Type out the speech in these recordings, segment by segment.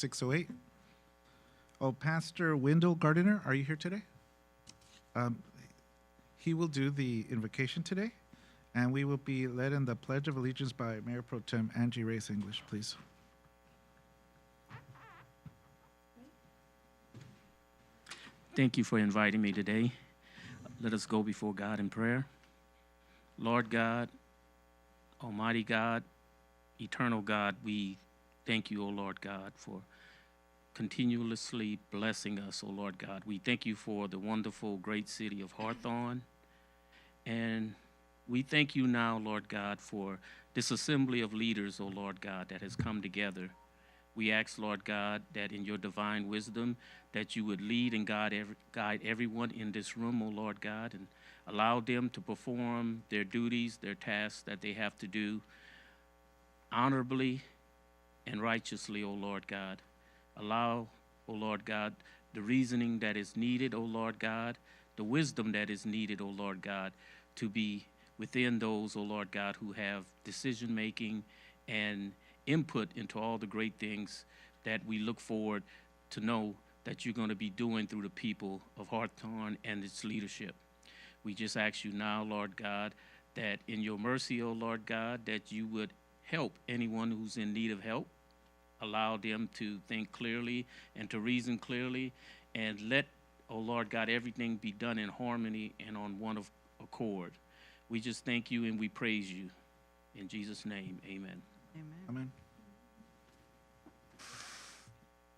at 6:08. Oh, Pastor Wendell Gardiner, are you here today? He will do the invocation today, and we will be led in the Pledge of Allegiance by Mayor Pro Tem Angie Reyes English, please. Thank you for inviting me today. Let us go before God in prayer. Lord God, Almighty God, eternal God, we thank you, O Lord God, for continuously blessing us, O Lord God. We thank you for the wonderful, great city of Hawthorne. And we thank you now, Lord God, for this assembly of leaders, O Lord God, that has come together. We ask, Lord God, that in your divine wisdom, that you would lead and guide everyone in this room, O Lord God, and allow them to perform their duties, their tasks that they have to do honorably and righteously, O Lord God. Allow, O Lord God, the reasoning that is needed, O Lord God, the wisdom that is needed, O Lord God, to be within those, O Lord God, who have decision-making and input into all the great things that we look forward to know that you're going to be doing through the people of Hawthorne and its leadership. We just ask you now, Lord God, that in your mercy, O Lord God, that you would help anyone who's in need of help, allow them to think clearly and to reason clearly, and let, O Lord God, everything be done in harmony and on one accord. We just thank you and we praise you. In Jesus' name, amen. Amen.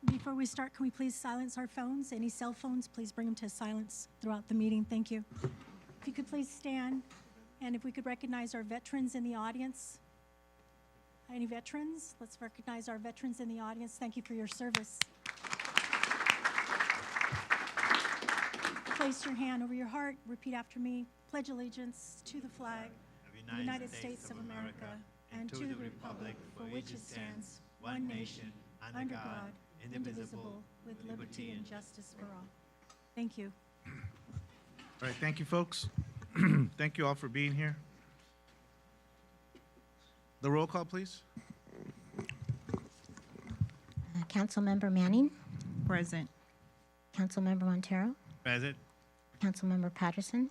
Before we start, can we please silence our phones? Any cell phones, please bring them to silence throughout the meeting. Thank you. If you could please stand, and if we could recognize our veterans in the audience. Any veterans? Let's recognize our veterans in the audience. Thank you for your service. Place your hand over your heart. Repeat after me. Pledge allegiance to the flag of the United States of America and to the republic for which it stands, one nation, under God, indivisible, with liberty and justice for all. Thank you. All right, thank you, folks. Thank you all for being here. The roll call, please. Councilmember Manning, Present. Councilmember Montero, Present. Councilmember Patterson,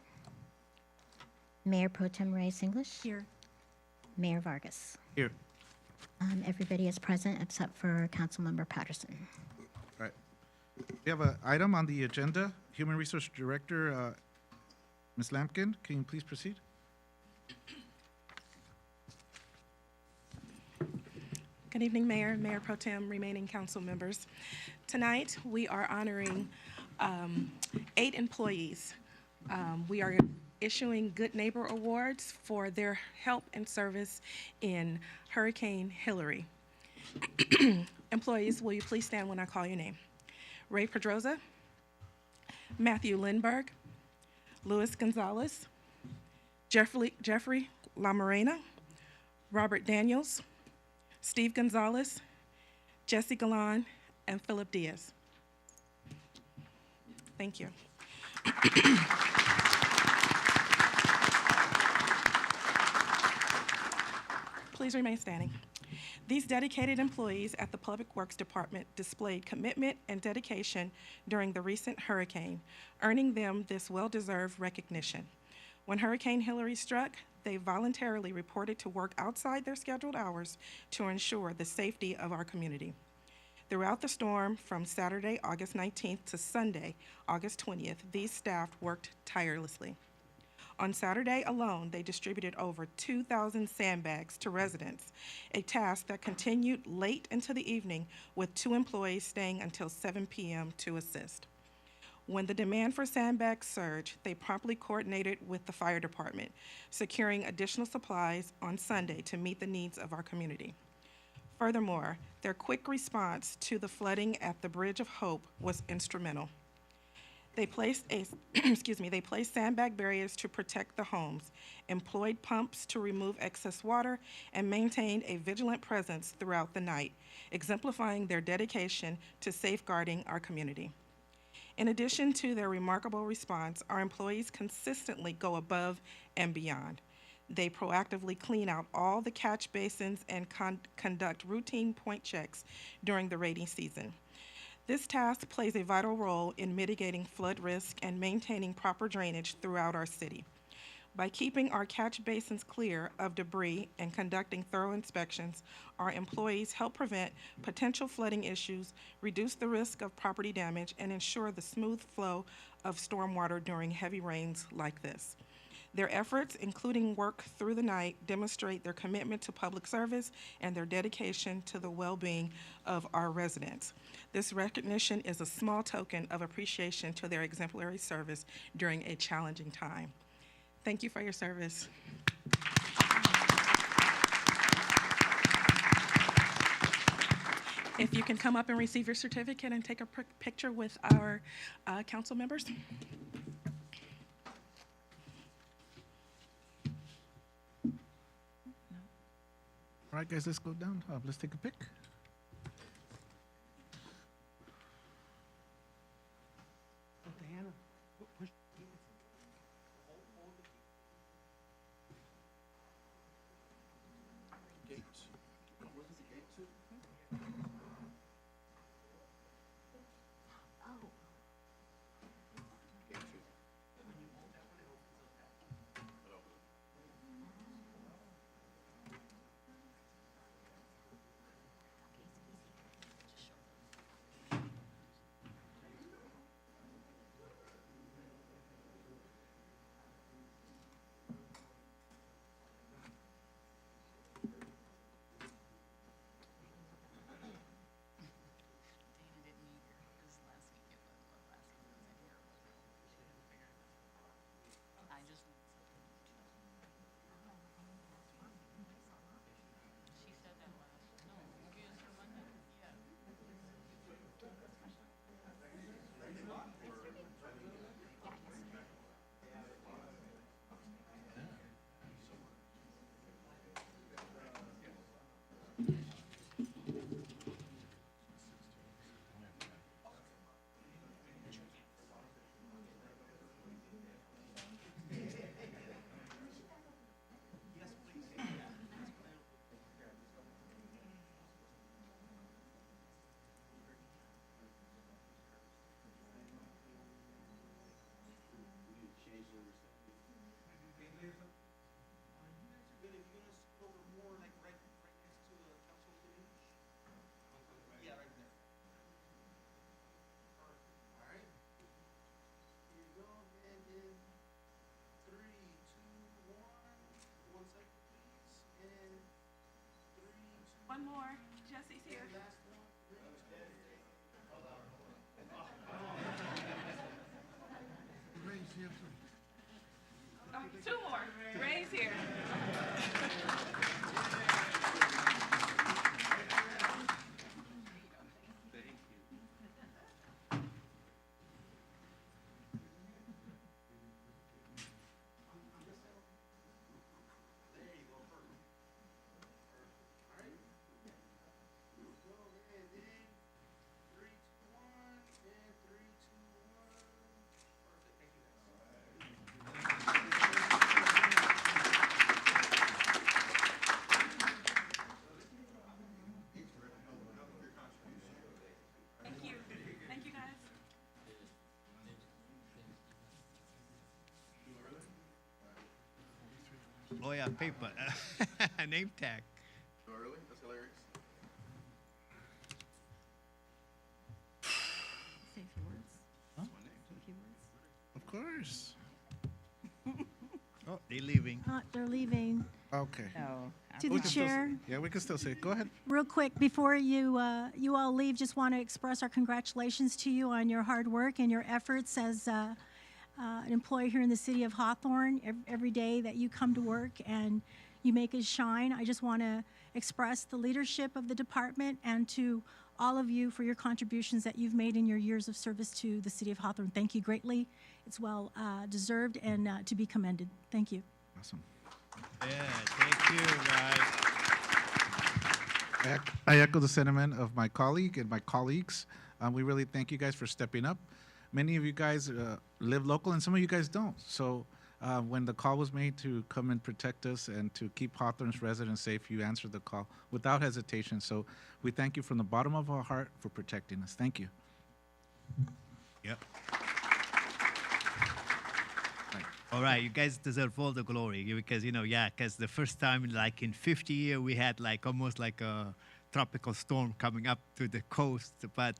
Mayor Pro Tem Reyes English, Here. Mayor Vargas. Here. Everybody is present except for Councilmember Patterson. All right. We have an item on the agenda. Human Resource Director, Ms. Lampkin, can you please proceed? Good evening, Mayor, Mayor Pro Tem, remaining council members. Tonight, we are honoring 8 employees. We are issuing Good Neighbor Awards for their help and service in Hurricane Hillary. Employees, will you please stand when I call your name? Ray Pedroza, Matthew Lindberg, Luis Gonzalez, Jeffrey Lamarena, Robert Daniels, Steve Gonzalez, Jesse Galan, and Philip Diaz. Thank you. Please remain standing. These dedicated employees at the Public Works Department displayed commitment and dedication during the recent hurricane, earning them this well-deserved recognition. When Hurricane Hillary struck, they voluntarily reported to work outside their scheduled hours to ensure the safety of our community. Throughout the storm, from Saturday, August 19th to Sunday, August 20th, these staff worked tirelessly. On Saturday alone, they distributed over 2,000 sandbags to residents, a task that continued late into the evening with 2 employees staying until 7 p.m. to assist. When the demand for sandbags surged, they promptly coordinated with the fire department, securing additional supplies on Sunday to meet the needs of our community. Furthermore, their quick response to the flooding at the Bridge of Hope was instrumental. They placed they placed sandbag barriers to protect the homes, employed pumps to remove excess water, and maintained a vigilant presence throughout the night, exemplifying their dedication to safeguarding our community. In addition to their remarkable response, our employees consistently go above and beyond. They proactively clean out all the catch basins and conduct routine point checks during the rainy season. This task plays a vital role in mitigating flood risk and maintaining proper drainage throughout our city. By keeping our catch basins clear of debris and conducting thorough inspections, our employees help prevent potential flooding issues, reduce the risk of property damage, and ensure the smooth flow of stormwater during heavy rains like this. Their efforts, including work through the night, demonstrate their commitment to public service and their dedication to the well-being of our residents. This recognition is a small token of appreciation to their exemplary service during a challenging time. Thank you for your service. If you can come up and receive your certificate and take a picture with our council members. All right, guys, let's go down. Let's take a pic. One more. Jesse's here. Two more. Ray's here. Thank you, guys. Oh yeah, paper, name tag. So early? That's hilarious. Say a few words. Huh? Say a few words. Of course. Oh, they leaving. They're leaving. Okay. To We the can still chair, Yeah, we can still say it. Go ahead. real quick, before you all leave, just want to express our congratulations to you on your hard work and your efforts as an employee here in the city of Hawthorne. Every day that you come to work and you make us shine, I just want to express the leadership of the department and to all of you for your contributions that you've made in your years of service to the city of Hawthorne. Thank you greatly. It's well deserved and to be commended. Thank you. Awesome. Yeah, thank you, guys. I echo the sentiment of my colleague and my colleagues. We really thank you guys for stepping up. Many of you guys live local, and some of you guys don't. So When the call was made to come and protect us and to keep Hawthorne's residents safe, you answered the call without hesitation. So we thank you from the bottom of our heart for protecting us. Thank you. Yep. All right, you guys deserve all the glory because, because the first time, like in 50 years, we had like almost like a tropical storm coming up to the coast, but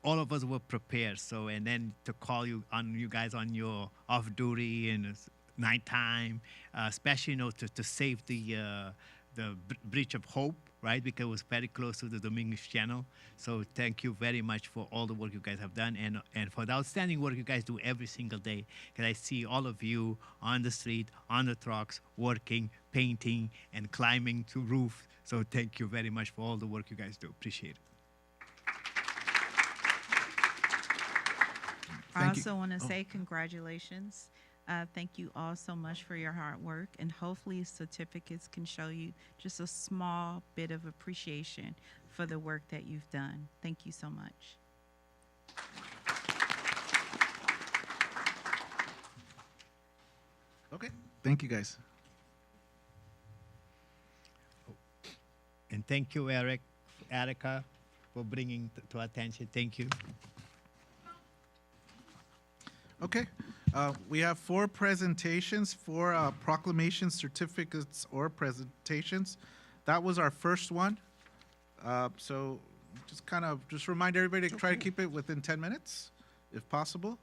all of us were prepared. So, and then to call you guys on your off duty and it's nighttime, especially, to save the Bridge of Hope, right? Because it was very close to the Dominguez Channel. So thank you very much for all the work you guys have done and for the outstanding work you guys do every single day. Because I see all of you on the street, on the trucks, working, painting, and climbing to roof. So thank you very much for all the work you guys do. Appreciate it. I also want to say congratulations. Thank you all so much for your hard work, and hopefully certificates can show you just a small bit of appreciation for the work that you've done. Thank you so much. Okay. Thank you, guys. And thank you, Erica, for bringing to attention. Thank you. Okay. We have 4 presentations, 4 proclamations, certificates, or presentations. That was our first one. So just remind everybody to try to keep it within 10 minutes, if possible.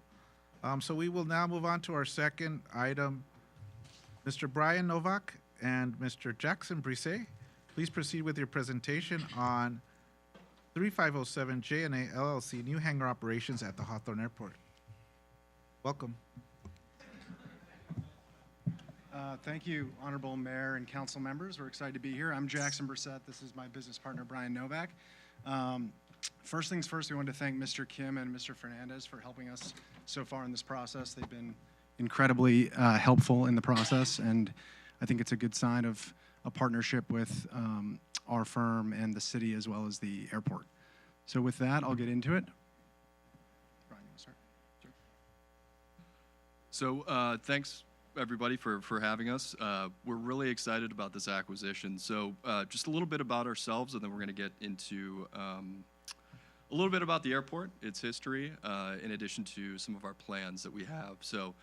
So we will now move on to our second item. Mr. Brian Novak and Mr. Jackson Brisset, please proceed with your presentation on 3507 J&A LLC, new hangar operations at the Hawthorne Airport. Welcome. Thank you, Honorable Mayor and Council members. We're excited to be here. I'm Jackson Brisset. This is my business partner, Brian Novak. First things first, we want to thank Mr. Kim and Mr. Fernandez for helping us so far in this process. They've been incredibly helpful in the process, and I think it's a good sign of a partnership with our firm and the city as well as the airport. So with that, I'll get into it. Brian, you want to start? Sure. So thanks, everybody, for having us. We're really excited about this acquisition. So just a little bit about ourselves, and then we're going to get into a little bit about the airport, its history, in addition to some of our plans that we have. So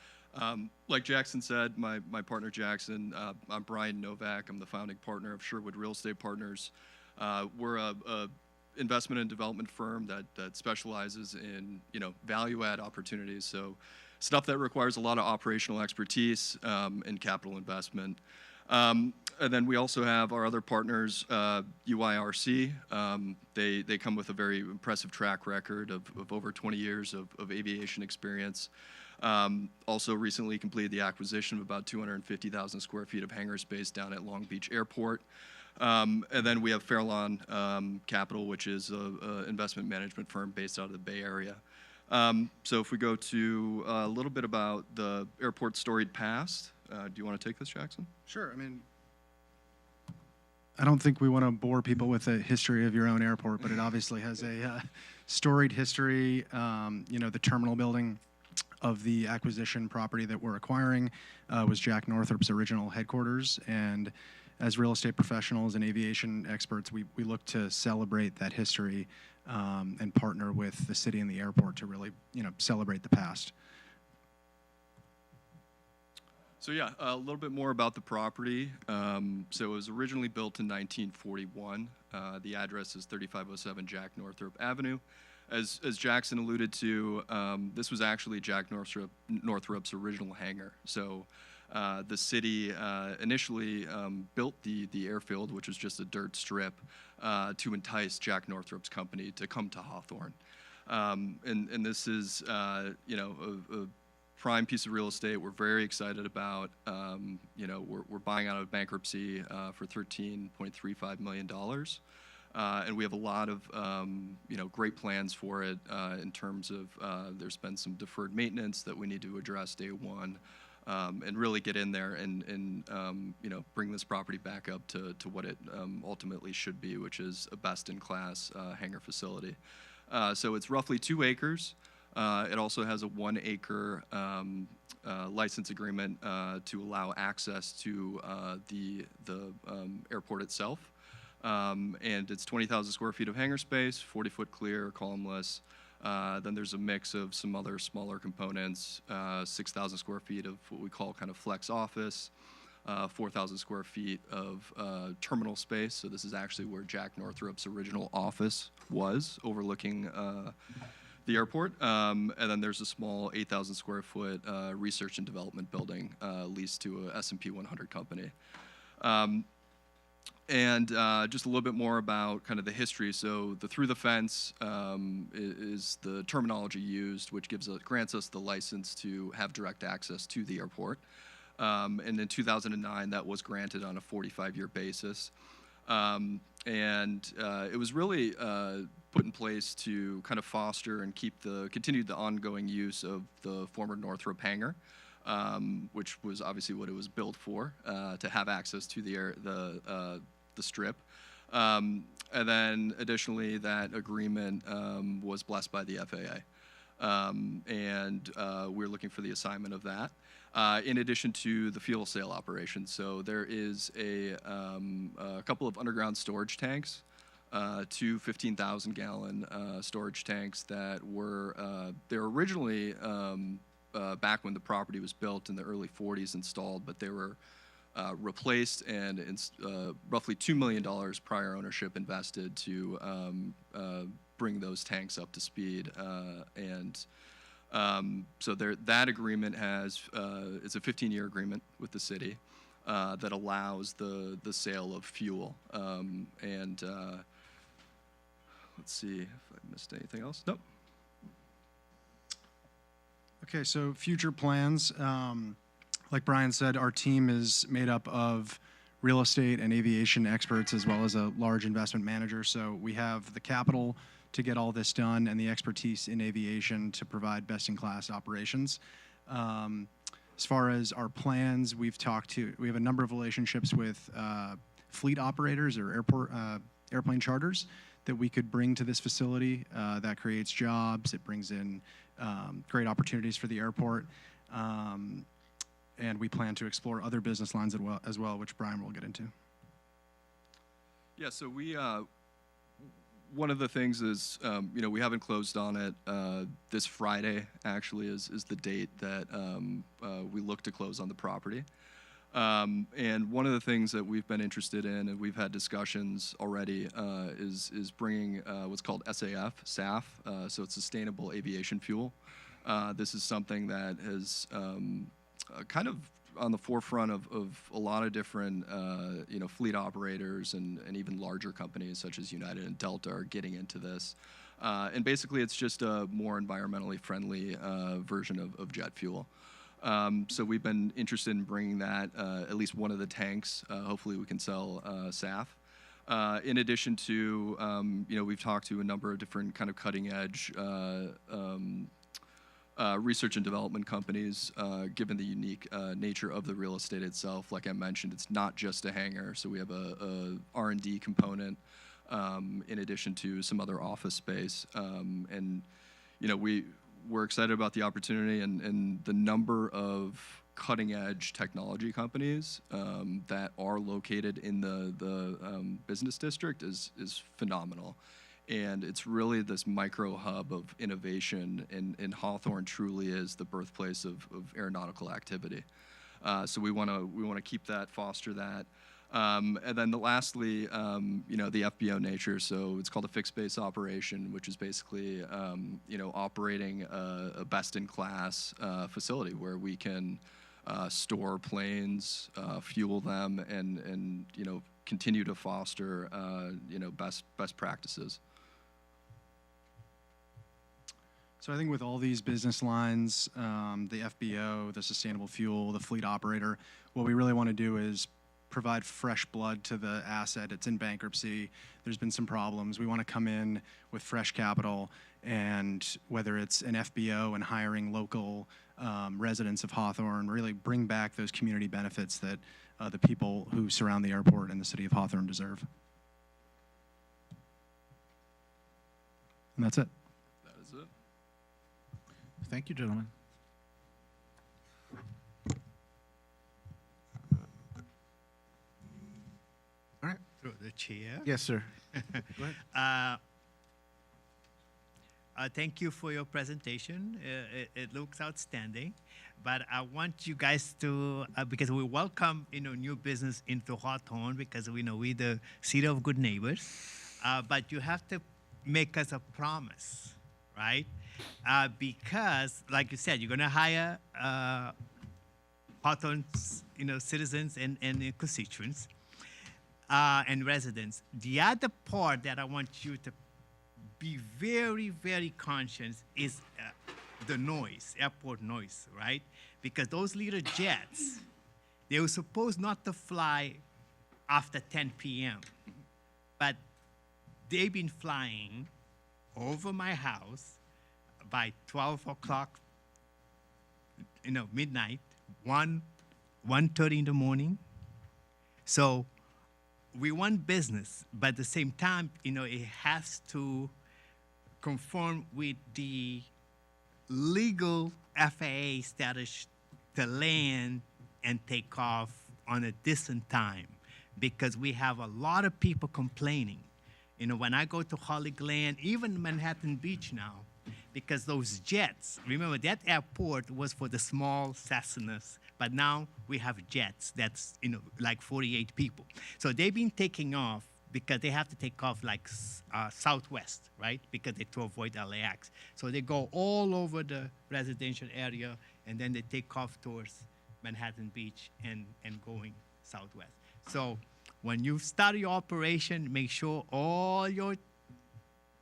like Jackson said, my partner Jackson, I'm Brian Novak. I'm the founding partner of Sherwood Real Estate Partners. We're a investment and development firm that specializes in value-add opportunities. So stuff that requires a lot of operational expertise and capital investment. And then we also have our other partners, UIRC. They come with a very impressive track record of over 20 years of aviation experience. Also recently completed the acquisition of about 250,000 square feet of hangar space down at Long Beach Airport. And then we have Fairlawn Capital, which is an investment management firm based out of the Bay Area. So if we go to a little bit about the airport's storied past, do you want to take this, Jackson? Sure. I don't think we want to bore people with the history of your own airport, but it obviously has a storied history. The terminal building of the acquisition property that we're acquiring was Jack Northrop's original headquarters. And as real estate professionals and aviation experts, we look to celebrate that history and partner with the city and the airport to really, celebrate the past. So yeah, a little bit more about the property. So it was originally built in 1941. The address is 3507 Jack Northrop Avenue. As Jackson alluded to, this was actually Jack Northrop's original hangar. So the city initially built the airfield, which was just a dirt strip, to entice Jack Northrop's company to come to Hawthorne. And this is, a prime piece of real estate we're very excited about. We're buying out of bankruptcy for $13.35 million. And we have a lot of, great plans for it in terms of there's been some deferred maintenance that we need to address day one. And really get in there and bring this property back up to what it ultimately should be, which is a best-in-class hangar facility. So it's roughly 2 acres. It also has a 1 acre license agreement to allow access to the airport itself. And it's 20,000 square feet of hangar space, 40-foot clear, columnless. Then there's a mix of some other smaller components, 6,000 square feet of what we call kind of flex office, 4,000 square feet of terminal space. So this is actually where Jack Northrop's original office was, overlooking the airport. And then there's a small 8,000 square foot research and development building leased to a S&P 100 company. And just a little bit more about kind of the history. So the through the fence is the terminology used, which grants us the license to have direct access to the airport. And in 2009, that was granted on a 45-year basis. And it was really put in place to kind of foster and continue the ongoing use of the former Northrop hangar, which was obviously what it was built for, to have access to the strip. And then additionally, that agreement was blessed by the FAA. And we're looking for the assignment of that. In addition to the fuel sale operation. So there is a couple of underground storage tanks, two 15,000-gallon storage tanks that were they were originally back when the property was built in the early 40s installed, but they were replaced and roughly $2 million prior ownership invested to bring those tanks up to speed. So that agreement it's a 15-year agreement with the city that allows the sale of fuel. Let's see if I missed anything else. Nope. Okay, so future plans. Like Brian said, our team is made up of real estate and aviation experts as well as a large investment manager. So we have the capital to get all this done and the expertise in aviation to provide best-in-class operations. As far as our plans, we have a number of relationships with fleet operators or airplane charters that we could bring to this facility. That creates jobs. It brings in great opportunities for the airport. And we plan to explore other business lines as well, which Brian will get into. Yeah, so one of the things is, we haven't closed on it. This Friday, actually, is the date that we look to close on the property. And one of the things that we've been interested in, and we've had discussions already, is bringing what's called SAF, so it's sustainable aviation fuel. This is something that has kind of on the forefront of a lot of different fleet operators and even larger companies such as United and Delta are getting into this. And basically it's just a more environmentally friendly version of jet fuel. So we've been interested in bringing that, at least one of the tanks. Hopefully we can sell SAF. In addition to, we've talked to a number of different kind of cutting edge research and development companies, given the unique nature of the real estate itself. Like I mentioned, it's not just a hangar, so we have a R&D component in addition to some other office space. And we're excited about the opportunity and the number of cutting edge technology companies that are located in the business district is phenomenal. And it's really this micro hub of innovation, and Hawthorne truly is the birthplace of aeronautical activity. So we want to keep that, foster that. And then lastly, the FBO nature. So it's called a fixed base operation, which is basically, operating a best-in-class facility where we can store planes, fuel them, and continue to foster, best practices. So I think with all these business lines, the FBO, the sustainable fuel, the fleet operator, what we really want to do is provide fresh blood to the asset. It's in bankruptcy. There's been some problems. We want to come in with fresh capital, and whether it's an FBO and hiring local residents of Hawthorne, really bring back those community benefits that the people who surround the airport and the city of Hawthorne deserve. And that's it. That is it. Thank you, gentlemen. All right. Through the chair. Yes, sir. Go ahead. Thank you for your presentation. It looks outstanding, but I want you guys to, because we welcome new business into Hawthorne because we know we're the city of good neighbors, but you have to make us a promise, right? Because, like you said, you're gonna hire Hawthorne's citizens and constituents and residents. The other part that I want you to be very, very conscious is the noise, airport noise, right? Because those little jets, they were supposed not to fly after 10 p.m., but they've been flying over my house by 12 o'clock, midnight, 1:30 in the morning. So we want business, but at the same time, it has to conform with the legal FAA status to land and take off on a decent time, because we have a lot of people complaining. When I go to Holly Glen, even Manhattan Beach now, because those jets, remember that airport was for the small Cessnas, but now we have jets that's, like 48 people. So they've been taking off because they have to take off like southwest, right? Because to avoid LAX. So they go all over the residential area, and then they take off towards Manhattan Beach and going southwest. So when you start your operation, make sure all your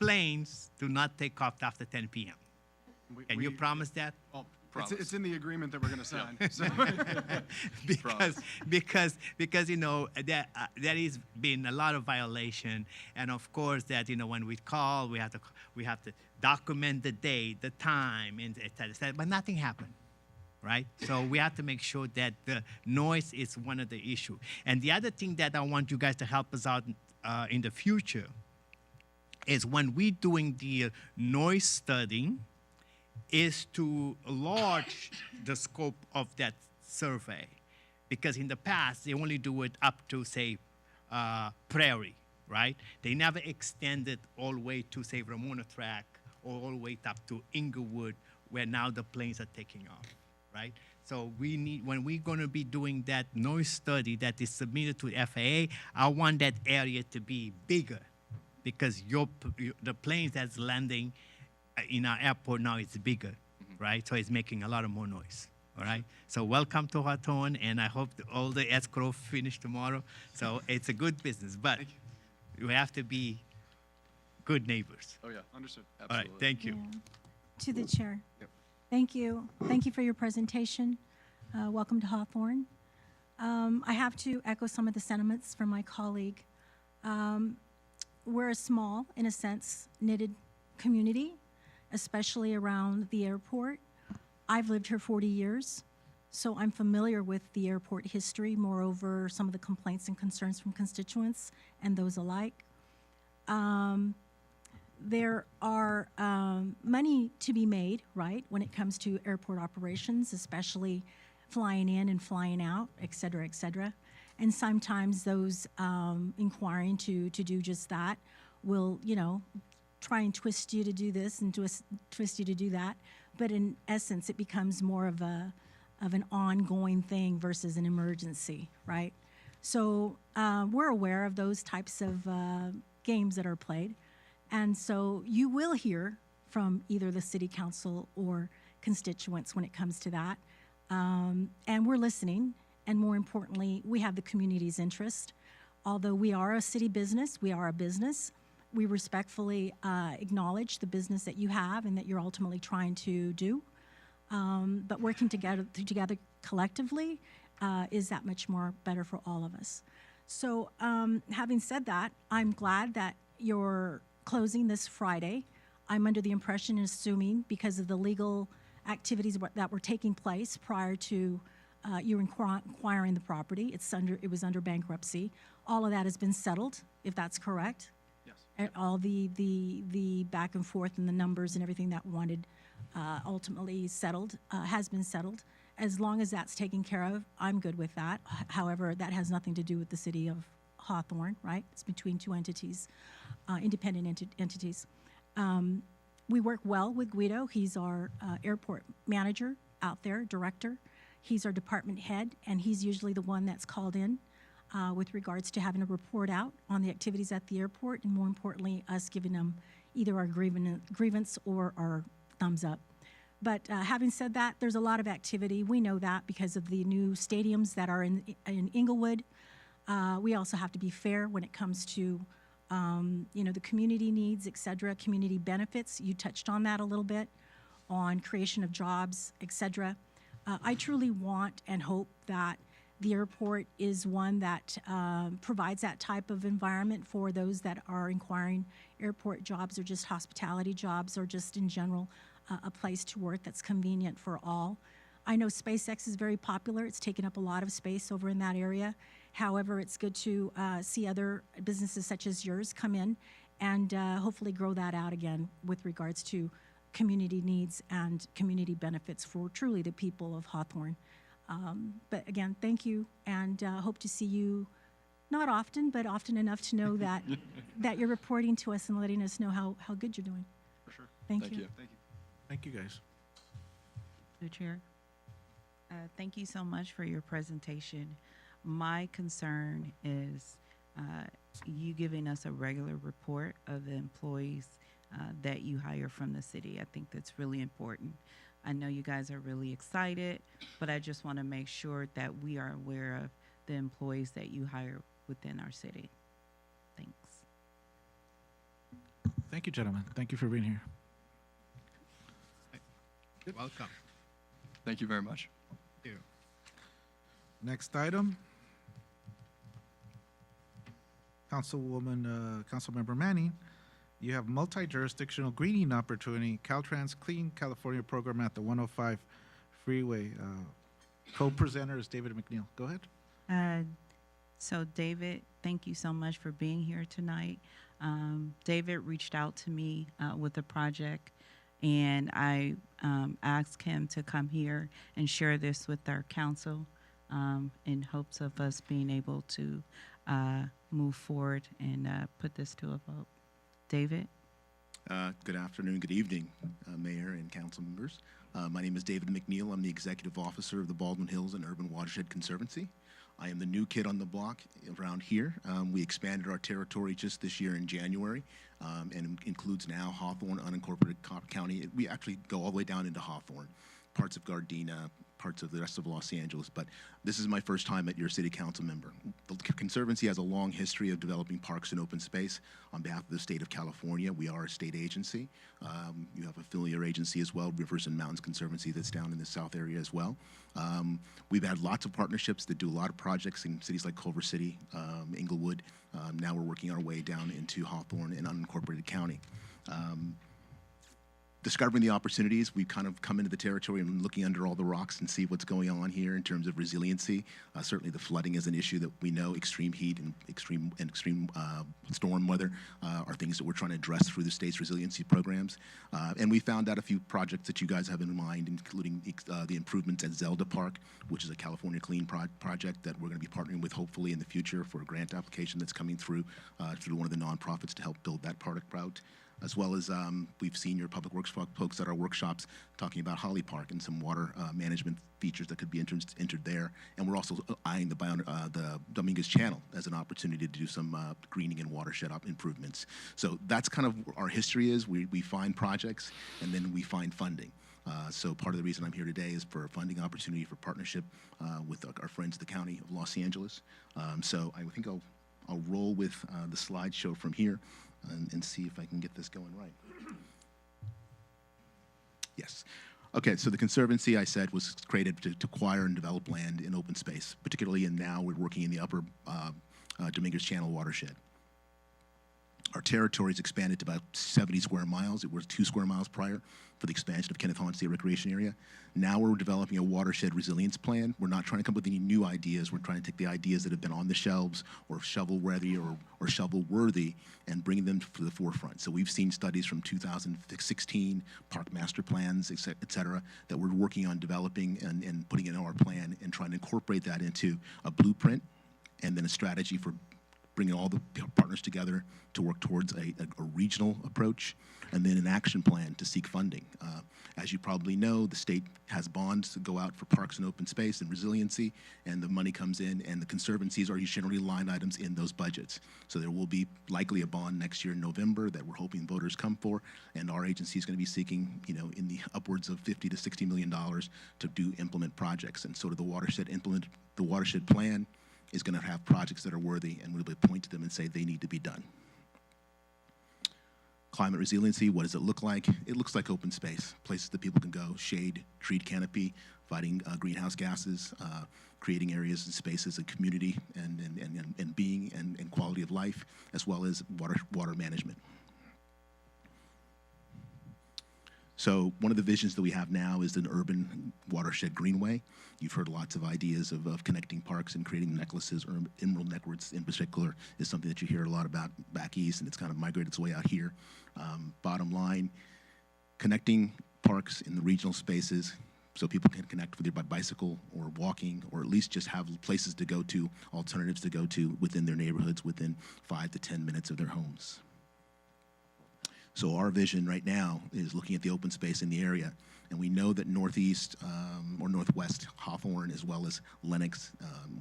planes do not take off after 10 p.m. Can you promise that? Well, Promise. it's in the agreement that we're going to sign. So. because there has been a lot of violation, and of course that when we call, we have to document the date, the time, and et cetera, but nothing happened, right? So we have to make sure that the noise is one of the issue. And the other thing that I want you guys to help us out in the future is when we're doing the noise studying, is to enlarge the scope of that survey. Because in the past, they only do it up to, say, Prairie, right? They never extended all the way to, say, Ramona Track, or all the way up to Inglewood, where now the planes are taking off, right? So we need, when we're going to be doing that noise study that is submitted to FAA, I want that area to be bigger, because the planes that's landing in our airport now is bigger, right? So it's making a lot of more noise, all right? So welcome to Hawthorne, and I hope all the escrow finish tomorrow. So it's a good business, but you have to be good neighbors. Oh, yeah. Understood. Absolutely. All right, thank you. Yeah. To the chair. Yep. Thank you. Thank you for your presentation. Welcome to Hawthorne. I have to echo some of the sentiments from my colleague. We're a small, in a sense, knitted community, especially around the airport. I've lived here 40 years, so I'm familiar with the airport history, moreover, some of the complaints and concerns from constituents and those alike. There are money to be made, right, when it comes to airport operations, especially flying in and flying out, et cetera, et cetera. And sometimes those inquiring to do just that will, try and twist you to do this and twist you to do that. But in essence, it becomes more of an ongoing thing versus an emergency, right? So we're aware of those types of games that are played. And so you will hear from either the city council or constituents when it comes to that. And we're listening. And more importantly, we have the community's interest. Although we are a city business, we are a business. We respectfully acknowledge the business that you have and that you're ultimately trying to do. But working together collectively is that much more better for all of us. So having said that, I'm glad that you're closing this Friday. I'm under the impression and assuming, because of the legal activities that were taking place prior to you acquiring the property, it was under bankruptcy. All of that has been settled, if that's correct. Yes. And all the back and forth and the numbers and everything that wanted ultimately settled, has been settled. As long as that's taken care of, I'm good with that. However, that has nothing to do with the city of Hawthorne, right? It's between two entities, independent entities. We work well with Guido. He's our airport manager out there, director. He's our department head, and he's usually the one that's called in with regards to having a report out on the activities at the airport, and more importantly, us giving them either our grievance or our thumbs up. But having said that, there's a lot of activity. We know that because of the new stadiums that are in Inglewood. We also have to be fair when it comes to, the community needs, et cetera, community benefits. You touched on that a little bit, on creation of jobs, et cetera. I truly want and hope that the airport is one that provides that type of environment for those that are inquiring airport jobs or just hospitality jobs or just in general a place to work that's convenient for all. I know SpaceX is very popular. It's taken up a lot of space over in that area. However, it's good to see other businesses such as yours come in and hopefully grow that out again with regards to community needs and community benefits for truly the people of Hawthorne. But again, thank you, and hope to see you not often, but often enough to know that that you're reporting to us and letting us know how good you're doing. For sure. Thank you. Thank you. Thank you, guys. Through Chair. Thank you so much for your presentation. My concern is you giving us a regular report of the employees that you hire from the city. I think that's really important. I know you guys are really excited, but I just want to make sure that we are aware of the employees that you hire within our city. Thanks. Thank you, gentlemen. Thank you for being here. Welcome. Thank you very much. Thank you. Next item. Councilmember Manning, you have multi-jurisdictional greening opportunity, Caltrans Clean California program at the 105 freeway. Co-presenter is David McNeil. Go ahead. So David, thank you so much for being here tonight. David reached out to me with a project, and I asked him to come here and share this with our council in hopes of us being able to move forward and put this to a vote. David? Good afternoon, good evening, Mayor and council members. My name is David McNeil. I'm the Executive Officer of the Baldwin Hills and Urban Watershed Conservancy. I am the new kid on the block around here. We expanded our territory just this year in January, and includes now Hawthorne, unincorporated county. We actually go all the way down into Hawthorne, parts of Gardena, parts of the rest of Los Angeles, but this is my first time at your city council member. The Conservancy has a long history of developing parks and open space on behalf of the state of California. We are a state agency. You have a affiliate agency as well, Rivers and Mountains Conservancy, that's down in the south area as well. We've had lots of partnerships that do a lot of projects in cities like Culver City, Inglewood. Now we're working our way down into Hawthorne and unincorporated county. Discovering the opportunities, we've kind of come into the territory and looking under all the rocks and see what's going on here in terms of resiliency. Certainly the flooding is an issue that we know. Extreme heat and extreme storm weather are things that we're trying to address through the state's resiliency programs. And we found out a few projects that you guys have in mind, including the improvements at Zelda Park, which is a California Clean project that we're going to be partnering with hopefully in the future for a grant application that's coming through one of the nonprofits to help build that product route. As well as we've seen your public works folks at our workshops talking about Holly Park and some water management features that could be entered there. And we're also eyeing the Dominguez Channel as an opportunity to do some greening and watershed improvements. So that's kind of our history is. We find projects and then we find funding. So part of the reason I'm here today is for a funding opportunity for partnership with our friends at the County of Los Angeles. So I think I'll roll with the slideshow from here. And see if I can get this going right. Yes. Okay, so the Conservancy, I said, was created to acquire and develop land in open space, particularly now we're working in the upper Dominguez Channel watershed. Our territory is expanded to about 70 square miles. It was 2 square miles prior for the expansion of Kenneth Hahn State Recreation Area. Now we're developing a watershed resilience plan. We're not trying to come up with any new ideas. We're trying to take the ideas that have been on the shelves or shovel-ready or shovel-worthy and bring them to the forefront. So we've seen studies from 2016, park master plans, et cetera, that we're working on developing and putting in our plan and trying to incorporate that into a blueprint and then a strategy for bringing all the partners together to work towards a regional approach, and then an action plan to seek funding. As you probably know, the state has bonds to go out for parks and open space and resiliency, and the money comes in, and the conservancies are generally line items in those budgets. So there will be likely a bond next year in November that we're hoping voters come for, and our agency is going to be seeking, in the upwards of $50 to $60 million to implement projects. And sort of the watershed plan is going to have projects that are worthy, and we'll be point to them and say they need to be done. Climate resiliency, what does it look like? It looks like open space, places that people can go, shade, treed canopy, fighting greenhouse gases, creating areas and spaces of community and being and quality of life, as well as water management. So one of the visions that we have now is an urban watershed greenway. You've heard lots of ideas of connecting parks and creating necklaces, or emerald necklaces in particular is something that you hear a lot about back east, and it's kind of migrated its way out here. Bottom line, connecting parks in the regional spaces so people can connect with by bicycle or walking, or at least just have places to go to, alternatives to go to within their neighborhoods within 5 to 10 minutes of their homes. So our vision right now is looking at the open space in the area, and we know that northeast or northwest Hawthorne, as well as Lenox,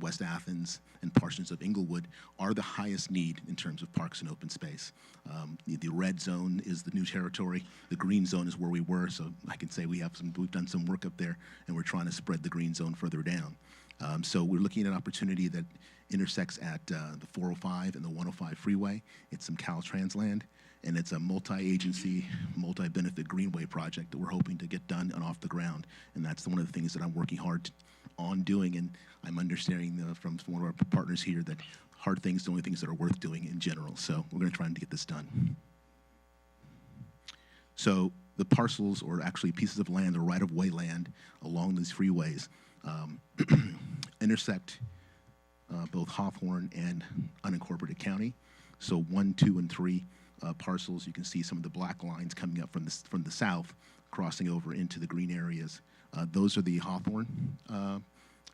West Athens, and portions of Inglewood are the highest need in terms of parks and open space. The red zone is the new territory. The green zone is where we were, so I can say we've done some work up there, and we're trying to spread the green zone further down. So we're looking at an opportunity that intersects at the 405 and the 105 freeway. It's some Caltrans land, and it's a multi-agency, multi-benefit Greenway project that we're hoping to get done and off the ground. And that's one of the things that I'm working hard on doing, and I'm understanding from one of our partners here that hard things are the only things that are worth doing in general. So we're going to try and get this done. So the parcels, or actually pieces of land or right-of-way land along these freeways, intersect both Hawthorne and unincorporated county. So 1, 2, and 3 parcels, you can see some of the black lines coming up from the south, crossing over into the green areas. Those are the Hawthorne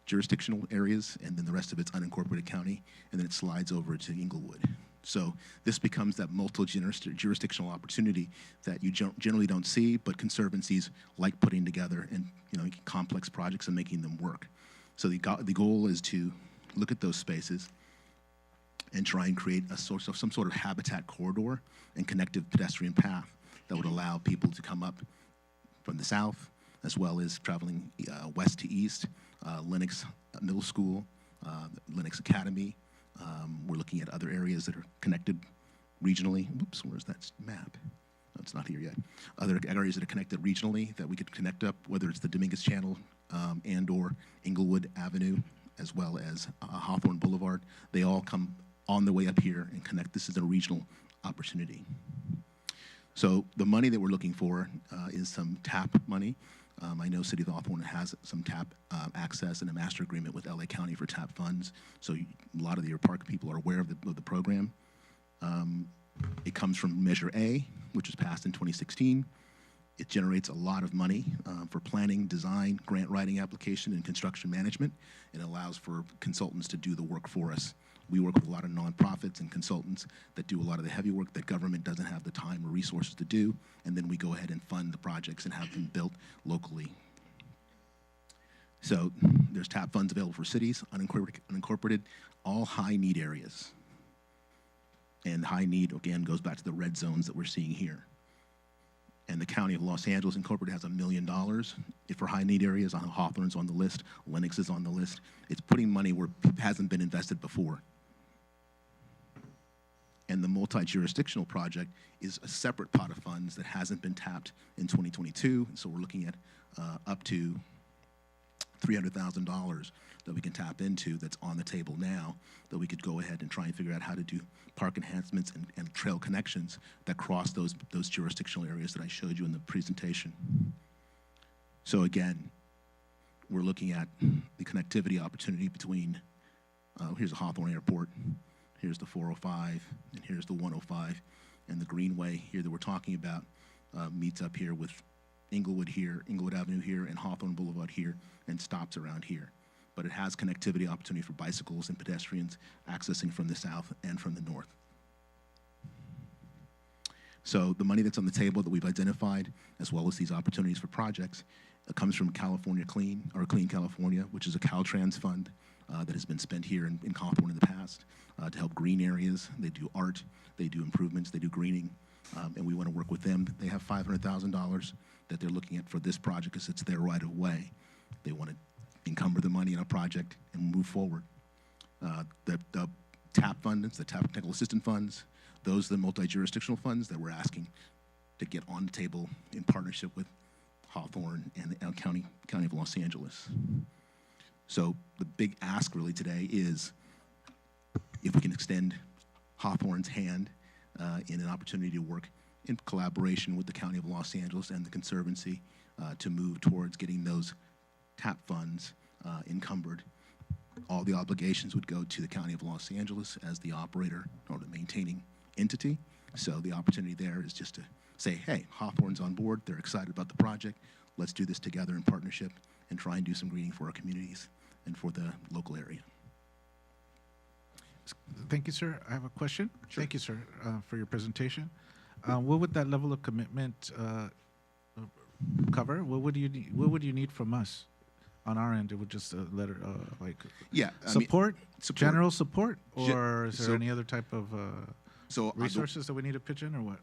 jurisdictional areas, and then the rest of it's unincorporated county, and then it slides over to Inglewood. So this becomes that multi-jurisdictional opportunity that you generally don't see, but conservancies like putting together and complex projects and making them work. So the goal is to look at those spaces and try and create some sort of habitat corridor and connective pedestrian path that would allow people to come up from the south, as well as traveling west to east, Lenox Middle School, Lenox Academy. We're looking at other areas that are connected regionally. Whoops, where's that map? No, it's not here yet. Other areas that are connected regionally that we could connect up, whether it's the Dominguez Channel and or Inglewood Avenue, as well as Hawthorne Boulevard. They all come on the way up here and connect. This is a regional opportunity. So the money that we're looking for is some TAP money. I know City of Hawthorne has some TAP access and a master agreement with LA County for TAP funds. So a lot of your park people are aware of the program. It comes from Measure A, which was passed in 2016. It generates a lot of money for planning, design, grant writing application, and construction management. It allows for consultants to do the work for us. We work with a lot of nonprofits and consultants that do a lot of the heavy work that government doesn't have the time or resources to do, and then we go ahead and fund the projects and have them built locally. So there's TAP funds available for cities, unincorporated, all high need areas. And high need, again, goes back to the red zones that we're seeing here. And the County of Los Angeles Incorporated has $1 million for high need areas. Hawthorne's on the list, Lenox is on the list. It's putting money where it hasn't been invested before. And the multi-jurisdictional project is a separate pot of funds that hasn't been tapped in 2022. So we're looking at up to $300,000 that we can tap into that's on the table now, that we could go ahead and try and figure out how to do park enhancements and trail connections that cross those jurisdictional areas that I showed you in the presentation. So again, we're looking at the connectivity opportunity between, here's a Hawthorne Airport, here's the 405, and here's the 105, and the Greenway here that we're talking about meets up here with Inglewood here, Inglewood Avenue here, and Hawthorne Boulevard here, and stops around here. But it has connectivity opportunity for bicycles and pedestrians accessing from the south and from the north. So the money that's on the table that we've identified, as well as these opportunities for projects, comes from California Clean, or Clean California, which is a Caltrans fund that has been spent here in Hawthorne in the past to help green areas. They do art, they do improvements, they do greening, and we want to work with them. They have $500,000 that they're looking at for this project because it's their right of way. They want to encumber the money in a project and move forward. The TAP funds, the TAP Technical Assistance funds, those are the multi-jurisdictional funds that we're asking to get on the table in partnership with Hawthorne and the County of Los Angeles. So the big ask really today is if we can extend Hawthorne's hand in an opportunity to work in collaboration with the County of Los Angeles and the Conservancy to move towards getting those TAP funds encumbered. All the obligations would go to the County of Los Angeles as the operator or the maintaining entity. So the opportunity there is just to say, hey, Hawthorne's on board, they're excited about the project, let's do this together in partnership and try and do some greening for our communities and for the local area. Thank you, sir. I have a question. Sure. Thank you, sir, for your presentation. What would that level of commitment cover? What would you need from us on our end? It would just a letter, like Yeah, support, support. general support, or is there so- any other type of resources that we need to pitch in, or what?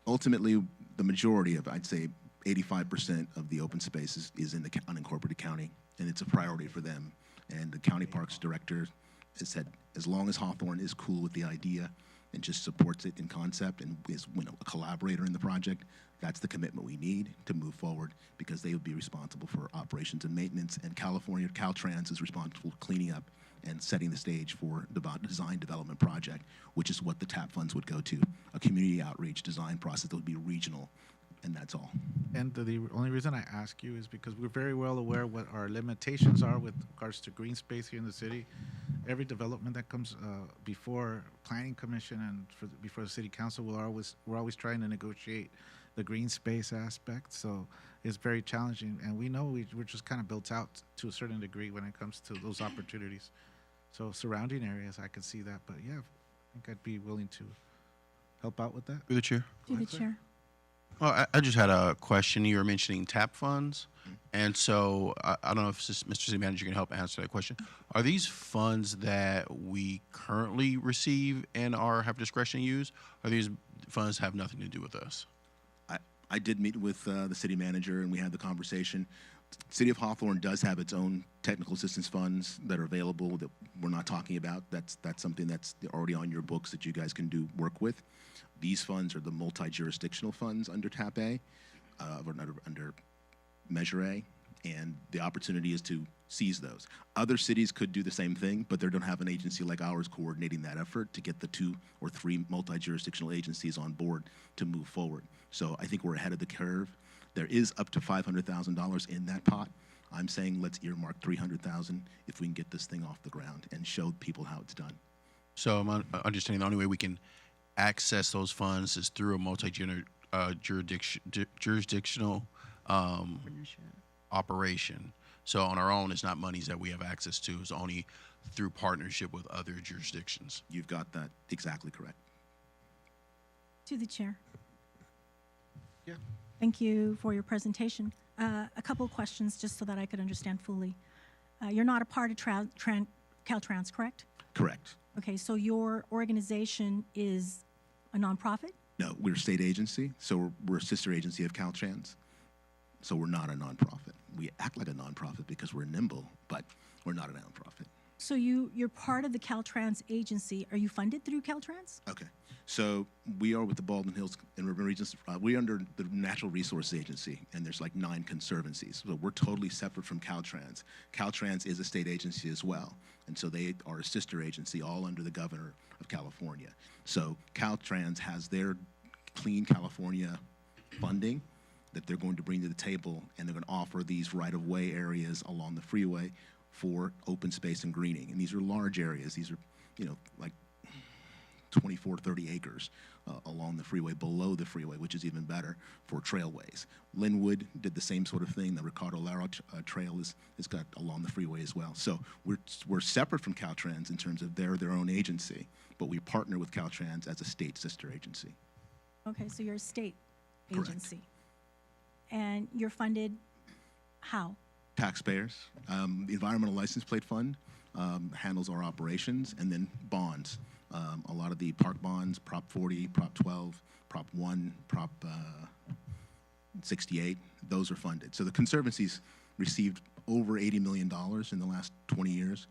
Ultimately, the majority of, I'd say 85% of the open space is in the unincorporated county, and it's a priority for them. And the county parks director has said, as long as Hawthorne is cool with the idea and just supports it in concept and is a collaborator in the project, that's the commitment we need to move forward, because they would be responsible for operations and maintenance, and California, Caltrans is responsible for cleaning up and setting the stage for the design development project, which is what the TAP funds would go to, a community outreach design process that would be regional, and that's all. And the only reason I ask you is because we're very well aware what our limitations are with regards to green space here in the city. Every development that comes before Planning Commission and before the City Council, we're always trying to negotiate the green space aspect. So it's very challenging, and we know we're just kind of built out to a certain degree when it comes to those opportunities. So surrounding areas, I could see that, but yeah, I think I'd be willing to help out with that. Through the chair. To the chair. Well, I just had a question. You were mentioning TAP funds, and so I don't know if Mr. City Manager can help answer that question. Are these funds that we currently receive and have discretion to use, or these funds have nothing to do with us? I did meet with the city manager, and we had the conversation. City of Hawthorne does have its own technical assistance funds that are available that we're not talking about. That's something that's already on your books that you guys can do work with. These funds are the multi-jurisdictional funds under TAP A, or under Measure A, and the opportunity is to seize those. Other cities could do the same thing, but they don't have an agency like ours coordinating that effort to get the 2 or 3 multi-jurisdictional agencies on board to move forward. So I think we're ahead of the curve. There is up to $500,000 in that pot. I'm saying let's earmark $300,000 if we can get this thing off the ground and show people how it's done. So I'm understanding the only way we can access those funds is through a multi-jurisdictional operation. So on our own, it's not monies that we have access to. It's only through partnership with other jurisdictions. You've got that exactly correct. To the chair. Yeah. Thank you for your presentation. A couple of questions just so that I could understand fully. You're not a part of Caltrans, correct? Correct. Okay, so your organization is a nonprofit? No, we're a state agency, so we're a sister agency of Caltrans. So we're not a nonprofit. We act like a nonprofit because we're nimble, but we're not a nonprofit. So you're part of the Caltrans agency. Are you funded through Caltrans? Okay. So we are with the Baldwin Hills and River Regions. We're under the Natural Resources Agency, and there's like 9 conservancies. So we're totally separate from Caltrans. Caltrans is a state agency as well, and so they are a sister agency, all under the governor of California. So Caltrans has their Clean California funding that they're going to bring to the table, and they're going to offer these right-of-way areas along the freeway for open space and greening. And these are large areas. These are, like 24, 30 acres along the freeway, below the freeway, which is even better for trailways. Linwood did the same sort of thing. The Ricardo Lara trail is got along the freeway as well. So we're separate from Caltrans in terms of they're their own agency, but we partner with Caltrans as a state sister agency. Okay, so you're a state Correct. agency. And you're funded how? Taxpayers. The Environmental License Plate Fund handles our operations, and then bonds. A lot of the park bonds, Prop 40, Prop 12, Prop 1, Prop 68, those are funded. So the Conservancy's received over $80 million in the last 20 years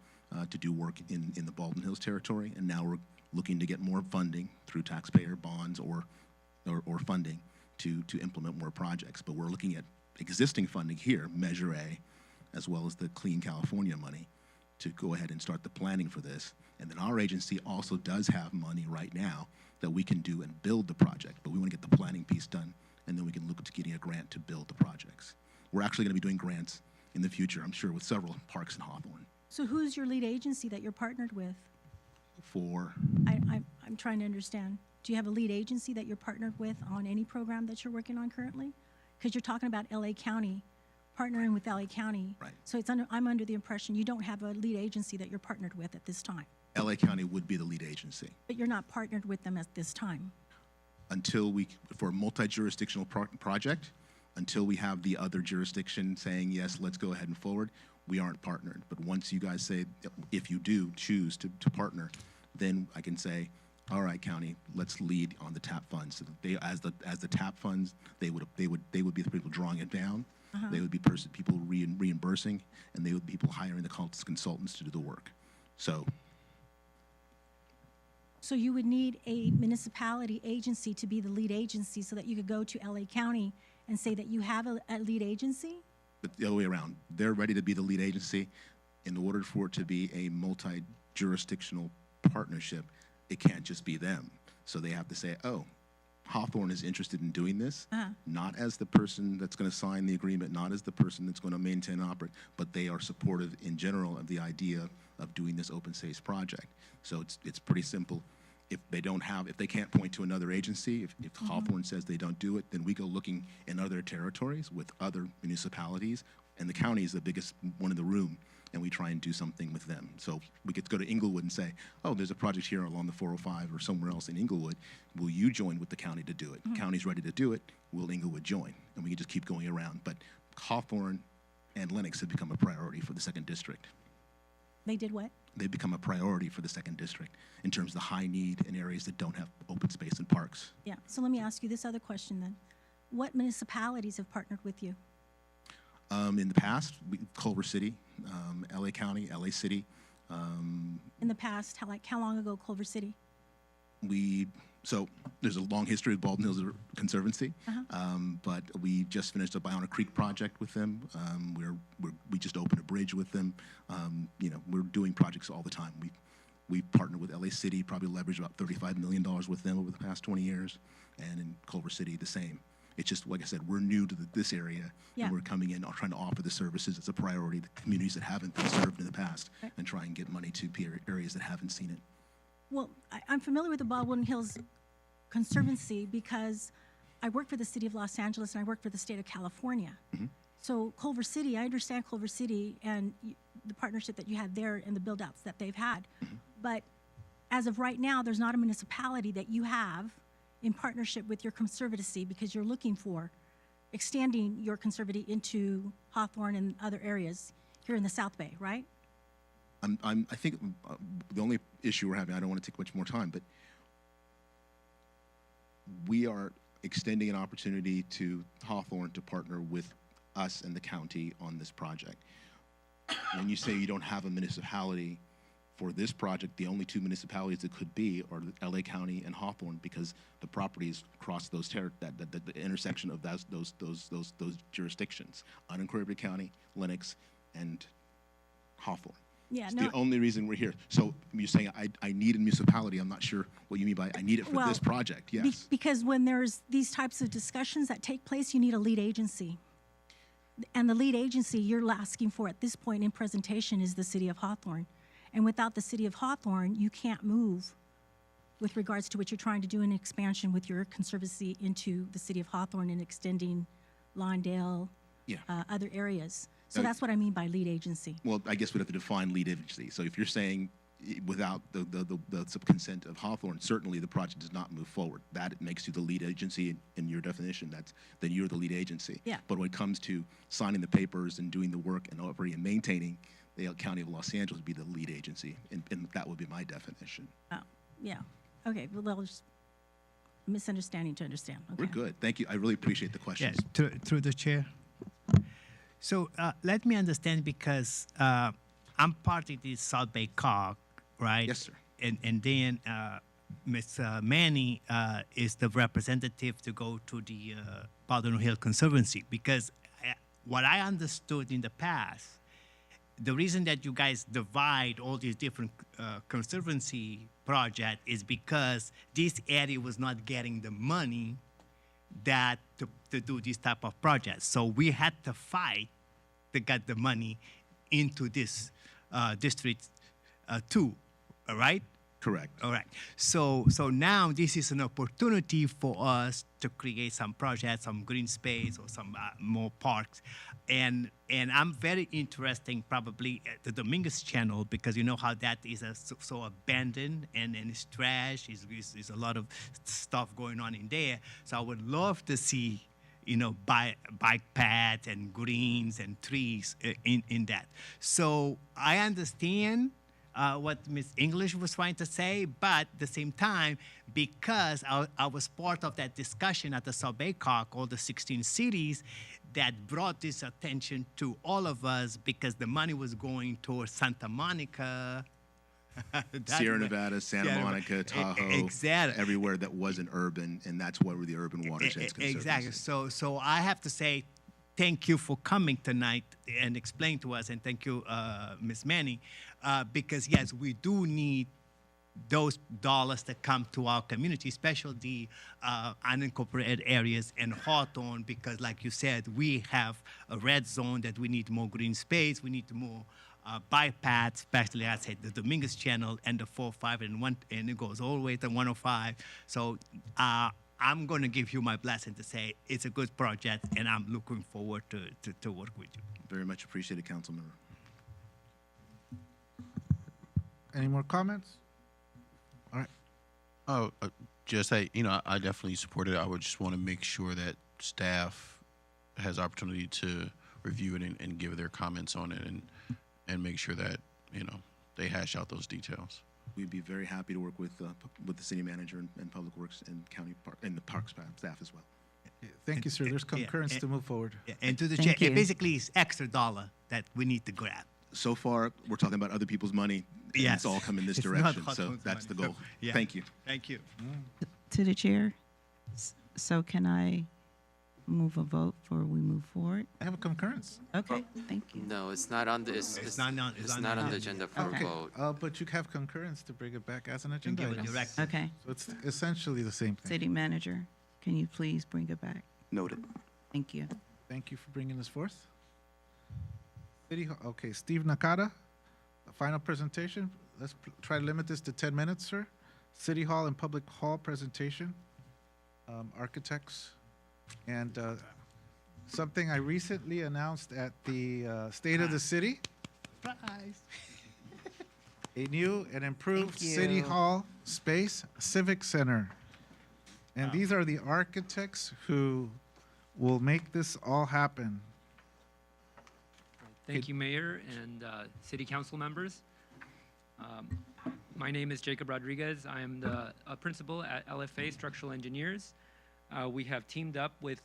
to do work in the Baldwin Hills territory, and now we're looking to get more funding through taxpayer bonds or funding to implement more projects. But we're looking at existing funding here, Measure A, as well as the Clean California money, to go ahead and start the planning for this. And then our agency also does have money right now that we can do and build the project, but we want to get the planning piece done, and then we can look to getting a grant to build the projects. We're actually going to be doing grants in the future, I'm sure, with several parks in Hawthorne. So who's your lead agency that you're partnered with? I'm trying to understand. Do you have a lead agency that you're partnered with on any program that you're working on currently? Because you're talking about LA County, partnering with LA County. Right. So I'm under the impression you don't have a lead agency that you're partnered with at this time. LA County would be the lead agency. But you're not partnered with them at this time. Until for a multi-jurisdictional project, until we have the other jurisdiction saying, yes, let's go ahead and forward, we aren't partnered. But once you guys say, if you do choose to partner, then I can say, all right, county, let's lead on the TAP funds. So they, as the TAP funds, they would be the people drawing it down. They would be people reimbursing, and they would be people hiring the consultants to do the work. So you would need a municipality agency to be the lead agency so that you could go to LA County and say that you have a lead agency? But the other way around, they're ready to be the lead agency. In order for it to be a multi-jurisdictional partnership, it can't just be them. So they have to say, oh, Hawthorne is interested in doing this, not as the person that's going to sign the agreement, not as the person that's going to maintain and operate, but they are supportive in general of the idea of doing this open space project. So it's pretty simple. If they can't point to another agency, if Hawthorne says they don't do it, then we go looking in other territories with other municipalities, and the county is the biggest one in the room, and we try and do something with them. So we get to go to Inglewood and say, oh, there's a project here along the 405 or somewhere else in Inglewood. Will you join with the county to do it? The county's ready to do it. Will Inglewood join? And we can just keep going around. But Hawthorne and Lenox have become a priority for the 2nd District. They did what? They've become a priority for the 2nd District in terms of the high need in areas that don't have open space and parks. Yeah, so let me ask you this other question then. What municipalities have partnered with you? In the past, Culver City, LA County, LA City. In the past, how long ago, Culver City? So there's a long history of Baldwin Hills Conservancy, but we just finished a Biona Creek project with them. We just opened a bridge with them. We're doing projects all the time. We partnered with LA City, probably leveraged about $35 million with them over the past 20 years, and in Culver City, the same. It's just, like I said, we're new to this area, and we're coming in trying to offer the services as a priority to communities that haven't been served in the past, and try and get money to areas that haven't seen it. Well, I'm familiar with the Baldwin Hills Conservancy because I work for the city of Los Angeles and I work for the state of California. So Culver City, I understand Culver City and the partnership that you had there and the build-outs that they've had. But as of right now, there's not a municipality that you have in partnership with your conservancy because you're looking for extending your conservancy into Hawthorne and other areas here in the South Bay, right? I think the only issue we're having, I don't want to take much more time, but we are extending an opportunity to Hawthorne to partner with us and the county on this project. When you say you don't have a municipality for this project, the only two municipalities it could be are LA County and Hawthorne, because the properties cross those the intersection of those jurisdictions: unincorporated county, Lenox, and Hawthorne. Yeah, It's no, the only reason we're here. So you're saying I need a municipality. I'm not sure what you mean by I need it for Well, this project. Yes. because when there's these types of discussions that take place, you need a lead agency. And the lead agency you're asking for at this point in presentation is the city of Hawthorne. And without the city of Hawthorne, you can't move with regards to what you're trying to do in expansion with your conservancy into the city of Hawthorne and extending Lawndale, Yeah. Other areas. So Uh, that's what I mean by lead agency. Well, I guess we'd have to define lead agency. So if you're saying without the consent of Hawthorne, certainly the project does not move forward. That makes you the lead agency in your definition. Then you're the lead agency. Yeah. But when it comes to signing the papers and doing the work and operating and maintaining, the County of Los Angeles would be the lead agency, and that would be my definition. Oh, yeah. Okay, well, that was misunderstanding to understand. Okay. We're good. Thank you. I really appreciate the questions. Yes, through the chair. So let me understand, because I'm part of the South Bay COG, right? Yes, sir. And then Ms. Manny is the representative to go to the Powder Hill Conservancy, because what I understood in the past, the reason that you guys divide all these different conservancy projects is because this area was not getting the money that to do this type of projects. So we had to fight to get the money into this district too, all right? Correct. All right. So now this is an opportunity for us to create some projects, some green space, or some more parks. And I'm very interested probably at the Dominguez Channel, because you know how that is so abandoned and it's trash. It's a lot of stuff going on in there. So I would love to see, bike paths and greens and trees in that. So I understand what Ms. English was trying to say, but at the same time, because I was part of that discussion at the South Bay COG, all the 16 cities, that brought this attention to all of us, because the money was going towards Santa Monica, Sierra Nevada, Santa Sierra- Monica, Tahoe, exactly. everywhere that wasn't urban, and that's where the urban watersheds conservancy. Exactly. So I have to say, thank you for coming tonight and explain to us, and thank you, Ms. Manny, because yes, we do need those dollars that come to our community, especially the unincorporated areas and Hawthorne, because like you said, we have a red zone that we need more green space, we need more bike paths, especially I said the Dominguez Channel and the 405 and it goes all the way to 105. So I'm going to give you my blessing to say it's a good project, and I'm looking forward to work with you. Very much appreciated, council member. Any more comments? All right. Oh, just I definitely support it. I would just want to make sure that staff has opportunity to review it and give their comments on it, and make sure that they hash out those details. We'd be very happy to work with the city manager and public works and county park and the parks staff as well. Thank you, sir. There's concurrence to move forward. And to the Thank chair, you. basically it's extra dollar that we need to grab. So far, we're talking about other people's money, and Yes. it's all come in this It's not direction. So Hawthorne's that's the money. goal. Yeah. Thank you. Thank you. To the chair. So can I move a vote before we move forward? I have a concurrence. Okay, thank you. No, it's not on the, It's not on- it's not on the agenda for Okay, a vote. but you have concurrence to bring it back as an And agenda give a item. direction. Okay, So it's essentially the same thing. city manager, can you please bring it back? Noted. Thank you. Thank you for bringing this forth. Okay, Steve Nakata, a final presentation. Let's try to limit this to 10 minutes, sir. City Hall and Public Hall presentation, architects, and something I recently announced at the State of the City, Surprise. a new and improved Thank City you. Hall space, Civic Center. And these are the architects who will make this all happen. Thank you, Mayor and City Council members. My name is Jacob Rodriguez. I am the principal at LFA Structural Engineers. We have teamed up with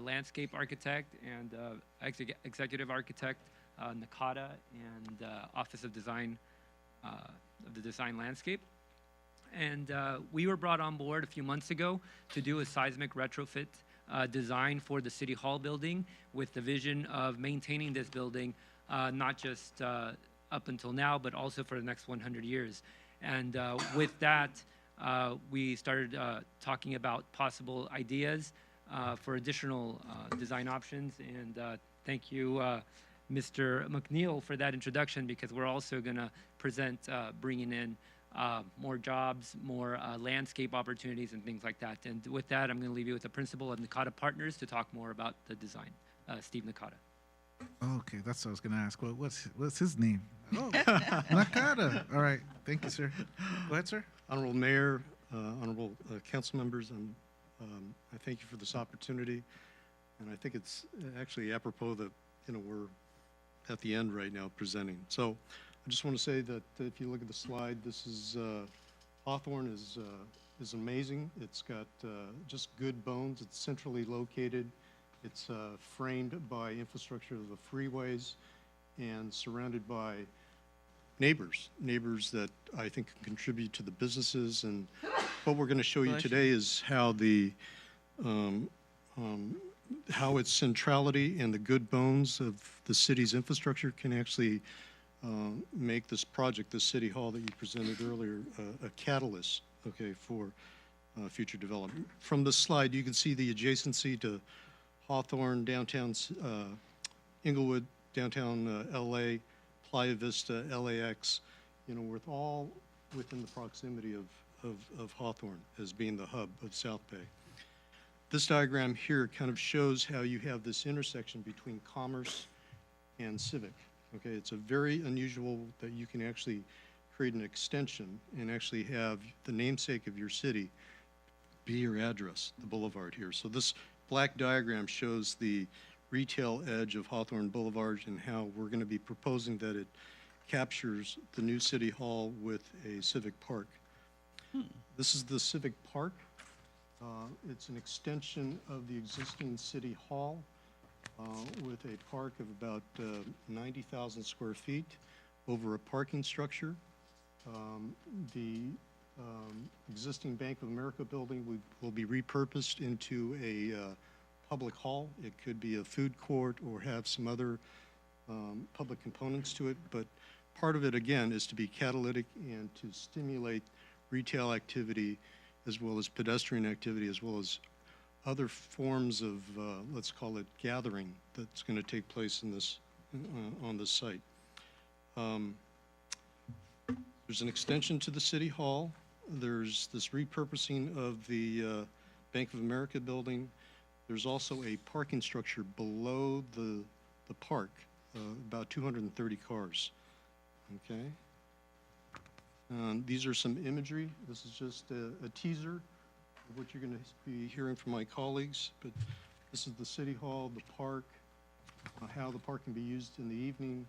landscape architect and executive architect Nakata and Office of Design of the design landscape. And we were brought on board a few months ago to do a seismic retrofit design for the City Hall building with the vision of maintaining this building not just up until now, but also for the next 100 years. And with that, we started talking about possible ideas for additional design options. And thank you, Mr. McNeil, for that introduction, because we're also going to present bringing in more jobs, more landscape opportunities, and things like that. And with that, I'm going to leave you with the principal of Nakata Partners to talk more about the design. Steve Nakata. Okay, that's what I was going to ask. What's his name? Oh, Nakata. All right. Thank you, sir. Go ahead, sir. Honorable Mayor, honorable council members, I thank you for this opportunity. And I think it's actually apropos that, we're at the end right now presenting. So I just want to say that if you look at the slide, this is, Hawthorne is amazing. It's got just good bones. It's centrally located. It's framed by infrastructure of the freeways and surrounded by neighbors that I think can contribute to the businesses. And what we're going to show you today is how how its centrality and the good bones of the city's infrastructure can actually make this project, this City Hall that you presented earlier, a catalyst, okay, for future development. From this slide, you can see the adjacency to Hawthorne, downtown Inglewood, downtown LA, Playa Vista, LAX, with all within the proximity of Hawthorne as being the hub of South Bay. This diagram here kind of shows how you have this intersection between commerce and civic. Okay, it's a very unusual that you can actually create an extension and actually have the namesake of your city be your address, the boulevard here. So this black diagram shows the retail edge of Hawthorne Boulevard and how we're going to be proposing that it captures the new City Hall with a civic park. This is the civic park. It's an extension of the existing City Hall with a park of about 90,000 square feet over a parking structure. The existing Bank of America building will be repurposed into a public hall. It could be a food court or have some other public components to it, but part of it, again, is to be catalytic and to stimulate retail activity as well as pedestrian activity, as well as other forms of, let's call it, gathering that's going to take place in this, on this site. There's an extension to the City Hall. There's this repurposing of the Bank of America building. There's also a parking structure below the park, about 230 cars, okay? These are some imagery. This is just a teaser of what you're going to be hearing from my colleagues, but this is the City Hall, the park, how the park can be used in the evening,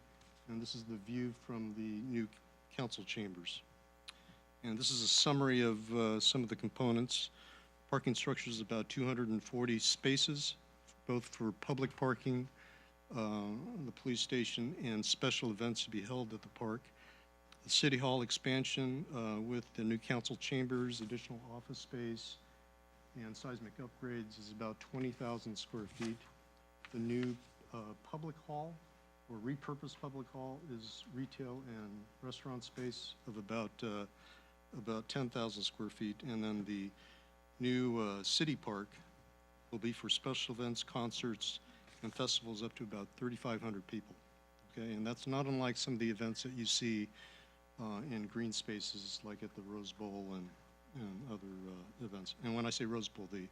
and this is the view from the new council chambers. And this is a summary of some of the components. Parking structure is about 240 spaces, both for public parking, the police station, and special events to be held at the park. The City Hall expansion with the new council chambers, additional office space, and seismic upgrades is about 20,000 square feet. The new public hall, or repurposed public hall, is retail and restaurant space of about 10,000 square feet. And then the new city park will be for special events, concerts, and festivals up to about 3,500 people. Okay, and that's not unlike some of the events that you see in green spaces like at the Rose Bowl and other events. And when I say Rose Bowl, the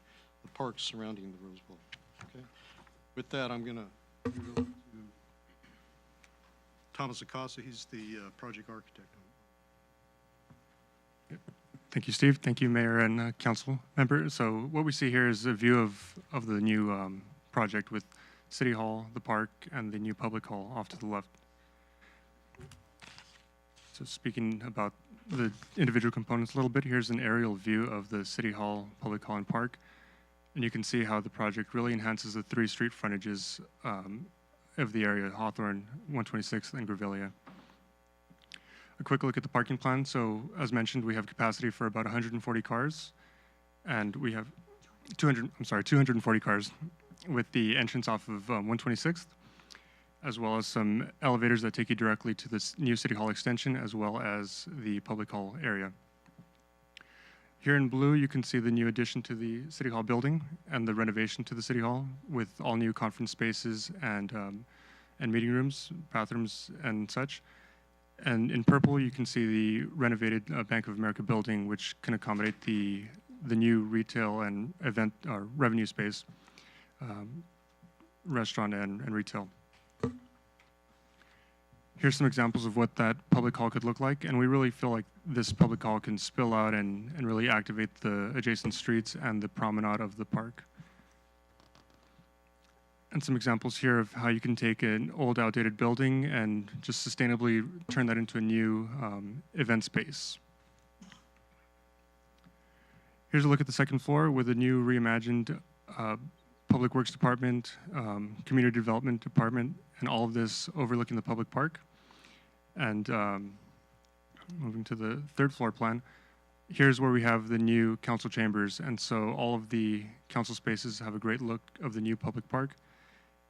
parks surrounding the Rose Bowl. Okay. With that, I'm going to give it over to Thomas Acosta. He's the project architect. Thank you, Steve. Thank you, Mayor and council members. So what we see here is a view of the new project with City Hall, the park, and the new public hall off to the left. So speaking about the individual components a little bit, here's an aerial view of the City Hall, public hall, and park. And you can see how the project really enhances the 3 street frontages of the area, Hawthorne, 126th, and Grevillea. a quick look at the parking plan. So as mentioned, we have capacity for about 140 cars, and we have 240 cars with the entrance off of 126th, as well as some elevators that take you directly to this new City Hall extension, as well as the public hall area. Here in blue, you can see the new addition to the City Hall building and the renovation to the City Hall with all new conference spaces and meeting rooms, bathrooms, and such. And in purple, you can see the renovated Bank of America building, which can accommodate the new retail and event or revenue space, restaurant and retail. Here's some examples of what that public hall could look like, and we really feel like this public hall can spill out and really activate the adjacent streets and the promenade of the park. And some examples here of how you can take an old, outdated building and just sustainably turn that into a new event space. Here's a look at the second floor with a new reimagined Public Works Department, Community Development Department, and all of this overlooking the public park. And moving to the third floor plan, here's where we have the new council chambers. And so all of the council spaces have a great look of the new public park.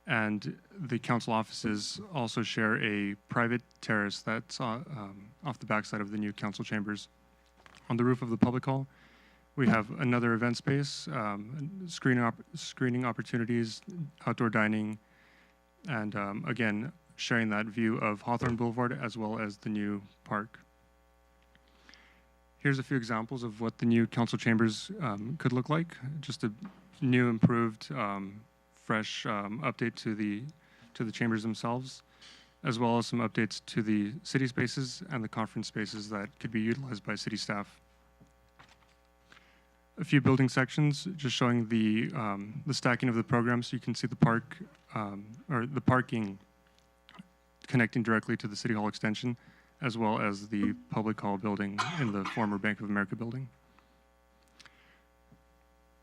And the council offices also share a private terrace that's off the backside of the new council chambers. On the roof of the public hall, we have another event space, screening opportunities, outdoor dining, and again, sharing that view of Hawthorne Boulevard as well as the new park. Here's a few examples of what the new council chambers could look like. Just a new, improved, fresh update to the chambers themselves, as well as some updates to the city spaces and the conference spaces that could be utilized by city staff. A few building sections just showing the stacking of the program, so you can see the park or the parking connecting directly to the City Hall extension, as well as the public hall building in the former Bank of America building.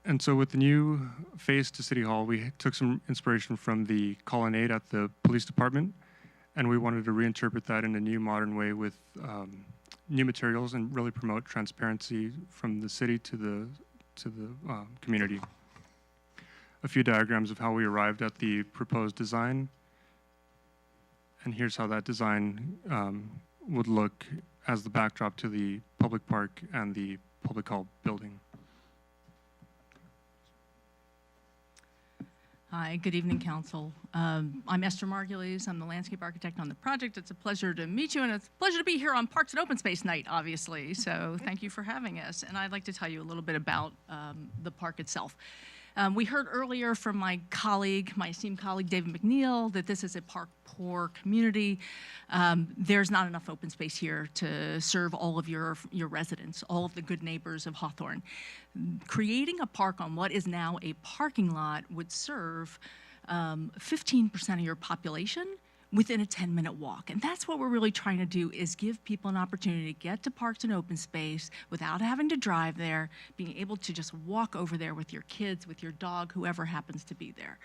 And so with the new face to City Hall, we took some inspiration from the colonnade at the police department, and we wanted to reinterpret that in a new modern way with new materials and really promote transparency from the city to the community. A few diagrams of how we arrived at the proposed design, and here's how that design would look as the backdrop to the public park and the public hall building. Hi, good evening, Council. I'm Esther Margulies. I'm the landscape architect on the project. It's a pleasure to meet you, and it's a pleasure to be here on Parks and Open Space Night, obviously. So thank you for having us. And I'd like to tell you a little bit about the park itself. We heard earlier from my esteemed colleague, David McNeil, that this is a park-poor community. There's not enough open space here to serve all of your residents, all of the good neighbors of Hawthorne. Creating a park on what is now a parking lot would serve 15% of your population within a 10-minute walk. And that's what we're really trying to do, is give people an opportunity to get to parks and open space without having to drive there, being able to just walk over there with your kids, with your dog, whoever happens to be there.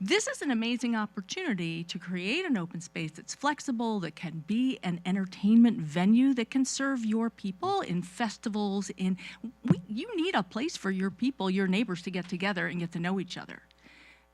This is an amazing opportunity to create an open space that's flexible, that can be an entertainment venue, that can serve your people in festivals. You need a place for your people, your neighbors, to get together and get to know each other.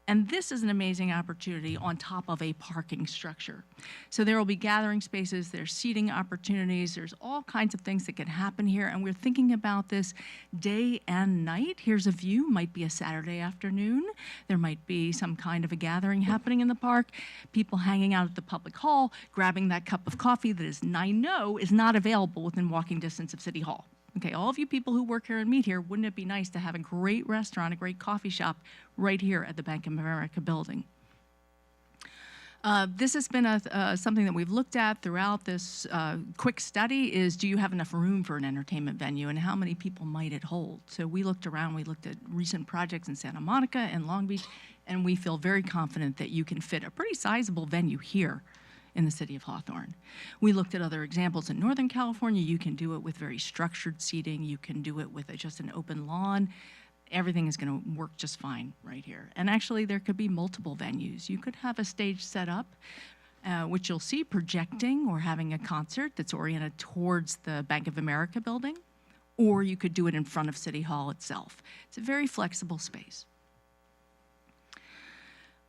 And this is an amazing opportunity on top of a parking structure. So there will be gathering spaces, there's seating opportunities, there's all kinds of things that can happen here, and we're thinking about this day and night. Here's a view, might be a Saturday afternoon. There might be some kind of a gathering happening in the park, people hanging out at the public hall, grabbing that cup of coffee that is, I know, is not available within walking distance of City Hall. Okay, all of you people who work here and meet here, wouldn't it be nice to have a great restaurant, a great coffee shop right here at the Bank of America building? This has been something that we've looked at throughout this quick study is, do you have enough room for an entertainment venue and how many people might it hold? So we looked around, we looked at recent projects in Santa Monica and Long Beach, and we feel very confident that you can fit a pretty sizable venue here in the city of Hawthorne. We looked at other examples in Northern California. You can do it with very structured seating. You can do it with just an open lawn. Everything is going to work just fine right here. And actually, there could be multiple venues. You could have a stage set up which you'll see projecting or having a concert that's oriented towards the Bank of America building, or you could do it in front of City Hall itself. It's a very flexible space.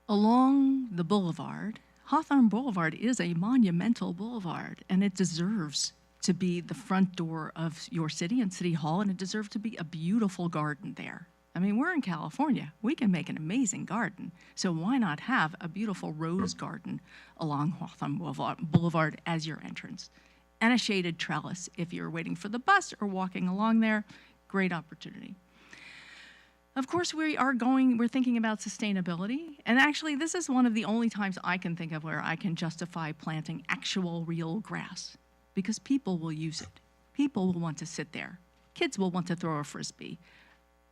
Along the boulevard, Hawthorne Boulevard is a monumental boulevard, and it deserves to be the front door of your city and City Hall, and it deserves to be a beautiful garden there. I mean, we're in California. We can make an amazing garden. So why not have a beautiful rose garden along Hawthorne Boulevard as your entrance? And a shaded trellis if you're waiting for the bus or walking along there. Great opportunity. Of course, we're thinking about sustainability. And actually, this is one of the only times I can think of where I can justify planting actual real grass, because people will use it. People will want to sit there. Kids will want to throw a Frisbee.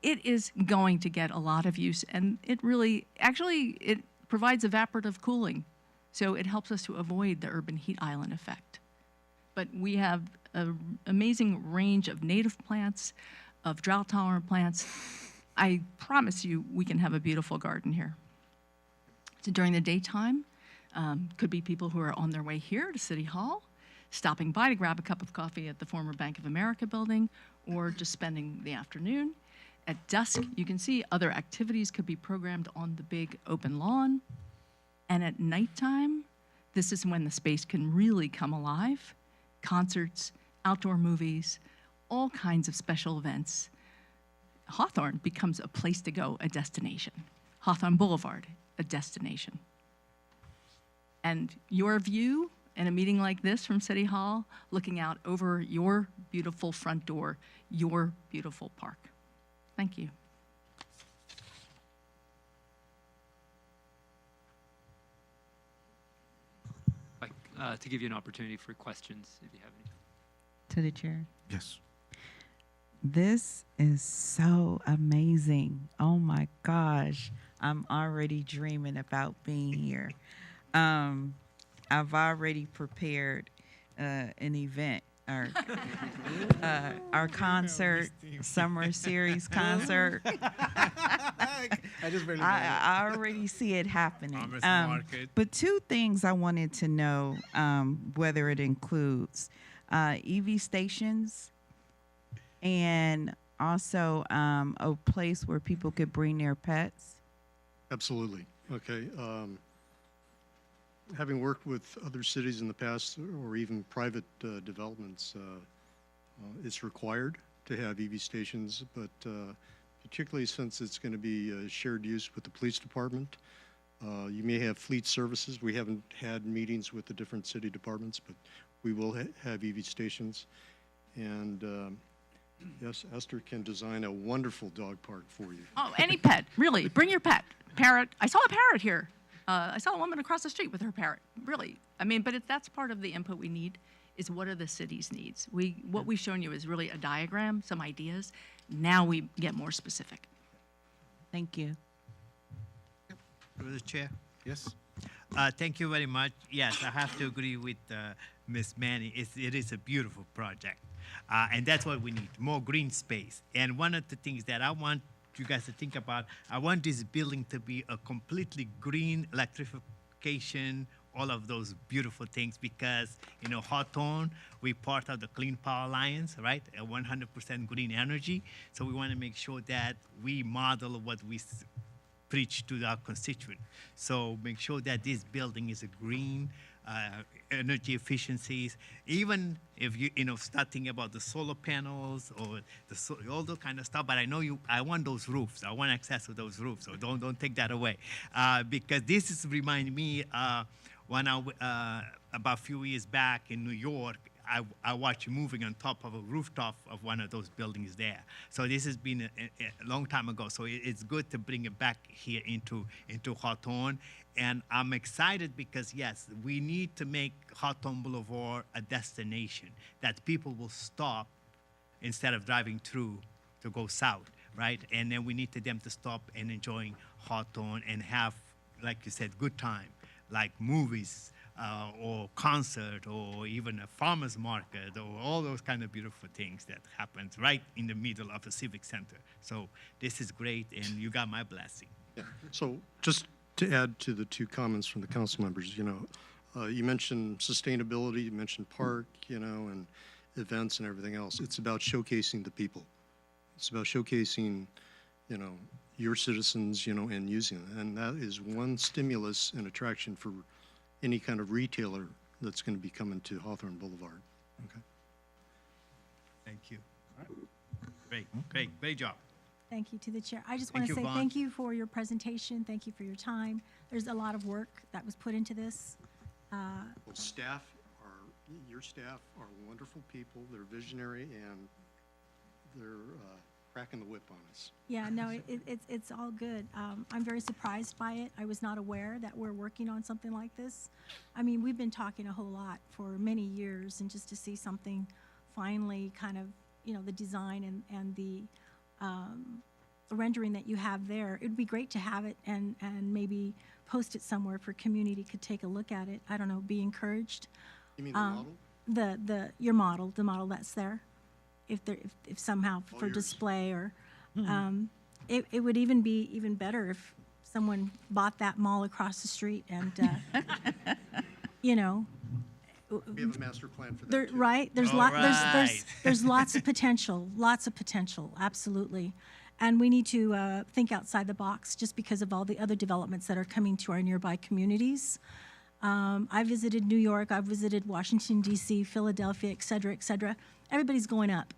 It is going to get a lot of use, and it really, actually, it provides evaporative cooling. So it helps us to avoid the urban heat island effect. But we have an amazing range of native plants, of drought-tolerant plants. I promise you we can have a beautiful garden here. So during the daytime, could be people who are on their way here to City Hall, stopping by to grab a cup of coffee at the former Bank of America building, or just spending the afternoon. At dusk, you can see other activities could be programmed on the big open lawn. And at nighttime, this is when the space can really come alive. Concerts, outdoor movies, all kinds of special events. Hawthorne becomes a place to go, a destination. Hawthorne Boulevard, a destination. And your view in a meeting like this from City Hall, looking out over your beautiful front door, your beautiful park. Thank you. To give you an opportunity for questions, if you have any. To the chair. Yes. This is so amazing. Oh my gosh. I'm already dreaming about being here. I've already prepared an event, our concert, summer series concert. I already see it happening. But two things I wanted to know, whether it includes EV stations and also a place where people could bring their pets. Absolutely. Okay. Having worked with other cities in the past, or even private developments, it's required to have EV stations, but particularly since it's going to be shared use with the police department. You may have fleet services. We haven't had meetings with the different city departments, but we will have EV stations. And yes, Esther can design a wonderful dog park for you. Oh, any pet, really. Bring your pet. Parrot. I saw a parrot here. I saw a woman across the street with her parrot. Really. I mean, but that's part of the input we need, is what are the city's needs. What we've shown you is really a diagram, some ideas. Now we get more specific. Thank you. Through the chair. Yes. Thank you very much. Yes, I have to agree with Ms. Manny. It is a beautiful project. And that's what we need, more green space. And one of the things that I want you guys to think about, I want this building to be a completely green electrification, all of those beautiful things, because, you know, Hawthorne, we're part of the Clean Power Alliance, right? 100% green energy. So we want to make sure that we model what we preach to our constituent. So make sure that this building is a green, energy efficiencies, even if you know, start thinking about the solar panels or all that kind of stuff. But I know I want those roofs. I want access to those roofs. So don't take that away, because this is reminding me when about a few years back in New York. I watched moving on top of a rooftop of one of those buildings there. So this has been a long time ago. So it's good to bring it back here into Hawthorne. And I'm excited because, yes, we need to make Hawthorne Boulevard a destination that people will stop instead of driving through to go south, right? And then we need them to stop and enjoying Hawthorne and have, like you said, good time, like movies, or concert, or even a farmer's market, or all those kind of beautiful things that happens right in the middle of a civic center. So this is great, and you got my blessing. Yeah. So just to add to the two comments from the council members, you know, You mentioned sustainability, you mentioned park, and events and everything else. It's about showcasing the people. It's about showcasing, your citizens, and using it. And that is one stimulus and attraction for any kind of retailer that's going to be coming to Hawthorne Boulevard. Okay. Thank you. Great job. Thank you to the chair. I just Thank want to you, say Vaughn. thank you for your presentation. Thank you for your time. There's a lot of work that was put into this. Well, your staff are wonderful people. They're visionary and they're cracking the whip on us. Yeah, no, it's all good. I'm very surprised by it. I was not aware that we're working on something like this. I mean, we've been talking a whole lot for many years, and just to see something finally kind of, the design and the rendering that you have there, it would be great to have it and maybe post it somewhere for community could take a look at it. I don't know, be encouraged. You mean the model? Your model, the model that's there, if somehow for yours. display or, it would even be even better if someone bought that mall across the street and, We have a master plan for that there, too. right? There's All lot. right. There's lots of potential. Lots of potential. Absolutely. And we need to think outside the box, just because of all the other developments that are coming to our nearby communities. I visited New York. I've visited Washington D.C., Philadelphia, et cetera, et cetera. Everybody's going up.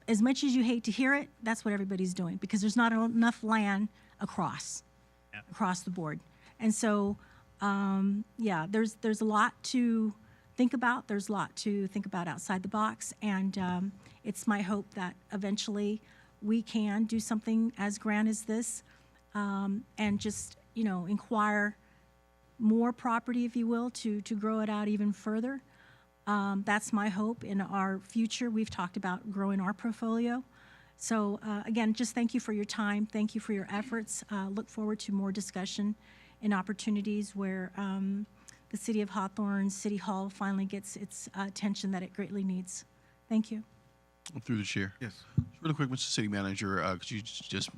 As much as you hate to hear it, that's what everybody's doing, because there's not enough land across the board. And so, there's a lot to think about. There's a lot to think about outside the box, and it's my hope that eventually we can do something as grand as this, and just inquire more property, if you will, to grow it out even further. That's my hope in our future. We've talked about growing our portfolio. So again, just thank you for your time. Thank you for your efforts. Look forward to more discussion and opportunities where the City of Hawthorne City Hall finally gets its attention that it greatly needs. Thank you. Through the chair. Yes. Really quick, Mr. City Manager, could you just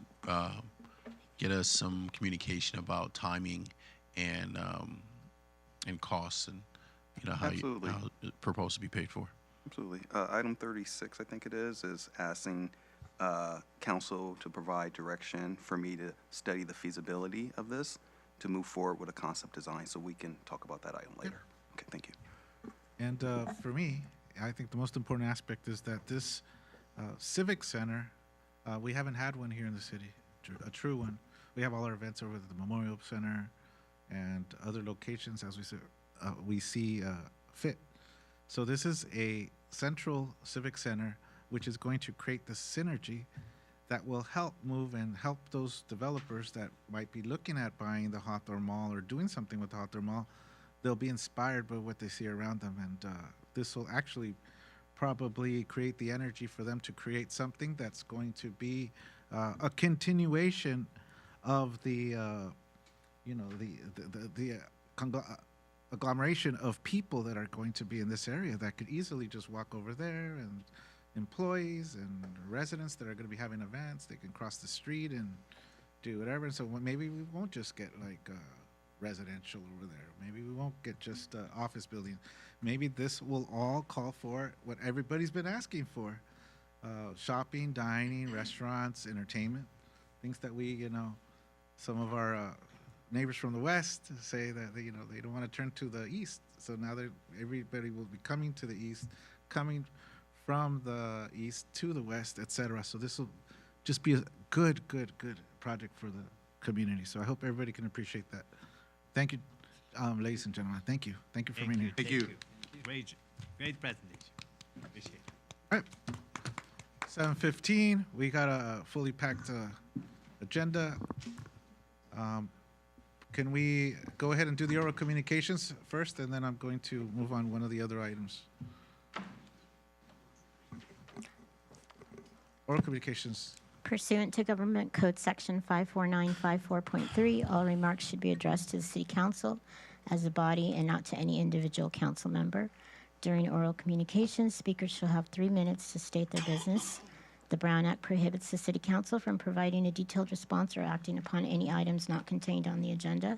get us some communication about timing and costs and how Absolutely. how it's proposed to be paid for? Absolutely. Item 36, I think it is asking council to provide direction for me to study the feasibility of this to move forward with a concept design, so we can talk about that item later. Okay, thank you. And for me, I think the most important aspect is that this civic center, we haven't had one here in the city, a true one. We have all our events over at the Memorial Center and other locations as we see fit. So this is a central civic center, which is going to create the synergy that will help move and help those developers that might be looking at buying the Hawthorne Mall or doing something with the Hawthorne Mall. They'll be inspired by what they see around them, and this will actually probably create the energy for them to create something that's going to be a continuation of the agglomeration of people that are going to be in this area that could easily just walk over there, and employees and residents that are going to be having events, they can cross the street and do whatever. And so maybe we won't just get like residential over there. Maybe we won't get just office buildings. Maybe this will all call for what everybody's been asking for: shopping, dining, restaurants, entertainment, things that we, some of our neighbors from the west say that they don't want to turn to the east. So now everybody will be coming to the east, coming from the east to the west, etc. So this will just be a good project for the community. So I hope everybody can appreciate that. Thank you, ladies and gentlemen. Thank you. Thank you for being here. Thank you. Great presentation. Appreciate it. All right. 7:15. We got a fully packed agenda. Can we go ahead and do the oral communications first, and then I'm going to move on one of the other items. Oral communications. Pursuant to Government Code Section 54954.3, all remarks should be addressed to the City Council as a body and not to any individual council member. During oral communications, speakers shall have 3 minutes to state their business. The Brown Act prohibits the City Council from providing a detailed response or acting upon any items not contained on the agenda.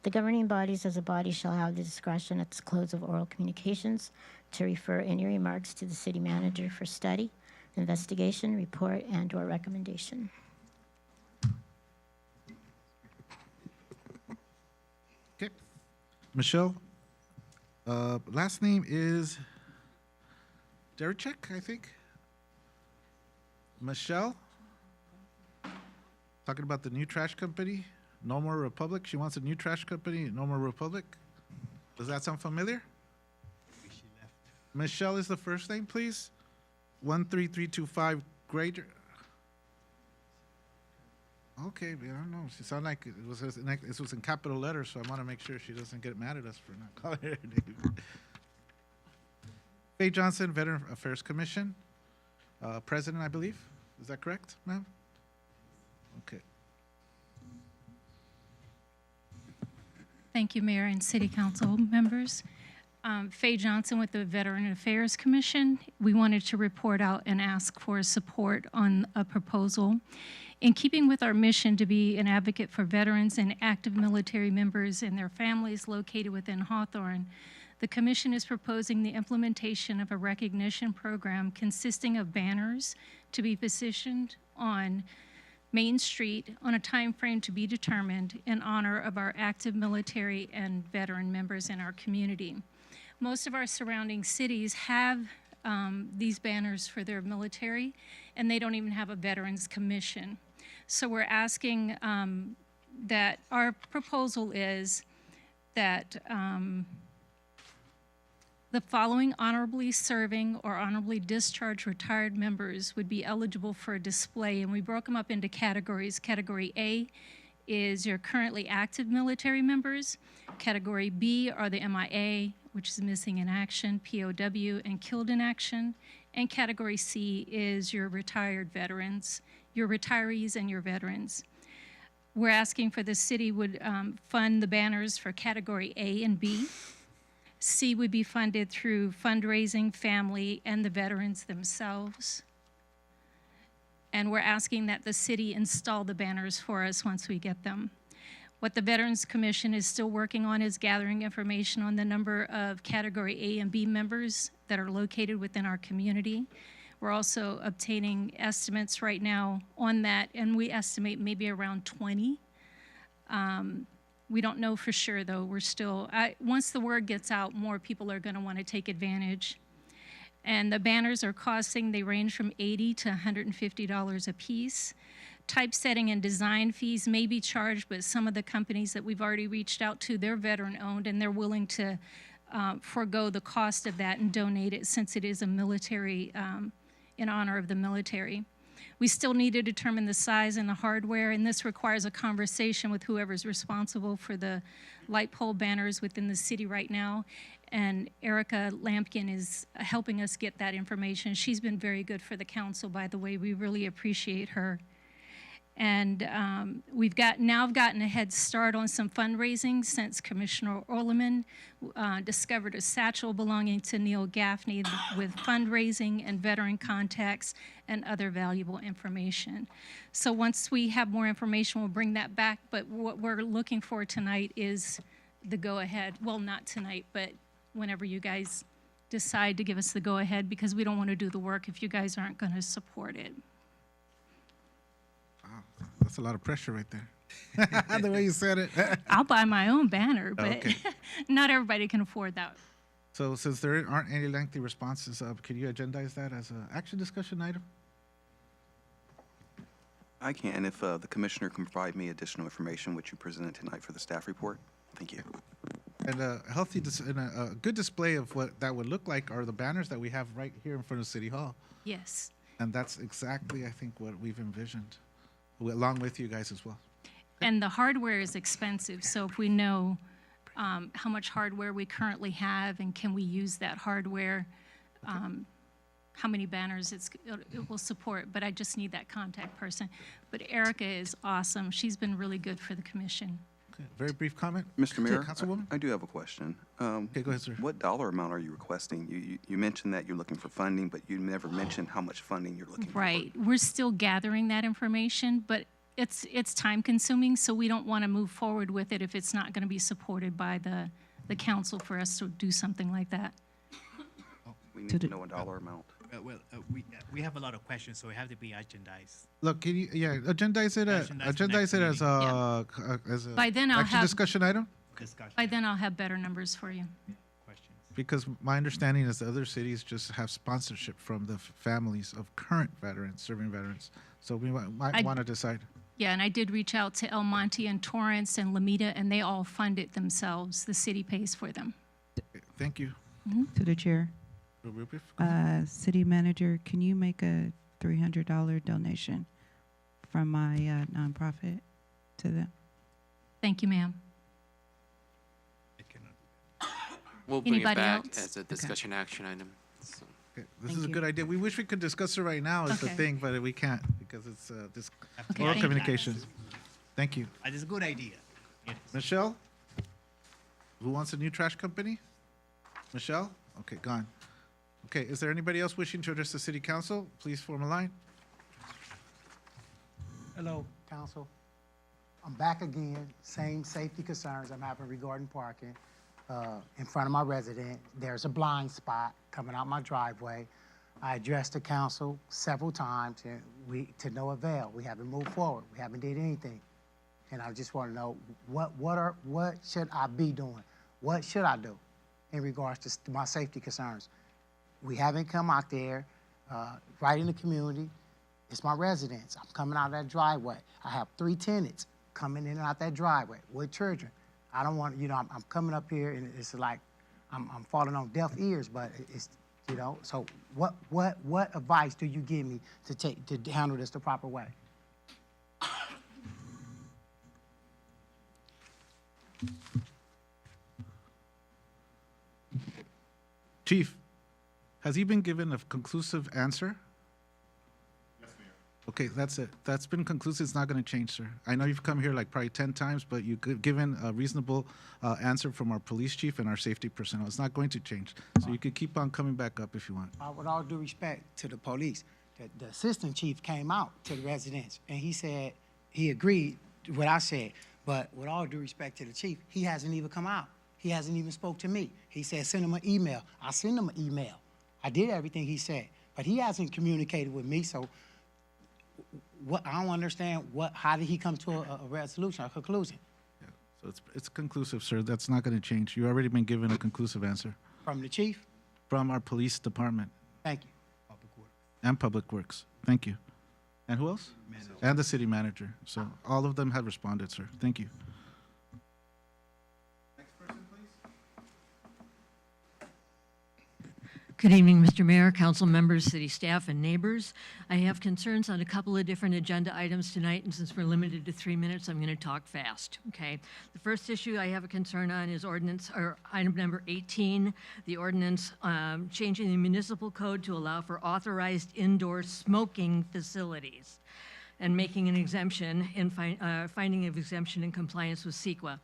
The governing bodies as a body shall have the discretion at the close of oral communications to refer any remarks to the city manager for study, investigation, report, and/or recommendation. Okay. Michelle, last name is Derechek, I think. Michelle, talking about the new trash company, No More Republic. She wants a new trash company, No More Republic. Does that sound familiar? Michelle is the first name, please. 13325 Grader. Okay, I don't know. She sounded like it was in capital letters, so I want to make sure she doesn't get mad at us for not calling her name. Faye Johnson, Veteran Affairs Commission, President, I believe. Is that correct, ma'am? Okay. Thank you, Mayor and City Council members. Faye Johnson with the Veteran Affairs Commission. We wanted to report out and ask for support on a proposal. In keeping with our mission to be an advocate for veterans and active military members and their families located within Hawthorne, the Commission is proposing the implementation of a recognition program consisting of banners to be positioned on Main Street on a time frame to be determined in honor of our active military and veteran members in our community. Most of our surrounding cities have these banners for their military, and they don't even have a Veterans Commission. So we're asking that our proposal is that the following honorably serving or honorably discharged retired members would be eligible for a display, and we broke them up into categories. Category A is your currently active military members. Category B are the MIA, which is missing in action, POW, and killed in action. And Category C is your retired veterans, your retirees and your veterans. We're asking for the city would fund the banners for Category A and B. C would be funded through fundraising, family, and the veterans themselves. And we're asking that the city install the banners for us once we get them. What the Veterans Commission is still working on is gathering information on the number of Category A and B members that are located within our community. We're also obtaining estimates right now on that, and we estimate maybe around 20. We don't know for sure, though. We're still, once the word gets out, more people are going to want to take advantage. And the banners are costing, they range from $80 to $150 a piece. Typesetting and design fees may be charged, but some of the companies that we've already reached out to, they're veteran-owned, and they're willing to forego the cost of that and donate it since it is a military, in honor of the military. We still need to determine the size and the hardware, and this requires a conversation with whoever's responsible for the light pole banners within the city right now. And Erica Lampkin is helping us get that information. She's been very good for the council, by the way. We really appreciate her. And we've now gotten a head start on some fundraising since Commissioner Orleman discovered a satchel belonging to Neil Gaffney with fundraising and veteran contacts and other valuable information. So once we have more information, we'll bring that back. But what we're looking for tonight is the go-ahead. Well, not tonight, but whenever you guys decide to give us the go-ahead, because we don't want to do the work if you guys aren't going to support it. That's a lot of pressure right there. The way you said it. I'll buy my own banner, but Okay. not everybody can afford that. So since there aren't any lengthy responses, can you agendize that as an action discussion item? I can, if the commissioner can provide me additional information which you presented tonight for the staff report. Thank you. And a a good display of what that would look like are the banners that we have right here in front of City Hall. Yes. And that's exactly, I think, what we've envisioned, along with you guys as well. And the hardware is expensive, so if we know how much hardware we currently have and can we use that hardware, how many banners it will support, but I just need that contact person. But Erica is awesome. She's been really good for the commission. Okay. Very brief comment. Mr. Mayor, Councilwoman? I do have a question. Okay, go ahead, sir. What dollar amount are you requesting? You mentioned that you're looking for funding, but you never mentioned how much funding you're looking for. Right. We're still gathering that information, but it's time consuming, so we don't want to move forward with it if it's not going to be supported by the council for us to do something like that. We need to know a dollar amount. We have a lot of questions, so we have to be agendized. Look, can you, agendize it as a By then I'll action have- discussion item? By then, I'll have better numbers for you. Because my understanding is the other cities just have sponsorship from the families of current veterans, serving veterans. So we might want to decide. Yeah, and I did reach out to El Monte and Torrance and Lomita, and they all fund it themselves. The city pays for them. Thank you. To the chair. City manager, can you make a $300 donation from my nonprofit to them? Thank you, ma'am. We'll bring Anybody it back else? as a discussion action item. So. Okay, this is a good idea. We wish we could discuss it right now is the Okay. thing, but we can't because it's this Okay, oral thank you. communications. Thank you. It's a good idea. Yes. Michelle? Who wants a new trash company? Michelle? Okay, gone. Okay, is there anybody else wishing to address the city council? Please form a line. Hello, council. I'm back again, same safety concerns I'm having regarding parking. In front of my resident, there's a blind spot coming out my driveway. I addressed the council several times and to no avail. We haven't moved forward. We haven't did anything. And I just want to know what should I be doing? What should I do in regards to my safety concerns? We haven't come out there, right in the community. It's my residence. I'm coming out of that driveway. I have 3 tenants coming in and out that driveway with children. I don't want, I'm coming up here and it's like I'm falling on deaf ears, but it's, so what advice do you give me to handle this the proper way? Chief, has he been given a conclusive answer? Okay, that's it. That's been conclusive. It's not going to change, sir. I know you've come here like probably 10 times, but you've given a reasonable answer from our police chief and our safety personnel. It's not going to change. So you could keep on coming back up if you want. With all due respect to the police, the assistant chief came out to the residents and he said he agreed with what I said. But with all due respect to the chief, he hasn't even come out. He hasn't even spoke to me. He said send him an email. I sent him an email. I did everything he said, but he hasn't communicated with me. So I don't understand how did he come to a resolution, a conclusion? Yeah. So it's conclusive, sir. That's not going to change. You've already been given a conclusive answer. From the chief? From our police department. Thank you. And Public Works. Thank you. And who else? Manager. And the city manager. So all of them have responded, sir. Thank you. Good evening, Mr. Mayor, council members, city staff, and neighbors. I have concerns on a couple of different agenda items tonight, and since we're limited to 3 minutes, I'm going to talk fast, okay? The first issue I have a concern on is item number 18, the ordinance changing the municipal code to allow for authorized indoor smoking facilities and making an exemption in finding of exemption in compliance with CEQA.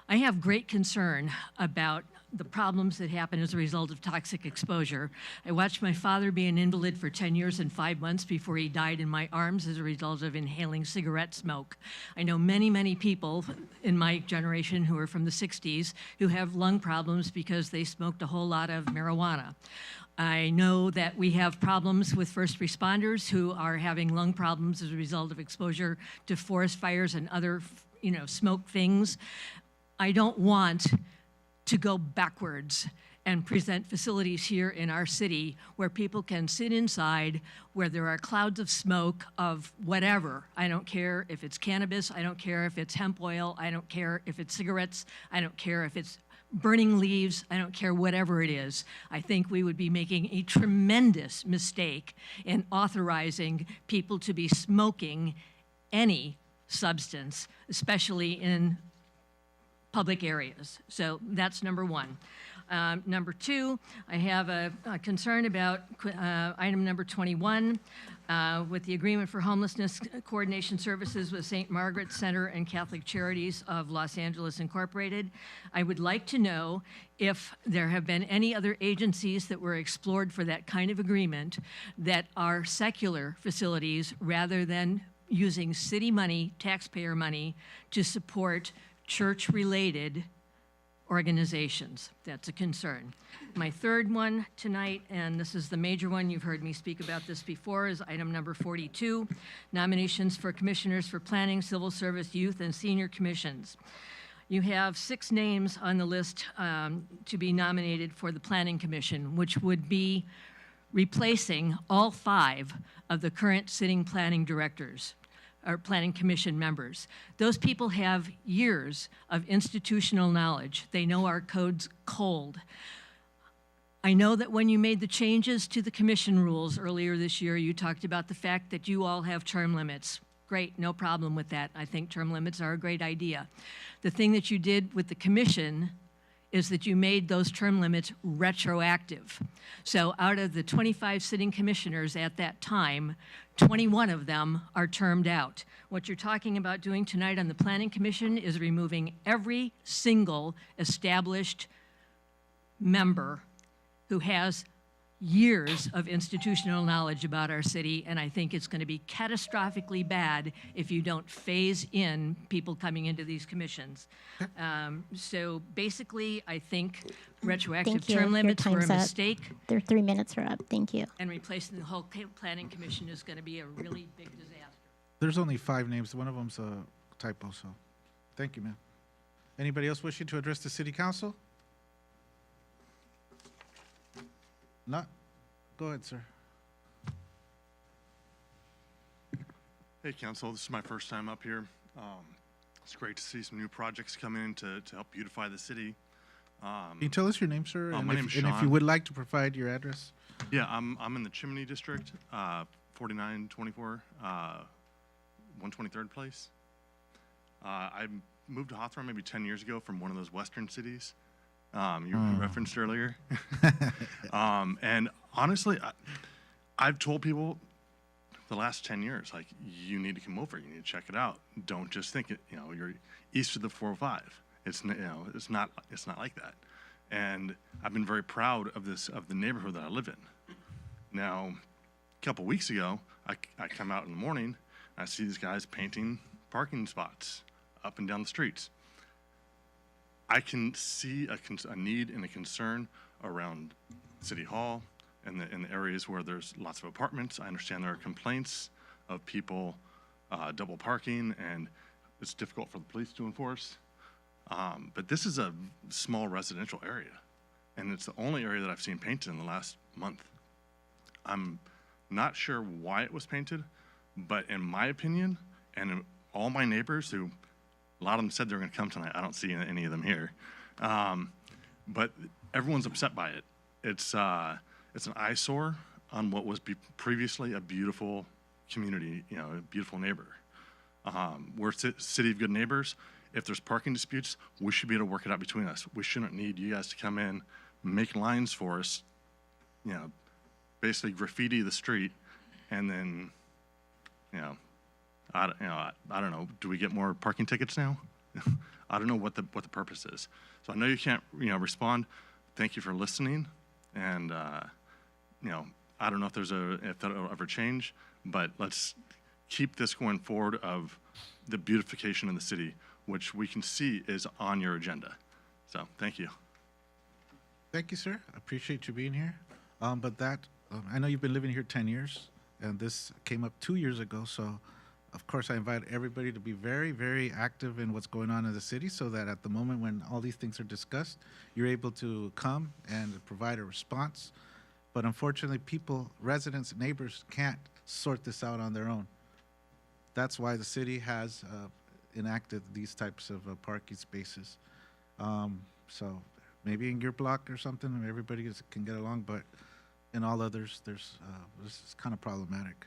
I have great concern about the problems that happen as a result of toxic exposure. I watched my father be an invalid for 10 years and 5 months before he died in my arms as a result of inhaling cigarette smoke. I know many, many people in my generation who are from the 60s who have lung problems because they smoked a whole lot of marijuana. I know that we have problems with first responders who are having lung problems as a result of exposure to forest fires and other, smoke things. I don't want to go backwards and present facilities here in our city where people can sit inside, where there are clouds of smoke of whatever. I don't care if it's cannabis, I don't care if it's hemp oil, I don't care if it's cigarettes, I don't care if it's burning leaves, I don't care whatever it is. I think we would be making a tremendous mistake in authorizing people to be smoking any substance, especially in public areas. So that's number one. Number two, I have a concern about item number 21 with the agreement for homelessness coordination services with St. Margaret's Center and Catholic Charities of Los Angeles Incorporated. I would like to know if there have been any other agencies that were explored for that kind of agreement that are secular facilities rather than using city money, taxpayer money, to support church-related organizations. That's a concern. My third one tonight, and this is the major one, you've heard me speak about this before, is item number 42, nominations for commissioners for planning, civil service, youth, and senior commissions. You have 6 names on the list to be nominated for the Planning Commission, which would be replacing all 5 of the current sitting planning directors, or Planning Commission members. Those people have years of institutional knowledge. They know our codes cold. I know that when you made the changes to the commission rules earlier this year, you talked about the fact that you all have term limits. Great, no problem with that. I think term limits are a great idea. The thing that you did with the commission is that you made those term limits retroactive. So out of the 25 sitting commissioners at that time, 21 of them are termed out. What you're talking about doing tonight on the Planning Commission is removing every single established member who has years of institutional knowledge about our city, and I think it's going to be catastrophically bad if you don't phase in people coming into these commissions. So basically, I think retroactive Thank you. term Your limits were a time's up. mistake, Their 3 minutes are up. Thank you. and replacing the whole planning commission is going to be a really big disaster. There's only 5 names. One of them's a typo, so thank you, ma'am. Anybody else wishing to address the city council? Not? Go ahead, sir. Hey, council, this is my first time up here. It's great to see some new projects come in to help beautify the city. Can you tell us your name, sir? My name's And if Sean. you would like to provide your address? Yeah, I'm in the Chimney District, 4924, 123rd place. I moved to Hawthorne maybe 10 years ago from one of those western cities you referenced earlier. And honestly, I've told people the last 10 years, like, you need to come over, you need to check it out. Don't just think it, you're east of the 405. It's not like that. And I've been very proud of the neighborhood that I live in. Now, a couple weeks ago, I come out in the morning, I see these guys painting parking spots up and down the streets. I can see a need and a concern around City Hall and in the areas where there's lots of apartments. I understand there are complaints of people double parking, and it's difficult for the police to enforce. But this is a small residential area, and it's the only area that I've seen painted in the last month. I'm not sure why it was painted, but in my opinion, and in all my neighbors who, a lot of them said they were going to come tonight. I don't see any of them here. But everyone's upset by it. It's an eyesore on what was previously a beautiful community, a beautiful neighbor. We're a city of good neighbors. If there's parking disputes, we should be able to work it out between us. We shouldn't need you guys to come in, make lines for us, basically graffiti the street, and then, I don't know. Do we get more parking tickets now? I don't know what the purpose is. So I know you can't respond. Thank you for listening, and I don't know if that'll ever change, but let's keep this going forward of the beautification of the city, which we can see is on your agenda. So thank you. Thank you, sir. I appreciate you being here. I know you've been living here 10 years, and this came up 2 years ago, so of course I invite everybody to be very, very active in what's going on in the city, so that at the moment when all these things are discussed, you're able to come and provide a response. But unfortunately, residents, neighbors can't sort this out on their own. That's why the city has enacted these types of parking spaces. So maybe in your block or something, everybody can get along, but in all others, this is kind of problematic.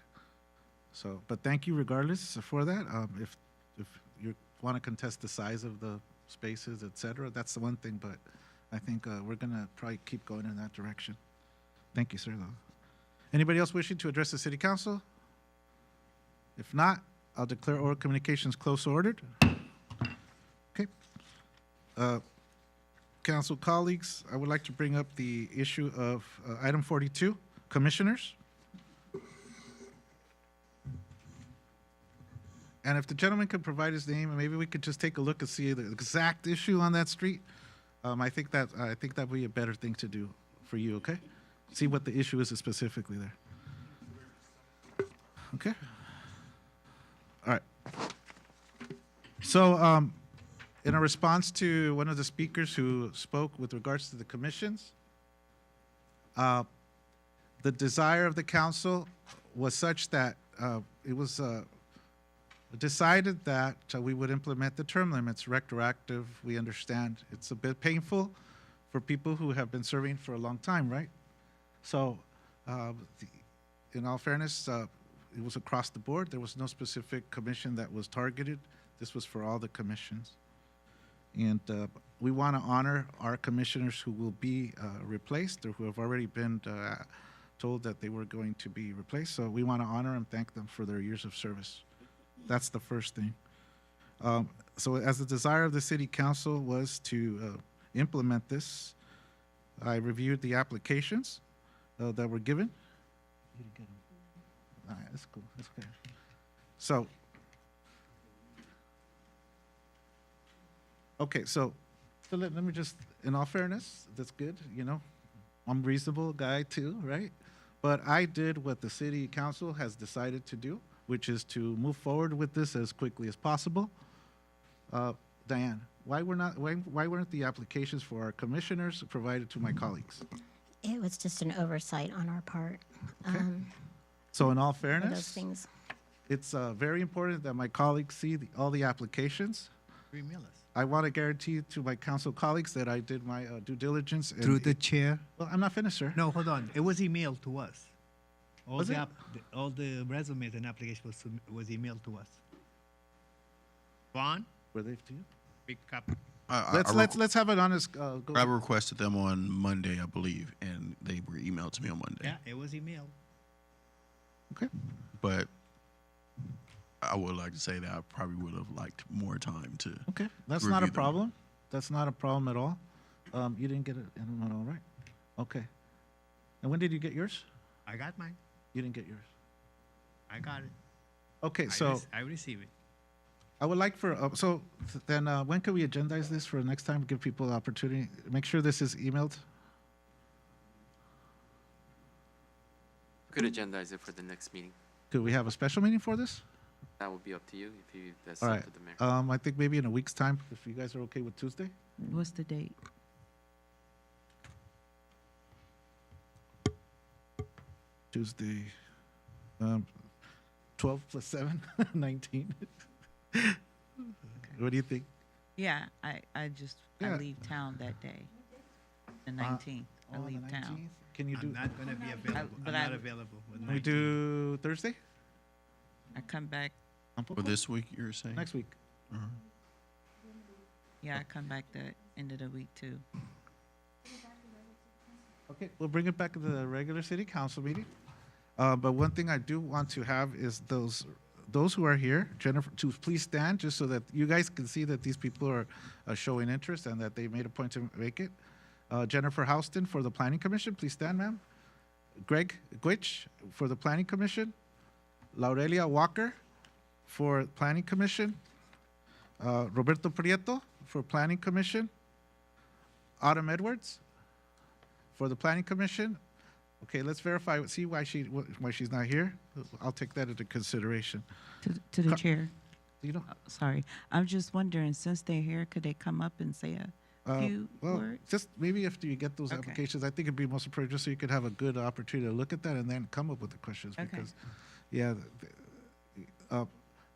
So, but thank you regardless for that. If you want to contest the size of the spaces, et cetera, that's the one thing, but I think we're gonna probably keep going in that direction. Thank you, sir, though. Anybody else wishing to address the city council? If not, I'll declare oral communications close ordered. Okay. Council colleagues, I would like to bring up the issue of item 42, commissioners. And if the gentleman could provide his name, and maybe we could just take a look and see the exact issue on that street. I think that would be a better thing to do for you. Okay, see what the issue is specifically there. Okay. All right. So, in a response to one of the speakers who spoke with regards to the commissions, the desire of the council was such that it was decided that we would implement the term limits retroactive. We understand it's a bit painful for people who have been serving for a long time, right? So, in all fairness, it was across the board. There was no specific commission that was targeted. This was for all the commissions. And we want to honor our commissioners who will be replaced or who have already been told that they were going to be replaced. So we want to honor and thank them for their years of service. That's the first thing. So as the desire of the city council was to implement this, I reviewed the applications that were given. You didn't get them. All right, that's cool. That's okay. So, okay, so let me just, in all fairness, that's good, you know. I'm a reasonable guy too, right? But I did what the city council has decided to do, which is to move forward with this as quickly as possible. Diane, why weren't the applications for our commissioners provided to my colleagues? It was just an oversight on our part. Okay. So in all Those fairness, things. it's very important that my colleagues see all the applications. Email us. I want to guarantee to my council colleagues that I did my due diligence. And Through the chair. Well, I'm not finished, sir. No, hold on. It was emailed to us. All Was the, it? all the resumes and applications was emailed to us. Vaughn, Were they to you? pick up. Let's have an honest go. I requested them on Monday, I believe, and they were emailed to me on Monday. Yeah, it was emailed. Okay. But I would like to say that I probably would have liked more time to. Okay, that's not a review them. problem. That's not a problem at all. You didn't get it. All right. Okay. And when did you get yours? I got mine. You didn't get yours. I got it. Okay, so I received it. I would like for then when can we agendize this for next time? Give people the opportunity. Make sure this is emailed. We could agendize it for the next meeting. Could we have a special meeting for this? That would be up to you if you, that's All up right. to the mayor. I think maybe in a week's time, if you guys are okay with Tuesday. What's the date? Tuesday, 12 plus 7, 19. What do you think? Yeah, I Yeah. leave town that day, the 19th. I On the leave town. 19th? Can you do? I'm not going to be available. but I'm I- not available. with Can we 19. do Thursday? I come back, For this week, you're saying? Next week. yeah, I come back the end of the week too. Okay, we'll bring it back to the regular city council meeting. But one thing I do want to have is those who are here, Jennifer, to please stand just so that you guys can see that these people are showing interest and that they made a point to make it. Jennifer Houston for the Planning Commission, please stand, ma'am. Greg Gwitch for the Planning Commission. Laurelia Walker for Planning Commission. Roberto Prieto for Planning Commission. Autumn Edwards for the Planning Commission. Okay, let's verify, see why she's not here. I'll take that into consideration. To the chair. You know, Sorry, I'm just wondering, since they're here, could they come up and say a few words? just maybe after you get those Okay. applications, I think it'd be most appropriate just so you could have a good opportunity to look at that and then come up with the questions. Okay. Because, yeah,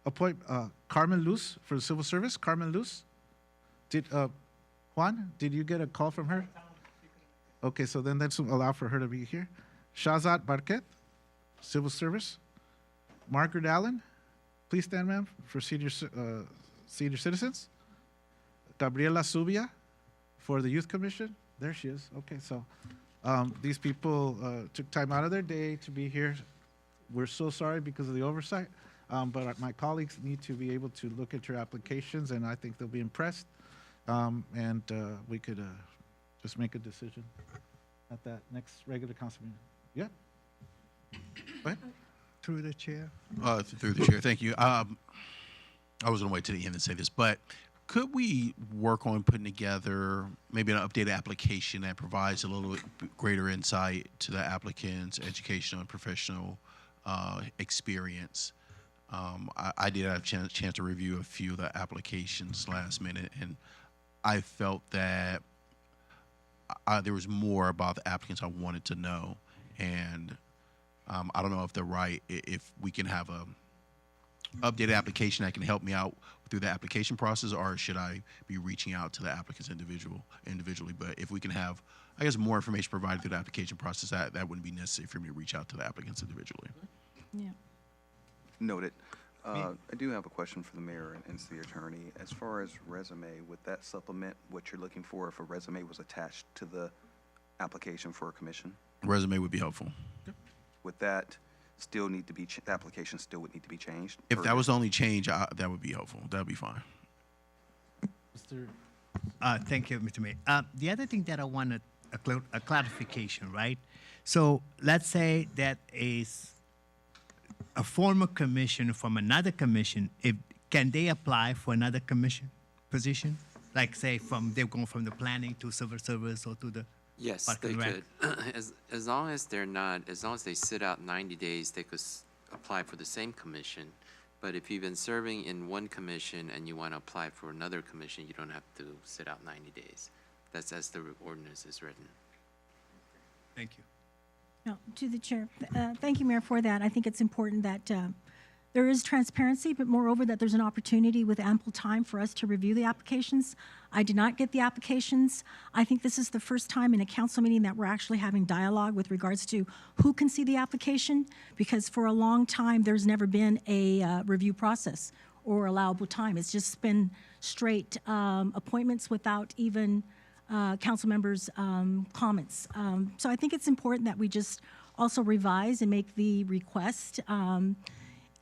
appoint Carmen Luz for the Civil Service. Carmen Luz, Juan, did you get a call from her? Okay, so then let's allow for her to be here. Shahzad Barket, Civil Service. Margaret Allen, please stand, ma'am, for senior citizens. Gabriela Subia for the Youth Commission. There she is. Okay, so these people took time out of their day to be here. We're so sorry because of the oversight, but my colleagues need to be able to look at your applications, and I think they'll be impressed. And we could just make a decision at that next regular council meeting. Yeah? Go ahead. Through the chair. Through the chair, thank you. I was going to wait to the end to say this, but could we work on putting together maybe an updated application that provides a little bit greater insight to the applicant's educational and professional experience? I did have a chance to review a few of the applications last minute, and I felt that there was more about the applicants I wanted to know, and I don't know if we can have a updated application that can help me out through the application process, or should I be reaching out to the applicants individually? But if we can have, I guess, more information provided through the application process, that wouldn't be necessary for me to reach out to the applicants individually. Yeah. Noted. I do have a question for the mayor and city attorney. As far as resume, would that supplement what you're looking for if a resume was attached to the application for a commission? Resume would be helpful. Would that still need to be, the application still would need to be changed? If that was the only change, that would be helpful. That would be fine. Thank you, Mr. Mayor. The other thing that I wanted a clarification, right? So let's say that is a former commissioner from another commission. Can they apply for another commission position? Like say they're going from the planning to civil service or to the Yes, Park they and Rec? could. As long as they sit out 90 days, they could apply for the same commission. But if you've been serving in one commission and you want to apply for another commission, you don't have to sit out 90 days. That's as the ordinance is written. Thank you. No, to the chair. Thank you, Mayor, for that. I think it's important that there is transparency, but moreover, that there's an opportunity with ample time for us to review the applications. I did not get the applications. I think this is the first time in a council meeting that we're actually having dialogue with regards to who can see the application, because for a long time, there's never been a review process or allowable time. It's just been straight appointments without even council members' comments. So I think it's important that we just also revise and make the request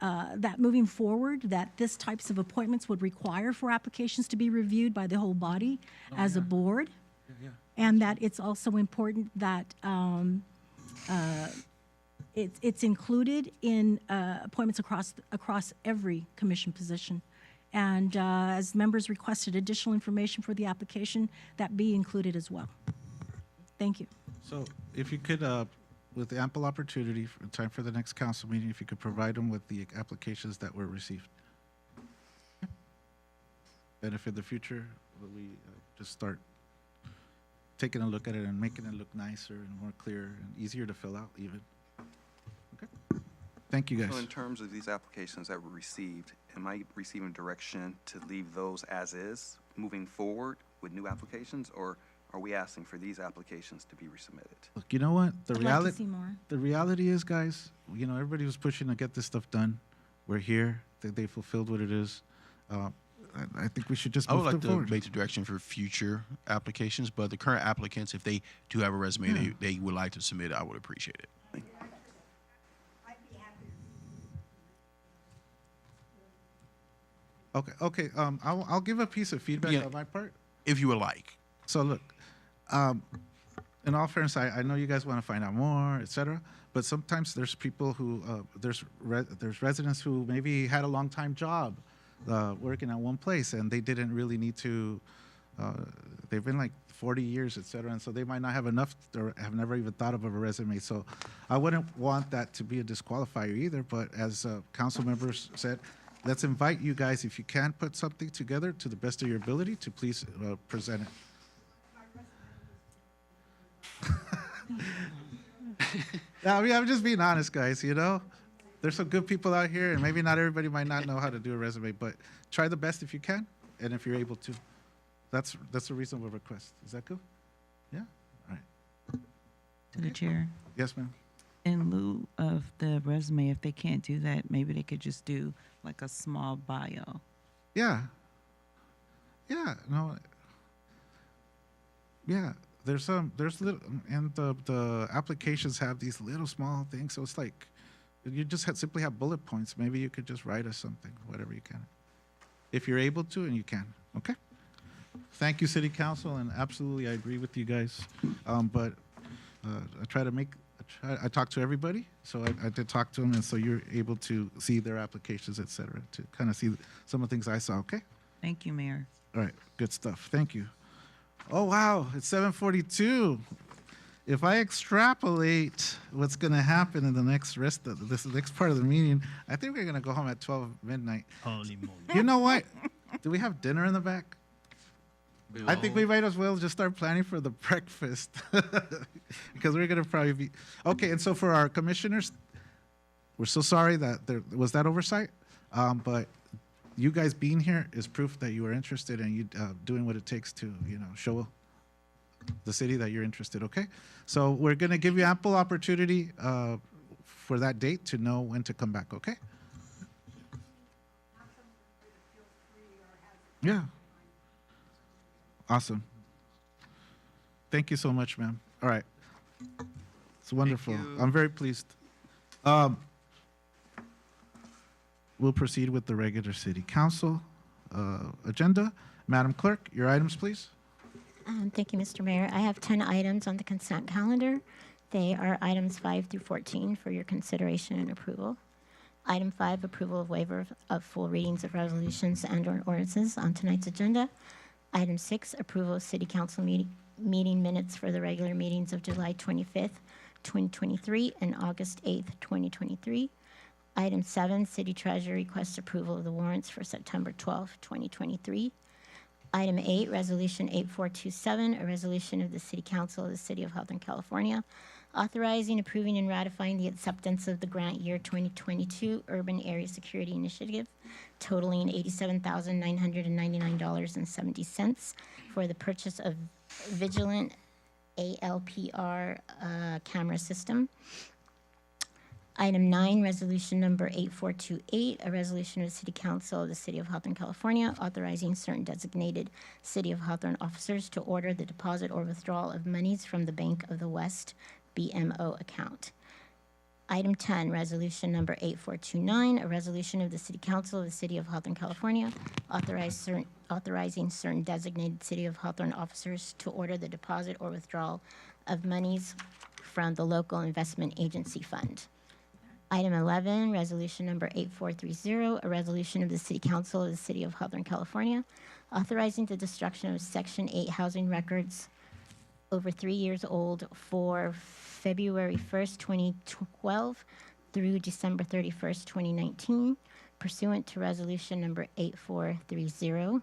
that moving forward, that this types of appointments would require for applications to be reviewed by the whole body as a board. And that it's also important that it's included in appointments across every commission position. And as members requested additional information for the application, that be included as well. Thank you. So if you could, with ample opportunity, time for the next council meeting, if you could provide them with the applications that were received. And if in the future, will we just start taking a look at it and making it look nicer and more clear and easier to fill out even? Okay. Thank you, guys. So in terms of these applications that were received, am I receiving direction to leave those as is, moving forward with new applications, or are we asking for these applications to be resubmitted? Look, you know what? I'd like to see more. The reality is, guys, you know, everybody was pushing to get this stuff done. We're here. They fulfilled what it is. I think we should just I move would like to forward. make the direction for future applications, but the current applicants, if they do have a resume they would like to submit, I would appreciate it. Okay. I'll give a piece of feedback on my part. If you would like. So look, in all fairness, I know you guys want to find out more, et cetera, but sometimes there's people who, there's residents who maybe had a long-time job working at one place, and they didn't really need to, they've been like 40 years, et cetera, and so they might not have enough or have never even thought of a resume. So I wouldn't want that to be a disqualifier either, but as council members said, let's invite you guys, if you can put something together to the best of your ability, to please present it. I mean, I'm just being honest, guys, you know? There's some good people out here, and maybe not everybody might not know how to do a resume, but try the best if you can, and if you're able to. That's a reasonable request. Is that cool? Yeah? All right. To the chair. Yes, ma'am. In lieu of the resume, if they can't do that, maybe they could just do like a small bio. Yeah. Yeah, no. Yeah, there's little, and the applications have these little small things, so it's like, you just simply have bullet points. Maybe you could just write us something, whatever you can. If you're able to and you can, okay? Thank you, City Council, and absolutely I agree with you guys. But I try I talked to everybody, so I did talk to them, and so you're able to see their applications, et cetera, to kind of see some of the things I saw, okay? Thank you, Mayor. All right, good stuff. Thank you. Oh, wow, it's 7:42. If I extrapolate what's going to happen in the next next part of the meeting, I think we're going to go home at 12 midnight. Holy moly. You know what? Do we have dinner in the back? I think we might as well just start planning for the breakfast because we're going to probably be okay. And so for our commissioners, we're so sorry that there was that oversight, but you guys being here is proof that you are interested and you doing what it takes to show the city that you're interested. Okay, so we're going to give you ample opportunity for that date to know when to come back. Okay. Yeah. Awesome. Thank you so much, ma'am. All right. It's wonderful. I'm very pleased. We'll proceed with the regular city council agenda. Madam Clerk, your items, please. Thank you, Mr. Mayor. I have 10 items on the consent calendar. They are items 5 through 14 for your consideration and approval. Item 5, approval of waiver of full readings of resolutions and/or ordinances on tonight's agenda. Item 6, approval of city council meeting minutes for the regular meetings of July 25th, 2023 and August 8th, 2023. Item 7, city treasurer requests approval of the warrants for September 12th, 2023. Item 8, resolution 8427, a resolution of the city council of the city of Hawthorne, California, authorizing, approving, and ratifying the acceptance of the grant year 2022 Urban Area Security Initiative, totaling $87,999.70 for the purchase of Vigilant ALPR camera system. Item 9, resolution number 8428, a resolution of the City Council of the City of Hawthorne, California, authorizing certain designated City of Hawthorne officers to order the deposit or withdrawal of monies from the Bank of the West BMO account. Item 10, resolution number 8429, a resolution of the City Council of the City of Hawthorne, California, authorizing certain designated City of Hawthorne officers to order the deposit or withdrawal of monies from the local investment agency fund. Item 11, resolution number 8430, a resolution of the City Council of the City of Hawthorne, California, authorizing the destruction of Section 8 housing records over 3 years old for February 1st, 2012 through December 31st, 2019, pursuant to resolution number 8430,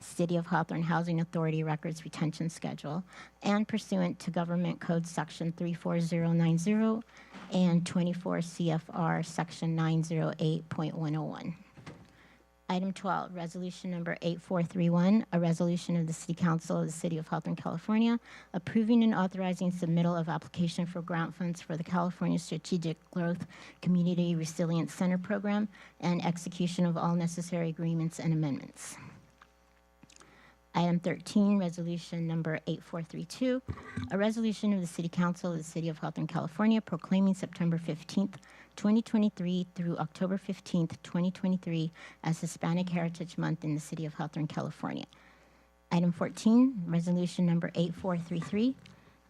City of Hawthorne Housing Authority Records Retention Schedule, and pursuant to Government Code Section 34090 and 24 CFR Section 908.101. Item 12, resolution number 8431, a resolution of the City Council of the City of Hawthorne, California, approving and authorizing submittal of application for grant funds for the California Strategic Growth Community Resilience Center program and execution of all necessary agreements and amendments. Item 13, resolution number 8432, a resolution of the City Council of the City of Hawthorne, California, proclaiming September 15th, 2023 through October 15th, 2023 as Hispanic Heritage Month in the City of Hawthorne, California. Item 14, resolution number 8433,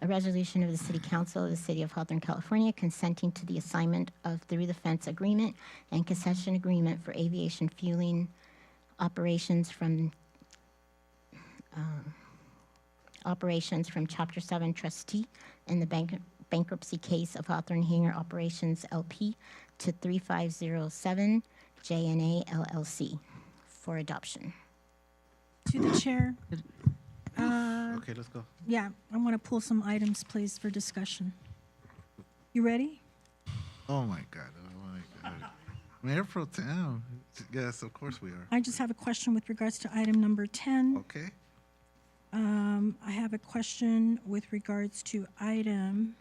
a resolution of the City Council of the City of Hawthorne, California, consenting to the assignment of Through the Fence Agreement and concession agreement for aviation fueling operations from Chapter 7 trustee in the bankruptcy case of Hawthorne Hangar Operations LP to 3507 JNA LLC for adoption. To the chair. Okay, let's go. Yeah, I want to pull some items, please, for discussion. You ready? Oh my God. Oh my God. Mayor Pro Tem. Yes, of course we are. I just have a question with regards to item number 10. Okay. I have a question with regards to item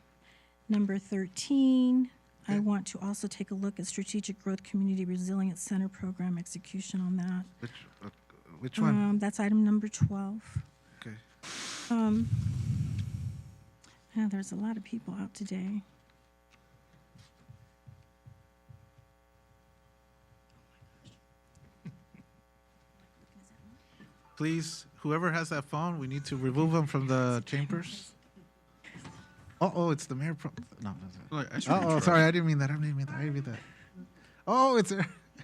number 13. I want to also take a look at Strategic Growth Community Resilience Center program execution on that. Which one? That's item number 12. Okay. Yeah, there's a lot of people out today. Please, whoever has that phone, we need to remove them from the chambers. Oh, it's the mayor pro, no. Like, I should Oh, retry. sorry, I didn't mean that, I didn't mean that, I didn't mean that. Oh, it's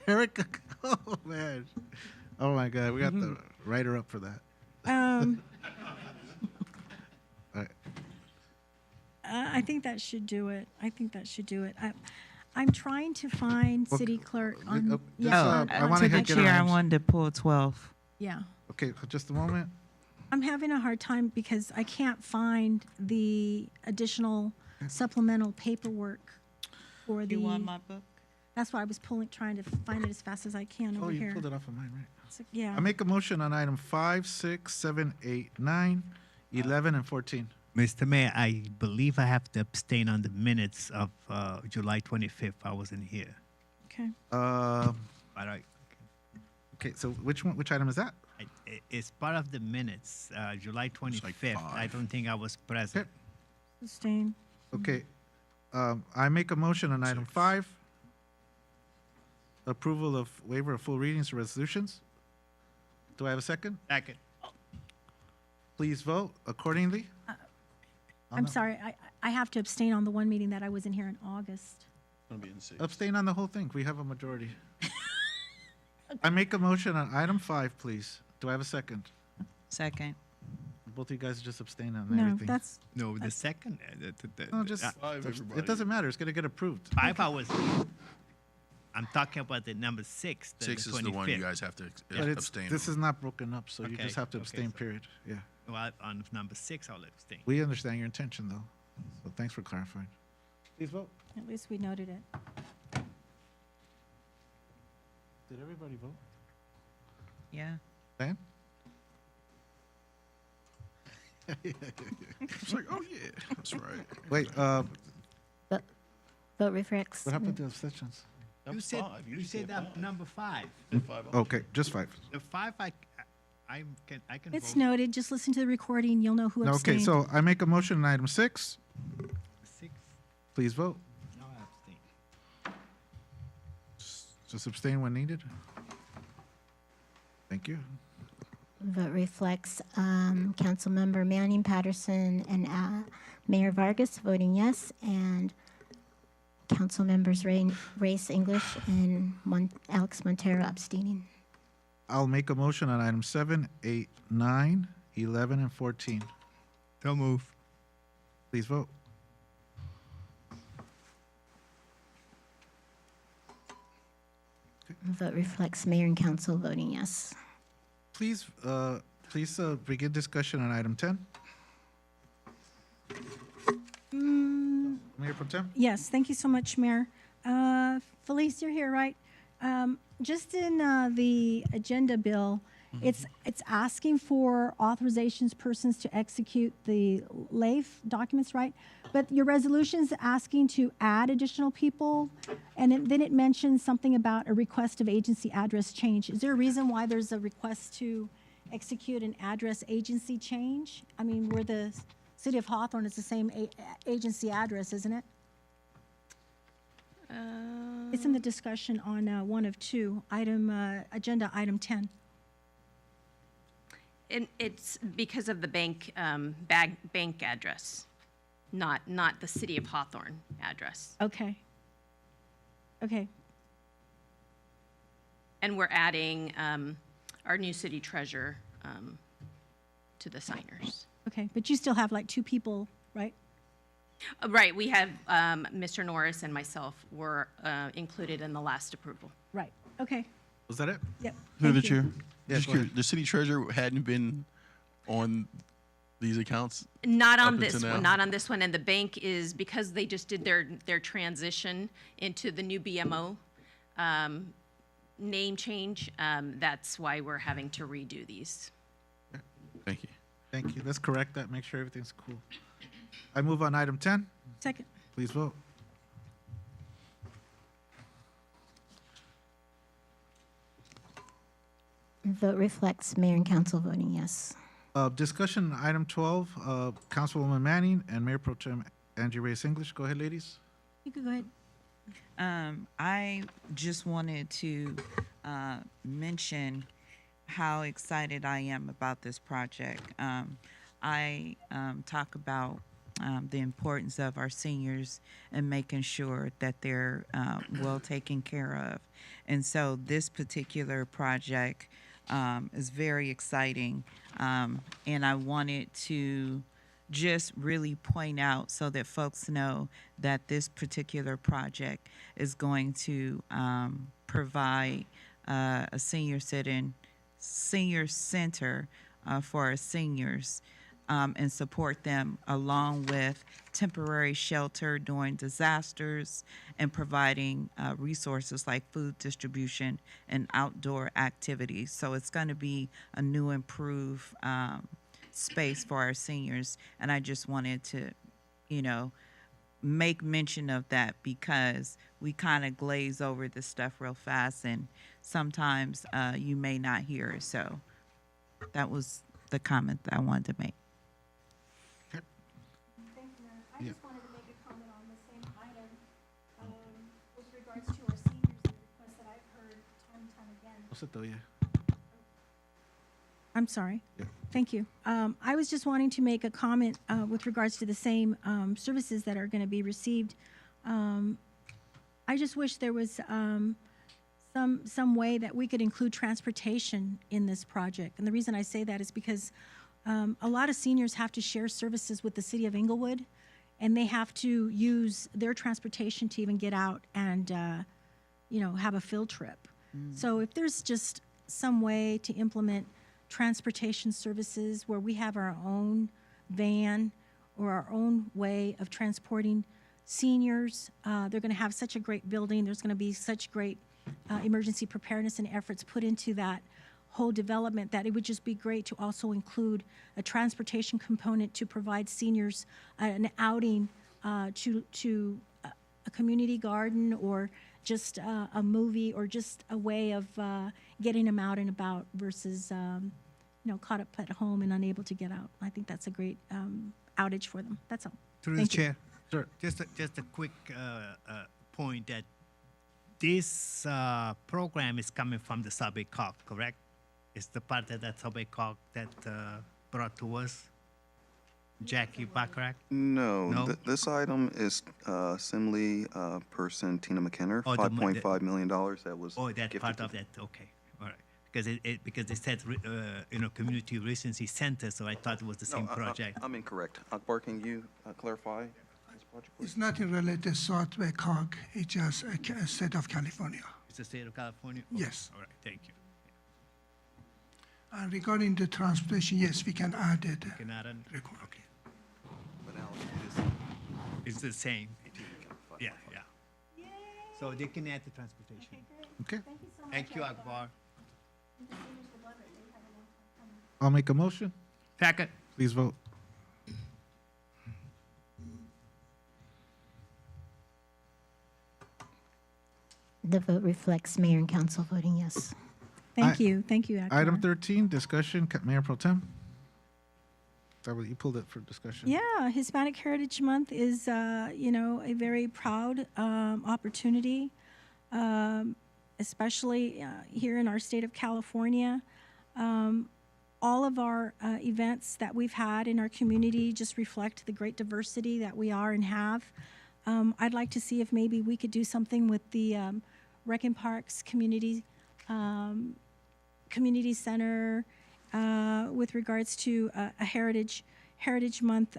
Eric, oh, man. Oh, my God, we got the writer up for that. Um, All right. I think that should do it. I think that should do it. I'm trying to find city clerk on, just, yeah. I wanna To the get chair, I items. wanted to pull 12. Yeah. Okay, just a moment. I'm having a hard time because I can't find the additional supplemental paperwork for the. You want my book? That's why I was trying to find it as fast as I can Oh, over you here. pulled it off of mine, right? So, yeah. I make a motion on item 5, 6, 7, 8, 9, 11, and 14. Mr. Mayor, I believe I have to abstain on the minutes of July 25th. I wasn't here. Okay. But I, Okay, so which item is that? it's part of the minutes, July 25th. I don't think I was present. Sustain. Okay, I make a motion on item 5. Approval of waiver of full readings of resolutions. Do I have a second? Second. Please vote accordingly. I'm sorry, I have to abstain on the one meeting that I was in here in August. Abstain on the whole thing. We have a majority. I make a motion on item 5, please. Do I have a second? Second. Both of you guys just abstain on No, everything. that's, No, the second. No, just, it doesn't matter. It's going to get approved. 5 hours. I'm talking about the number 6. The 6 is the one you 25th. guys have to But abstain this on. is not broken up, so you Okay, just have to okay, abstain, so- period. Yeah. Well, on number 6, I'll abstain. We understand your intention, though. So thanks for clarifying. Please vote. at least we noted it. Did everybody vote? Yeah. Dan? It's like, oh yeah, that's right. Wait, Vote reflects. what happened to abstentions? You said that number 5. Okay, just 5. The 5, I can It's vote. noted, just listen to the recording, you'll know who abstained. Okay, so I make a motion on item 6. 6. Please vote. No, I abstain. Just abstain when needed. Thank you. Vote reflects Councilmember Manning, Patterson, and Mayor Vargas voting yes, and Council members Race English and Alex Montero abstaining. I'll make a motion on item 7, 8, 9, 11, and 14. So move. Please vote. Vote reflects Mayor and Council voting yes. Please begin discussion on item 10. Mayor Pro Tem? Yes, thank you so much, Mayor. Felice, you're here, right? Just in the agenda bill, it's asking for authorizations persons to execute the LAIF documents, right? But your resolution's asking to add additional people, and then it mentions something about a request of agency address change. Is there a reason why there's a request to execute an address agency change? I mean, we're the City of Hawthorne, it's the same agency address, isn't it? It's in the discussion on 1 of 2, agenda item 10. And it's because of the bank bank address, not the City of Hawthorne address. Okay. Okay. And we're adding our new city treasurer to the signers. Okay, but you still have like 2 people, right? Right, we have Mr. Norris and myself were included in the last approval. Right, okay. Was that it? Yep. Through the thank you. chair. Yeah, Just go curious, the city treasurer hadn't been on these accounts? Not up on until this now? one, not on this one. And the bank is, because they just did their transition into the new BMO name change, that's why we're having to redo these. Thank you. Thank you. Let's correct that, make sure everything's cool. I move on item 10. Second. Please vote. Vote reflects Mayor and Council voting yes. Discussion, item 12, Councilwoman Manning and Mayor Pro Tem Angie Reyes English. Go ahead, ladies. You could go ahead. I just wanted to mention how excited I am about this project. I talk about the importance of our seniors and making sure that they're well taken care of. And so this particular project is very exciting. And I wanted to just really point out so that folks know that this particular project is going to provide a senior center for our seniors and support them along with temporary shelter during disasters and providing resources like food distribution and outdoor activities. So it's going to be a new improved space for our seniors. And I just wanted to, make mention of that because we kind of glaze over this stuff real fast and sometimes you may not hear it. So that was the comment that I wanted to make. Thank you, Mayor. I just wanted to make a comment on the same item with regards to our seniors and the request that I've heard time and time again. I'm sorry. Yeah. Thank you. I was just wanting to make a comment with regards to the same services that are going to be received. I just wish there was some way that we could include transportation in this project. And the reason I say that is because a lot of seniors have to share services with the city of Inglewood, and they have to use their transportation to even get out and, have a field trip. So if there's just some way to implement transportation services where we have our own van or our own way of transporting seniors, they're going to have such a great building. There's going to be such great emergency preparedness and efforts put into that whole development that it would just be great to also include a transportation component to provide seniors an outing to a community garden or just a movie or just a way of getting them out and about versus caught up at home and unable to get out. I think that's a great outage for them. That's all. Through the Thank you. chair. Sure. Just a quick point that this program is coming from the subway cog, correct? It's the part of that subway cog that brought to us. Jackie Bacharach? No. This item is Assembly Person Tina McKenna, Oh, $5.5 million that was Oh, that gifted part to of that. Okay, all right. Because it said community recency center, so I thought it was the same project. I'm incorrect. Akbar, can you clarify this project, please? It's nothing related to Southway Cog. It's just a state of California. It's the state of California. Okay. Yes. All right. Thank you. And regarding the transportation, yes, we can add it. Can add an, Okay. But Alex, it is it's the same. Yeah. So they can add the transportation. Okay. Thank you so much. Thank you, Akbar. The seniors will love it. They have a long time coming. I'll make a motion. Second. Please vote. The vote reflects mayor and council voting yes. Thank you. Thank you, Akbar. Item 13, discussion, Mayor Pro Tem. That was, you pulled it for discussion. Yeah, Hispanic Heritage Month is, a very proud opportunity, especially here in our state of California. All of our events that we've had in our community just reflect the great diversity that we are and have. I'd like to see if maybe we could do something with the Rec and Parks Community Center with regards to a Heritage Month.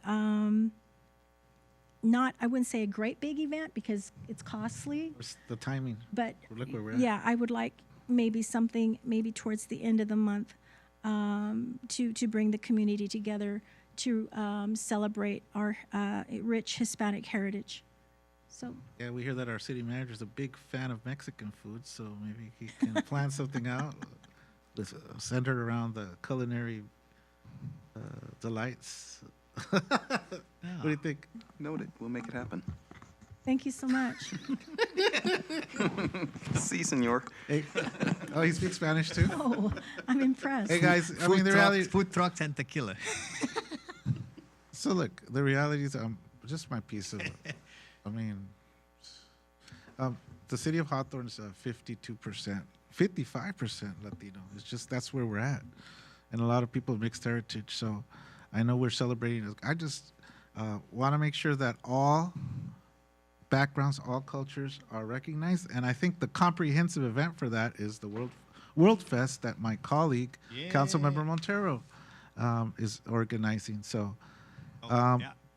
Not, I wouldn't say a great big event because it's costly, What's the timing? but Look where we're at. yeah, I would like maybe something maybe towards the end of the month to bring the community together to celebrate our rich Hispanic heritage. So Yeah, we hear that our city manager is a big fan of Mexican food, so maybe he can plan something out with, centered around the culinary delights. What do you think? noted. We'll make it happen. thank you so much. Si, senor. Hey, oh, he speaks Spanish too? Oh, I'm impressed. Hey guys, I mean the reality. Food trucks and tequila. So look, the reality is, just my piece of, I mean, the city of Hawthorne's 52%, 55% Latino. It's just, that's where we're at. And a lot of people of mixed heritage. So I know we're celebrating. Want to make sure that all backgrounds, all cultures are recognized. And I think the comprehensive event for that is the World Fest that my colleague, Councilmember Montero, is organizing. So,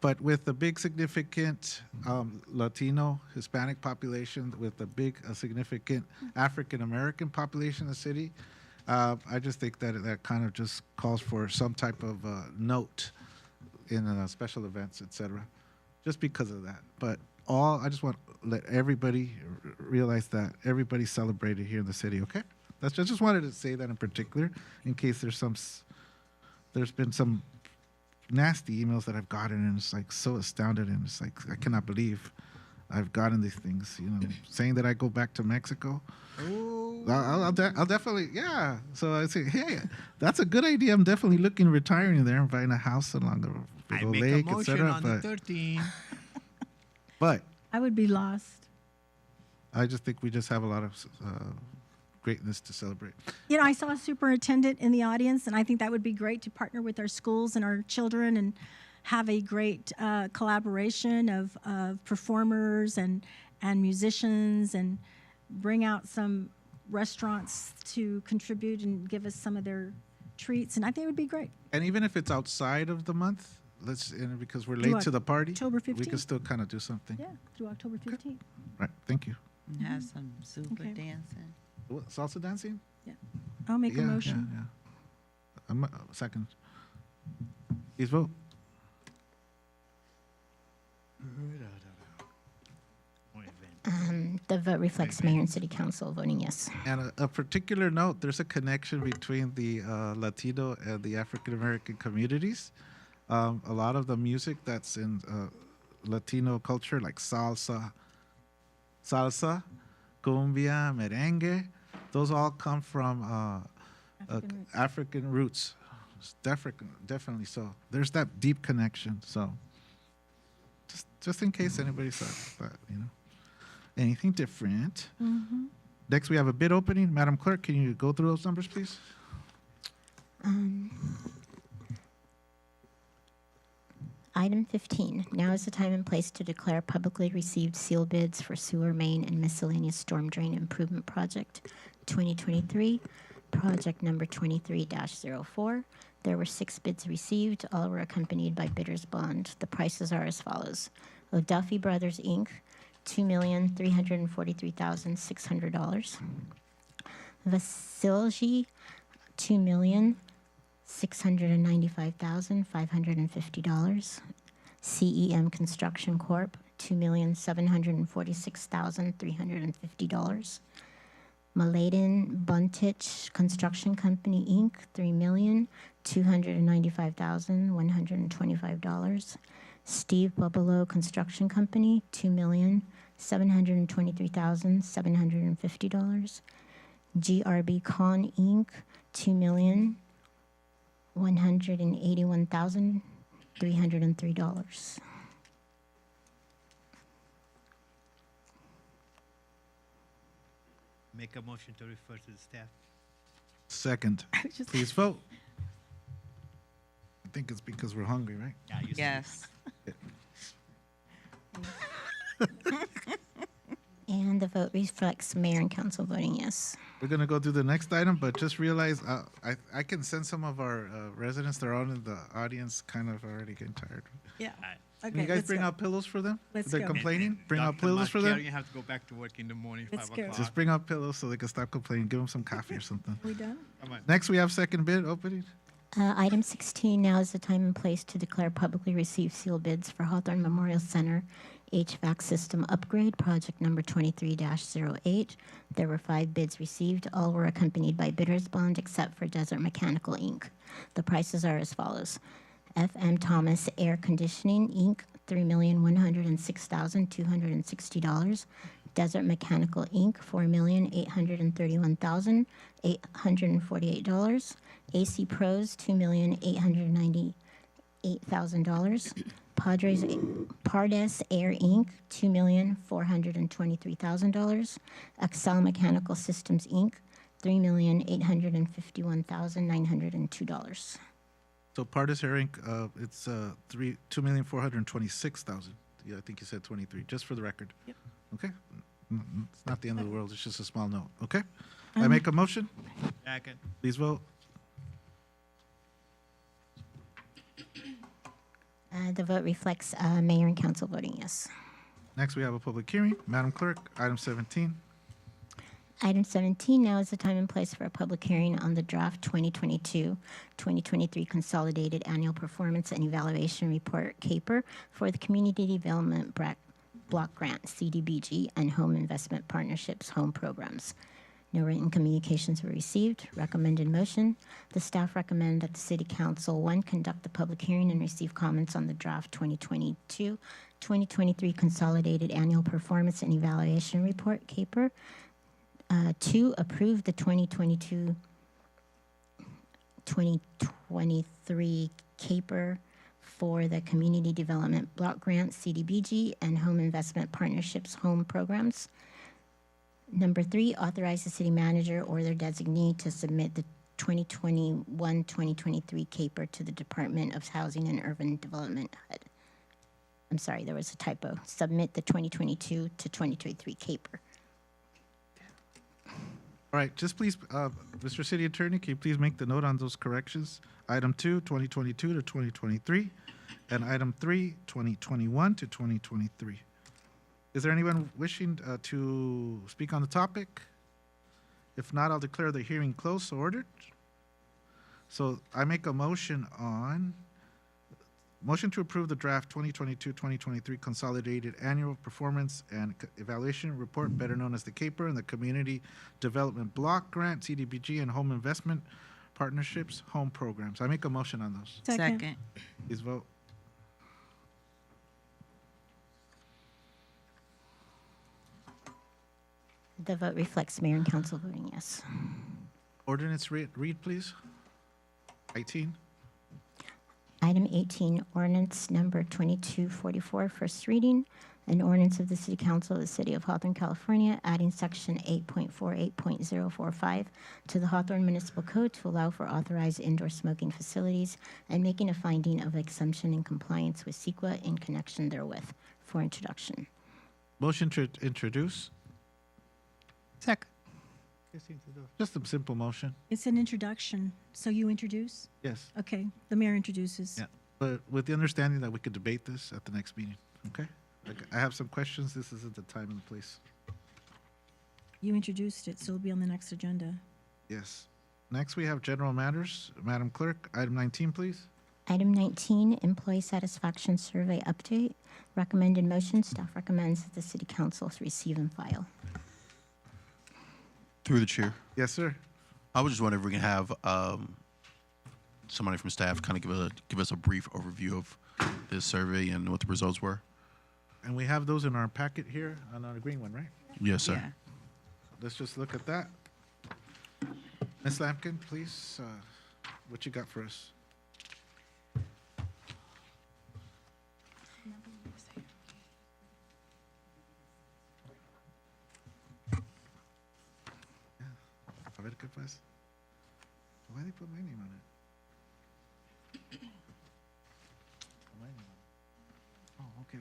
but with the big significant Latino, Hispanic population, with the big significant African American population in the city, I just think that that kind of just calls for some type of note in special events, etc. Just because of that. But I just want to let everybody realize that everybody's celebrated here in the city. Okay, I just wanted to say that in particular, in case there's been some nasty emails that I've gotten, and it's like so astounded, and it's like I cannot believe I've gotten these things. Saying that I go back to Mexico. I'll definitely, yeah. So I say, hey, that's a good idea. I'm definitely looking at retiring there and buying a house along a big old lake, etc. On the 13th. But I would be lost. I just think we just have a lot of greatness to celebrate. I saw a superintendent in the audience, and I think that would be great to partner with our schools and our children and have a great collaboration of performers and musicians, and bring out some restaurants to contribute and give us some of their treats. And I think it would be great. And even if it's outside of the month, because we're late to the party, October 15th. we can still kind of do something. Yeah, through October 15th. Right, thank you. And have some Zumba Okay. dancing. What, salsa dancing? Yeah. I'll make a motion. Yeah. Second. Please vote. The vote reflects mayor and city council voting yes. And a particular note, there's a connection between the Latino and the African American communities. A lot of the music that's in Latino culture, like salsa, cumbia, merengue, those all come from African roots. Definitely so. There's that deep connection. So just in case anybody saw that, anything different. Mm-hmm. Next, we have a bid opening. Madam Clerk, can you go through those numbers, please? Item 15, now is the time and place to declare publicly received sealed bids for sewer main and miscellaneous storm drain improvement project 2023, project number 23-04. There were 6 bids received. All were accompanied by bidder's bond. The prices are as follows. O'Duffy Brothers, Inc., $2,343,600. Vasilji, $2,695,550. CEM Construction Corp., $2,746,350. Maladen Buntich Construction Company, Inc., $3,295,125. Steve Bubbalo Construction Company, $2,723,750. GRB Con, Inc., $2,181,303. Make a motion to refer to the staff. Second. Please vote. I think it's because we're hungry, right? Yeah, Yes. And the vote reflects mayor and council voting yes. We're going to go through the next item, but just realize I can sense some of our residents that are out in the audience kind of already getting tired. Yeah. Can you guys bring out pillows for them? Let's They're go. complaining. Bring out Dr. pillows for them. You have to go back to work in the morning, Let's 5 go. o'clock. Just bring out pillows so they can stop complaining. Give them some coffee or something. We done? Come on. Next, we have second bid opening. Item 16, now is the time and place to declare publicly received sealed bids for Hawthorne Memorial Center HVAC system upgrade, project number 23-08. There were 5 bids received. All were accompanied by bidder's bond except for Desert Mechanical, Inc. The prices are as follows. FM Thomas Air Conditioning, Inc., $3,106,260. Desert Mechanical, Inc., $4,831,848. AC Pros, $2,898,000. Pardes Air, Inc., $2,423,000. Excel Mechanical Systems, Inc., $3,851,902. So Partis Herring, it's 2,426,000. Yeah, I think you said 23, just for the record. Yep. Okay? It's not the end of the world, it's just a small note, okay? I make a motion? Second. Please vote. The vote reflects mayor and council voting yes. Next, we have a public hearing. Madam Clerk, item 17. Item 17, now is the time and place for a public hearing on the draft 2022-2023 Consolidated Annual Performance and Evaluation Report, CAPER, for the Community Development Block Grant, CDBG, and Home Investment Partnerships Home Programs. No written communications were received. Recommended motion. The staff recommend that the City Council, 1, conduct the public hearing and receive comments on the draft 2022-2023 Consolidated Annual Performance and Evaluation Report, CAPER. 2, approve the 2022-2023 CAPER for the Community Development Block Grant, CDBG, and Home Investment Partnerships Home Programs. Number 3, authorize the city manager or their designee to submit the 2021-2023 CAPER to the Department of Housing and Urban Development HUD. I'm sorry, there was a typo. Submit the 2022 to 2023 CAPER. All right, just please, Mr. City Attorney, can you please make the note on those corrections? Item 2, 2022 to 2023, and item 3, 2021 to 2023. Is there anyone wishing to speak on the topic? If not, I'll declare the hearing closed, so ordered. So I make a motion to approve the draft 2022-2023 Consolidated Annual Performance and Evaluation Report, better known as the CAPER, and the Community Development Block Grant, CDBG, and Home Investment Partnerships Home Programs. I make a motion on those. Second. Please vote. The vote reflects mayor and council voting yes. Ordinance read, please. 18. Item 18, ordinance number 2244, first reading. An ordinance of the City Council of the City of Hawthorne, California, adding section 8.48.045 to the Hawthorne Municipal Code to allow for authorized indoor smoking facilities and making a finding of exemption in compliance with CEQA in connection therewith. For introduction. Motion to introduce. Second. Just a simple motion. It's an introduction, so you introduce? Yes. Okay, the mayor introduces. Yeah, but with the understanding that we could debate this at the next meeting, okay? I have some questions. This isn't the time and the place. You introduced it, so it'll be on the next agenda. Yes. Next, we have general matters. Madam Clerk, item 19, please. Item 19, employee satisfaction survey update. Recommended motion, staff recommends that the City Council receive and file. Through the chair. Yes, sir. I was just wondering if we can have somebody from staff kind of give us a brief overview of this survey and what the results were. And we have those in our packet here on our green one, right? Yes, sir. Yeah. Let's just look at that. Ms. Lampkin, please, what you got for us? A ver qué pasa. Why they put my name on it? My name on it. Oh, okay.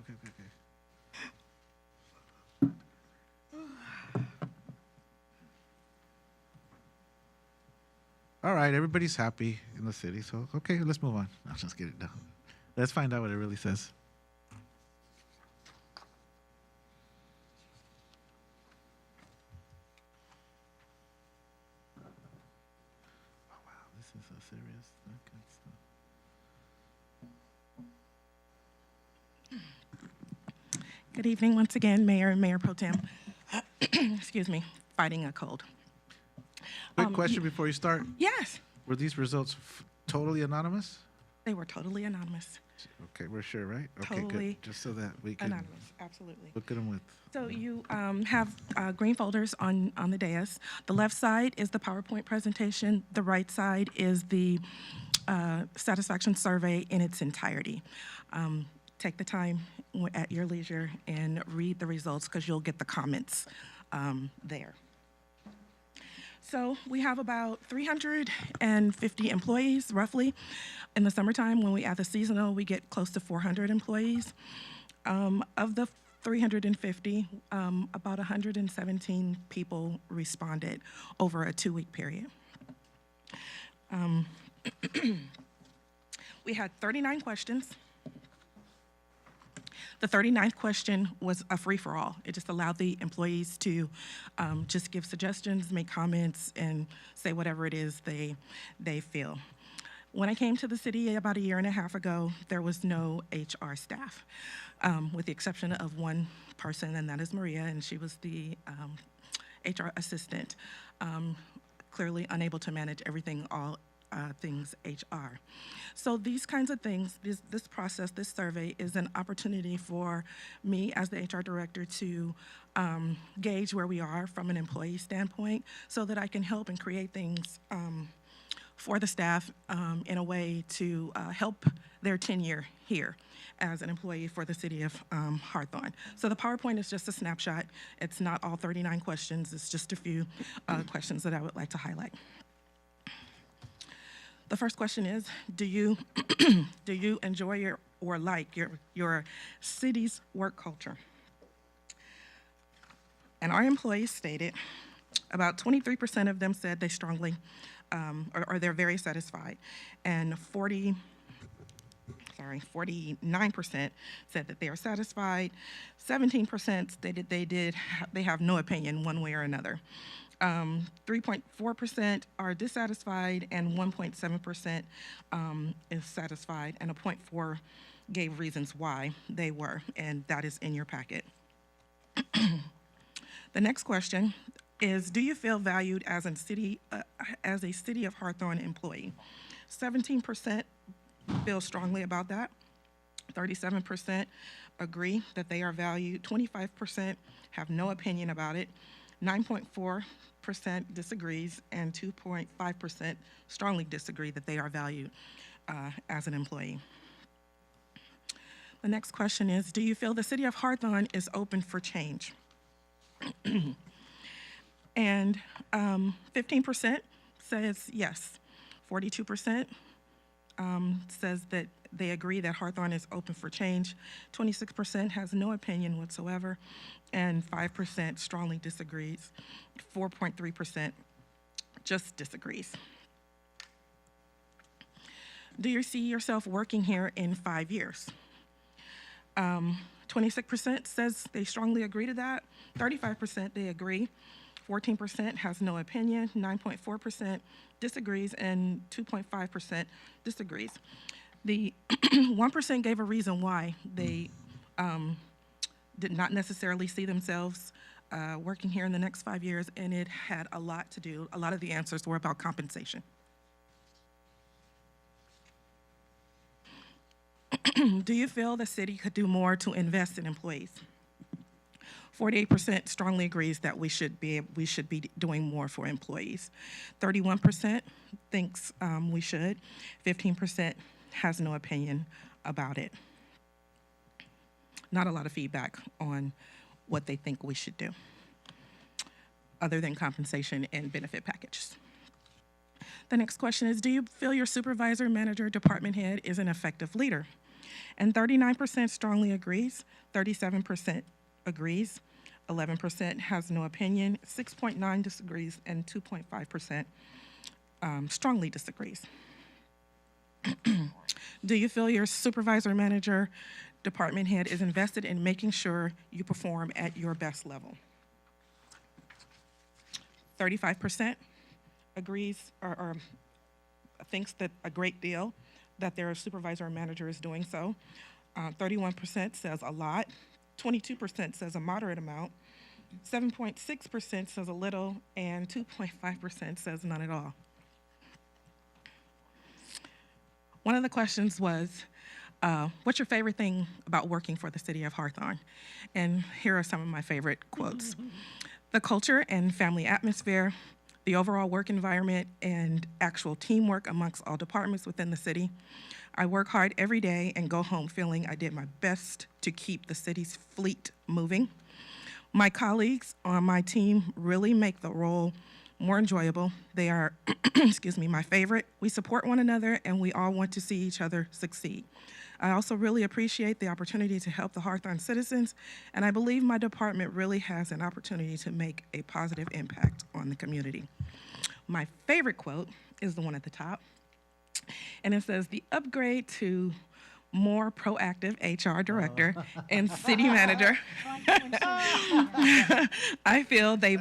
All right, everybody's happy in the city, so okay, let's move on. I'll just get it down. Let's find out what it really says. Oh, wow, this is so serious. Okay, stuff. Good evening once again, Mayor and Mayor Pro Tem. Excuse me, fighting a cold. Quick question before you start. Yes, Were these results totally anonymous? they were totally anonymous. Okay, we're sure, right? Okay, Totally good. Just so that we can Anonymous, absolutely. look at them with. So you have green folders on the dais. The left side is the PowerPoint presentation. The right side is the satisfaction survey in its entirety. Take the time at your leisure and read the results because you'll get the comments there. So we have about 350 employees, roughly. In the summertime, when we add the seasonal, we get close to 400 employees. Of the 350, about 117 people responded over a 2-week period. We had 39 questions. The 39th question was a free-for-all. It just allowed the employees to just give suggestions, make comments, and say whatever it is they feel. When I came to the city about a year and a half ago, there was no HR staff, with the exception of one person, and that is Maria, and she was the HR assistant, clearly unable to manage everything, all things HR. So these kinds of things, this process, this survey is an opportunity for me as the HR director to gauge where we are from an employee standpoint so that I can help and create things for the staff in a way to help their tenure here as an employee for the city of Hawthorne. So the PowerPoint is just a snapshot. It's not all 39 questions. It's just a few questions that I would like to highlight. The first question is, do you enjoy or like your city's work culture? And our employees stated, about 23% of them said they strongly, or they're very satisfied, and 49% said that they are satisfied. 17% stated they have no opinion one way or another. 3.4% are dissatisfied, and 1.7% is satisfied, and a 0.4 gave reasons why they were, and that is in your packet. The next question is, do you feel valued as a city of Hawthorne employee? 17% feel strongly about that. 37% agree that they are valued. 25% have no opinion about it. 9.4% disagrees, and 2.5% strongly disagree that they are valued as an employee. The next question is, do you feel the city of Hawthorne is open for change? And 15% says yes. 42% says that they agree that Hawthorne is open for change. 26% has no opinion whatsoever, and 5% strongly disagrees. 4.3% just disagrees. Do you see yourself working here in 5 years? 26% says they strongly agree to that. 35% they agree. 14% has no opinion. 9.4% disagrees, and 2.5% disagrees. The 1% gave a reason why they did not necessarily see themselves working here in the next 5 years, and it had a lot to do, a lot of the answers were about compensation. Do you feel the city could do more to invest in employees? 48% strongly agrees that we should be doing more for employees. 31% thinks we should. 15% has no opinion about it. Not a lot of feedback on what they think we should do, other than compensation and benefit packages. The next question is, do you feel your supervisor, manager, department head is an effective leader? And 39% strongly agrees, 37% agrees, 11% has no opinion, 6.9% disagrees, and 2.5% strongly disagrees. Do you feel your supervisor, manager, department head is invested in making sure you perform at your best level? 35% agrees or thinks that a great deal that their supervisor or manager is doing so. 31% says a lot. 22% says a moderate amount. 7.6% says a little, and 2.5% says none at all. One of the questions was, what's your favorite thing about working for the city of Hawthorne? And here are some of my favorite quotes. The culture and family atmosphere, the overall work environment, and actual teamwork amongst all departments within the city. I work hard every day and go home feeling I did my best to keep the city's fleet moving. My colleagues on my team really make the role more enjoyable. They are, excuse me, my favorite. We support one another, and we all want to see each other succeed. I also really appreciate the opportunity to help the Hawthorne citizens, and I believe my department really has an opportunity to make a positive impact on the community. My favorite quote is the one at the top, and it says, "The upgrade to more proactive HR director and city manager." I feel they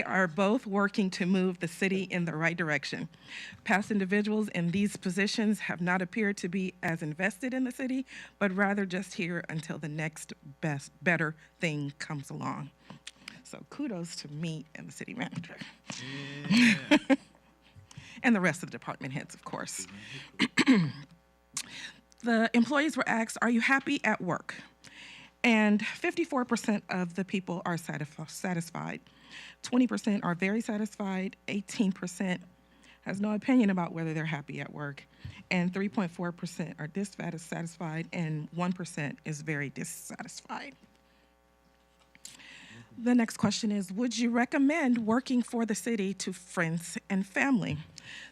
are both working to move the city in the right direction. Past individuals in these positions have not appeared to be as invested in the city, but rather just here until the next better thing comes along. So kudos to me and the city manager. Yeah. And the rest of the department heads, of course. The employees were asked, "Are you happy at work?" And 54% of the people are satisfied. 20% are very satisfied. 18% has no opinion about whether they're happy at work. And 3.4% are dissatisfied, and 1% is very dissatisfied. The next question is, would you recommend working for the city to friends and family?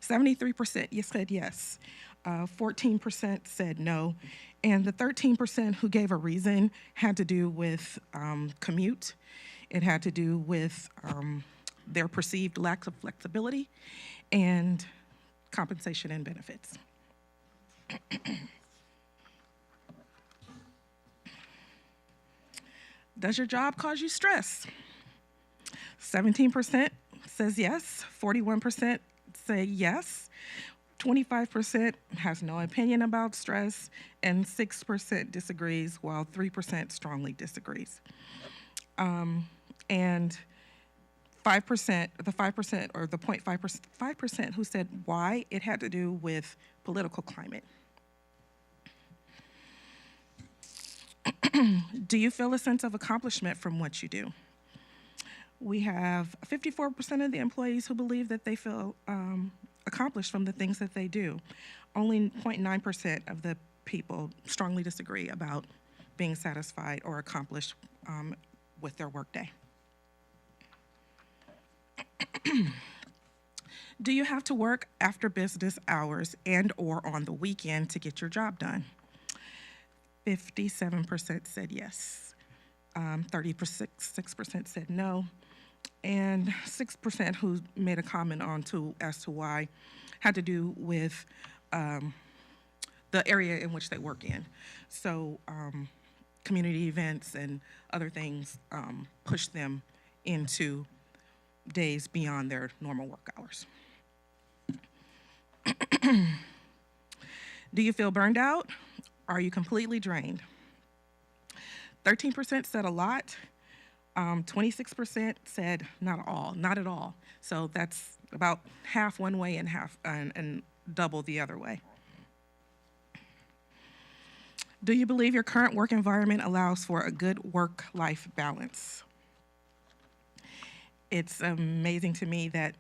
73% said yes. 14% said no, and the 13% who gave a reason had to do with commute. It had to do with their perceived lack of flexibility and compensation and benefits. Does your job cause you stress? 17% says yes, 41% say yes, 25% has no opinion about stress, and 6% disagrees, while 3% strongly disagrees. And 5%, the 5% or the 0.5% who said why, it had to do with political climate. Do you feel a sense of accomplishment from what you do? We have 54% of the employees who believe that they feel accomplished from the things that they do. Only 0.9% of the people strongly disagree about being satisfied or accomplished with their workday. Do you have to work after business hours and or on the weekend to get your job done? 57% said yes. 36% said no. And 6% who made a comment as to why had to do with the area in which they work in. So community events and other things push them into days beyond their normal work hours. Do you feel burned out? Are you completely drained? 13% said a lot. 26% said not at all. So that's about half one way and half and double the other way. Do you believe your current work environment allows for a good work-life balance? It's amazing to me that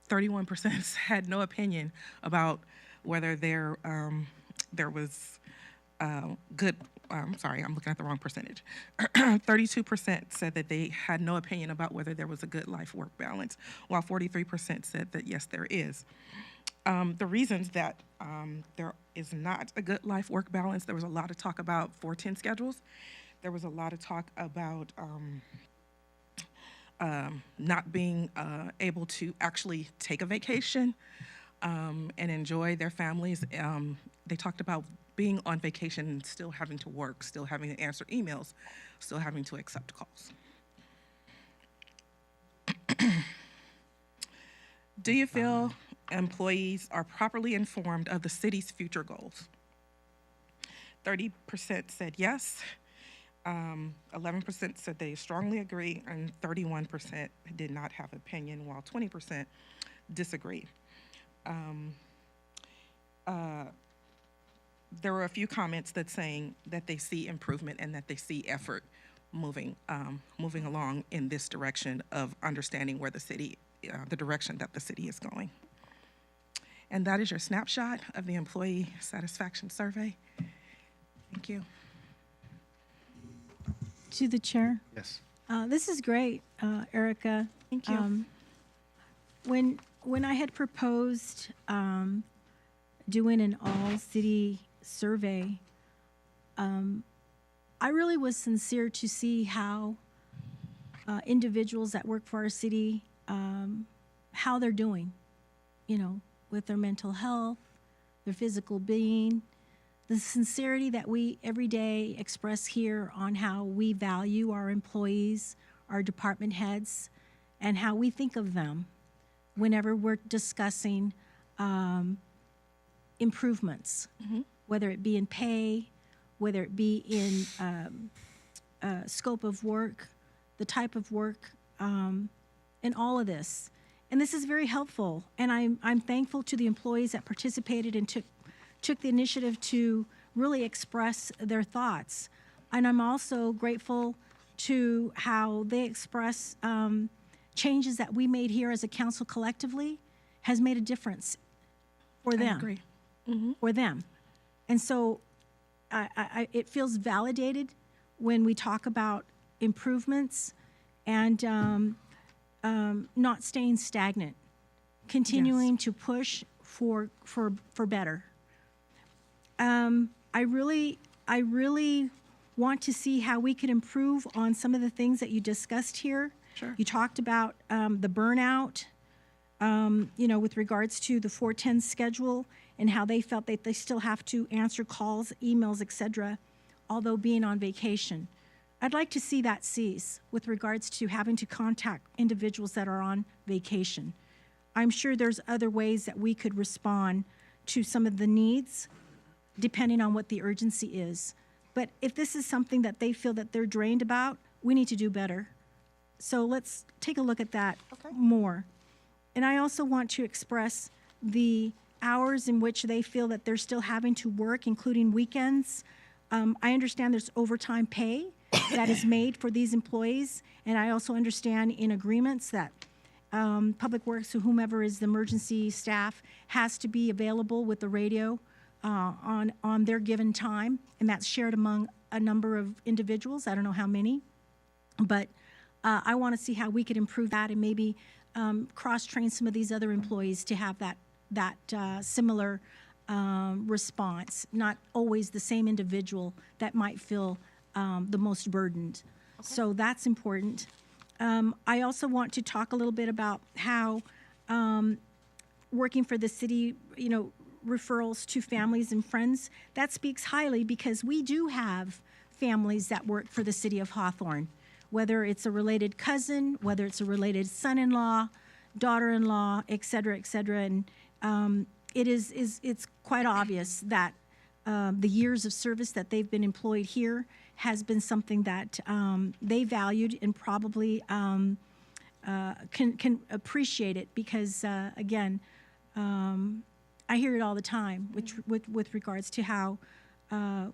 31% had no opinion about whether there was good. Sorry, I'm looking at the wrong percentage. 32% said that they had no opinion about whether there was a good life-work balance, while 43% said that yes, there is. The reasons that there is not a good life-work balance, there was a lot of talk about 410 schedules. There was a lot of talk about not being able to actually take a vacation and enjoy their families. They talked about being on vacation and still having to work, still having to answer emails, still having to accept calls. Do you feel employees are properly informed of the city's future goals? 30% said yes, 11% said they strongly agree, and 31% did not have opinion, while 20% disagreed. There were a few comments that saying that they see improvement and that they see effort moving along in this direction of understanding where the city, the direction that the city is going. And that is your snapshot of the employee satisfaction survey. Thank you. To the chair. Yes. This is great, Erica. Thank you. When I had proposed doing an all-city survey, I really was sincere to see how individuals that work for our city, how they're doing, you know, with their mental health, their physical being, the sincerity that we every day express here on how we value our employees, our department heads, and how we think of them whenever we're discussing improvements, whether it be in pay, whether it be in scope of work, the type of work, and all of this. And this is very helpful, and I'm thankful to the employees that participated and took the initiative to really express their thoughts. And I'm also grateful to how they express changes that we made here as a council collectively has made a difference for them. I agree. For them. And so it feels validated when we talk about improvements and not staying stagnant, continuing to push for better. I really want to see how we could improve on some of the things that you discussed here. Sure. You talked about the burnout, you know, with regards to the 410 schedule and how they felt that they still have to answer calls, emails, etc., although being on vacation. I'd like to see that cease with regards to having to contact individuals that are on vacation. I'm sure there's other ways that we could respond to some of the needs, depending on what the urgency is. But if this is something that they feel that they're drained about, we need to do better. So let's take a look at that more. And I also want to express the hours in which they feel that they're still having to work, including weekends. I understand there's overtime pay that is made for these employees, and I also understand in agreements that Public Works or whomever is the emergency staff has to be available with the radio on their given time, and that's shared among a number of individuals. I don't know how many, but I want to see how we could improve that and maybe cross-train some of these other employees to have that similar response, not always the same individual that might feel the most burdened. So that's important. I also want to talk a little bit about how working for the city, you know, referrals to families and friends, that speaks highly because we do have families that work for the city of Hawthorne, whether it's a related cousin, whether it's a related son-in-law, daughter-in-law, et cetera, and it's quite obvious that the years of service that they've been employed here has been something that they valued and probably can appreciate it because, again, I hear it all the time with regards to how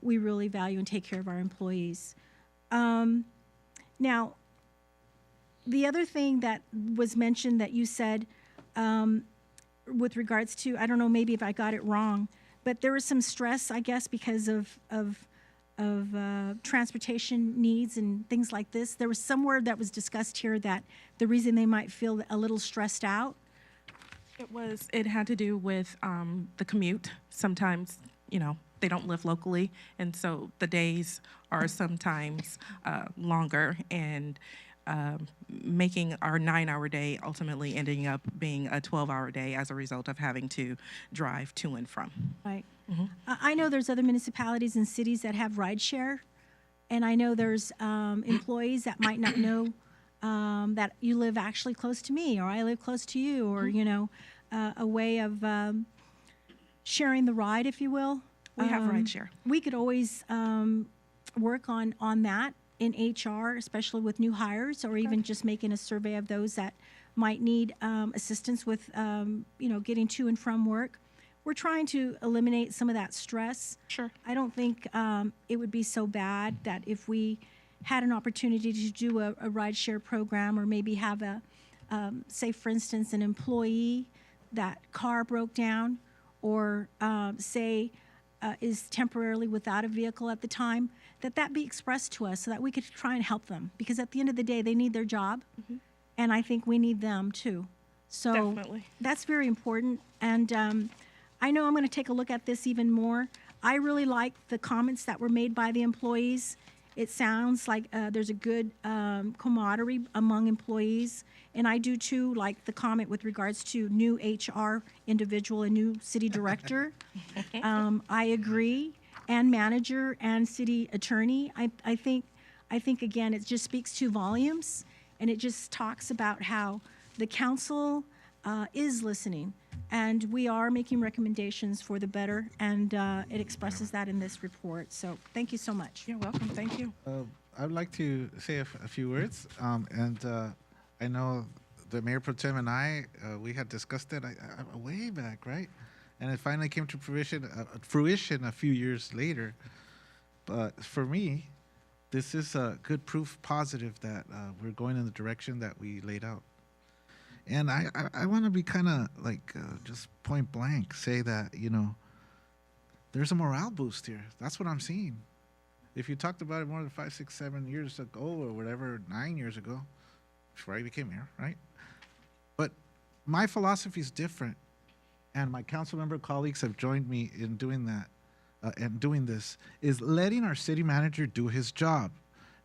we really value and take care of our employees. Now, the other thing that was mentioned that you said with regards to, I don't know, maybe if I got it wrong, but there was some stress, I guess, because of transportation needs and things like this. There was somewhere that was discussed here that the reason they might feel a little stressed out. It had to do with the commute. Sometimes, you know, they don't live locally, and so the days are sometimes longer, and making our 9-hour day ultimately ending up being a 12-hour day as a result of having to drive to and from. Right. I know there's other municipalities and cities that have rideshare, and I know there's employees that might not know that you live actually close to me, or I live close to you, or, you know, a way of sharing the ride, if you will. We have rideshare. We could always work on that in HR, especially with new hires, or even just making a survey of those that might need assistance with, you know, getting to and from work. We're trying to eliminate some of that stress. Sure. I don't think it would be so bad that if we had an opportunity to do a rideshare program, or maybe have a, say, for instance, an employee that car broke down, or say is temporarily without a vehicle at the time, that be expressed to us so that we could try and help them. Because at the end of the day, they need their job, and I think we need them too. So Definitely. that's very important. And I know I'm going to take a look at this even more. I really like the comments that were made by the employees. It sounds like there's a good camaraderie among employees. And I do too, like the comment with regards to new HR individual and new city director. I agree. And manager and city attorney. I think again, it just speaks to volumes, and it just talks about how the council is listening, and we are making recommendations for the better, and it expresses that in this report. So thank you so much. You're welcome. Thank you. I would like to say a few words, and I know the Mayor Pro Tem and I, we had discussed it way back, right? And it finally came to fruition a few years later. But for me, this is a good proof positive that we're going in the direction that we laid out. And I want to be kind of like just point blank say that, you know, there's a morale boost here. That's what I'm seeing. If you talked about it more than 5, 6, 7 years ago or whatever, 9 years ago, before I became mayor, right? But my philosophy is different. And my council member colleagues have joined me in doing that and doing this, is letting our city manager do his job,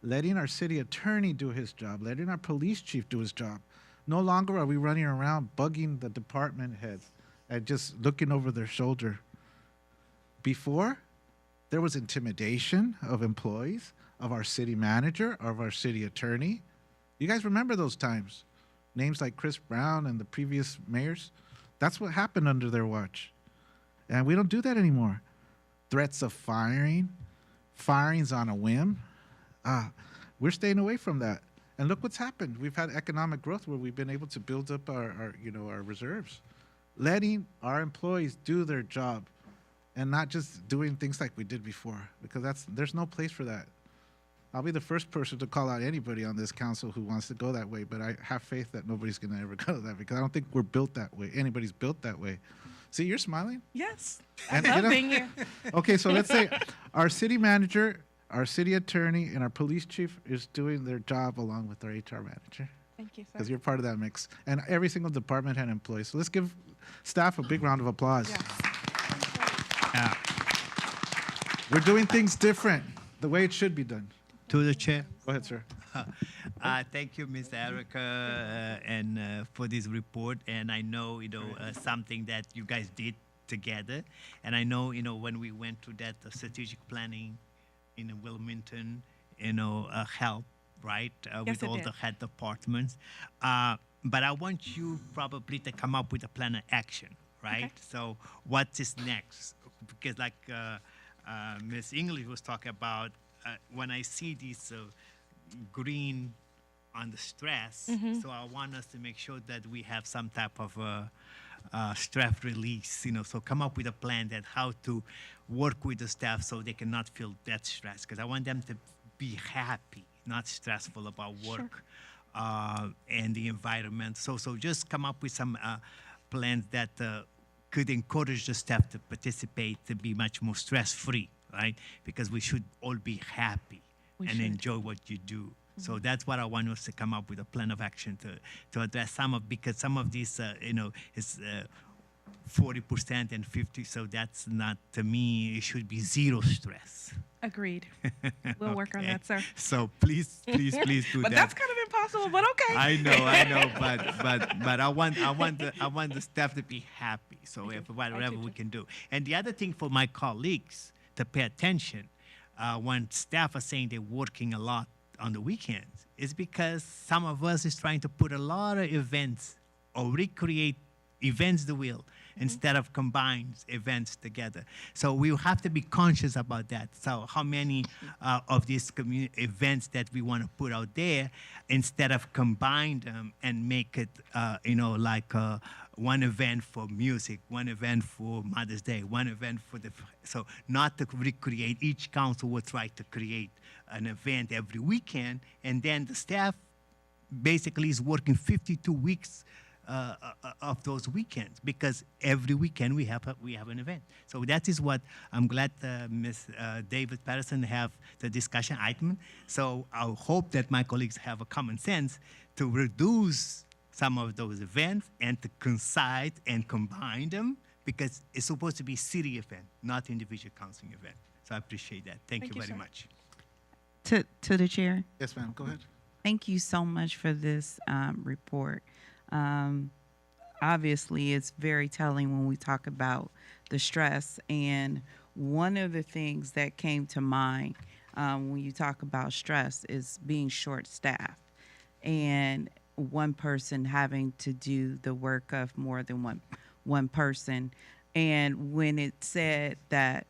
letting our city attorney do his job, letting our police chief do his job. No longer are we running around bugging the department heads and just looking over their shoulder. Before, there was intimidation of employees, of our city manager, of our city attorney. You guys remember those times? Names like Chris Brown and the previous mayors. That's what happened under their watch. And we don't do that anymore. Threats of firings on a whim. We're staying away from that. And look what's happened. We've had economic growth where we've been able to build up our reserves. Letting our employees do their job and not just doing things like we did before, because there's no place for that. I'll be the first person to call out anybody on this council who wants to go that way, but I have faith that nobody's going to ever go that, because I don't think we're built that way. Anybody's built that way. See, you're smiling? Yes. And, I love being here. Okay, so let's say our city manager, our city attorney, and our police chief is doing their job along with our HR manager. Thank you, sir. Because you're part of that mix. And every single department had employees. So let's give staff a big round of applause. Yes. We're doing things different, the way it should be done. To the chair. Go ahead, sir. Thank you, Ms. Erica, and for this report. And I know, something that you guys did together. And I know, when we went through that strategic planning in Wilmington, help, right, with all the head departments. But I want you probably to come up with a plan of action, right? Okay. So what is next? Because like Ms. English was talking about, when I see these green on the stress, so I want us to make sure that we have some type of stress release, so come up with a plan that how to work with the staff so they cannot feel that stress, because I want them to be happy, not stressful about work and the environment. So just come up with some plans that could encourage the staff to participate, to be much more stress-free, right? Because we should all be happy and enjoy what you do. So that's what I want us to come up with, a plan of action to address because some of these, is 40% and 50%. So that's not, to me, it should be zero stress. Agreed. We'll work on that, sir. So please do that. But that's kind of impossible, but okay. I know, but I want the staff to be happy. So whatever we can do. And the other thing for my colleagues to pay attention, when staff are saying they're working a lot on the weekends, is because some of us is trying to put a lot of events or recreate events the wheel instead of combine events together. So we have to be conscious about that. So how many of these events that we want to put out there, instead of combine them and make it, like one event for music, one event for Mother's Day, one event for so not to recreate. Each council will try to create an event every weekend, and then the staff basically is working 52 weeks of those weekends, because every weekend we have an event. So that is what I'm glad Ms. David Patterson have the discussion item. So I hope that my colleagues have a common sense to reduce some of those events and to concise and combine them because it's supposed to be city event, not individual council event. So I appreciate that. Thank you very sir. much. To the chair. Yes, ma'am, go ahead. Thank you so much for this report. Obviously, it's very telling when we talk about the stress. And one of the things that came to mind when you talk about stress is being short-staffed and one person having to do the work of more than one person. And when it said that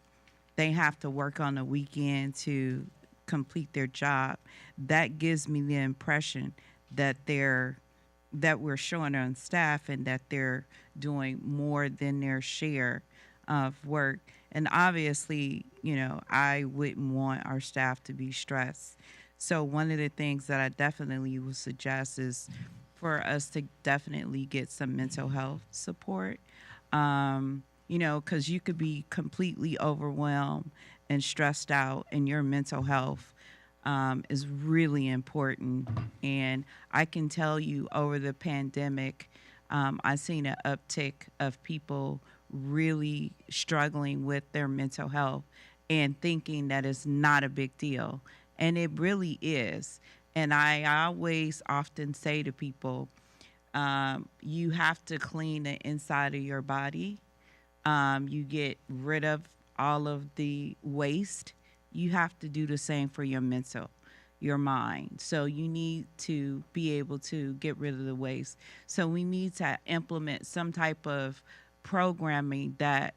they have to work on the weekend to complete their job, that gives me the impression that we're showing on staff and that they're doing more than their share of work. And obviously, you know, I wouldn't want our staff to be stressed. So one of the things that I definitely would suggest is for us to definitely get some mental health support. You know, because you could be completely overwhelmed and stressed out, and your mental health is really important. And I can tell you over the pandemic, I've seen an uptick of people really struggling with their mental health and thinking that it's not a big deal. And it really is. And I always often say to people, you have to clean the inside of your body. You get rid of all of the waste. You have to do the same for your your mind. So you need to be able to get rid of the waste. So we need to implement some type of programming that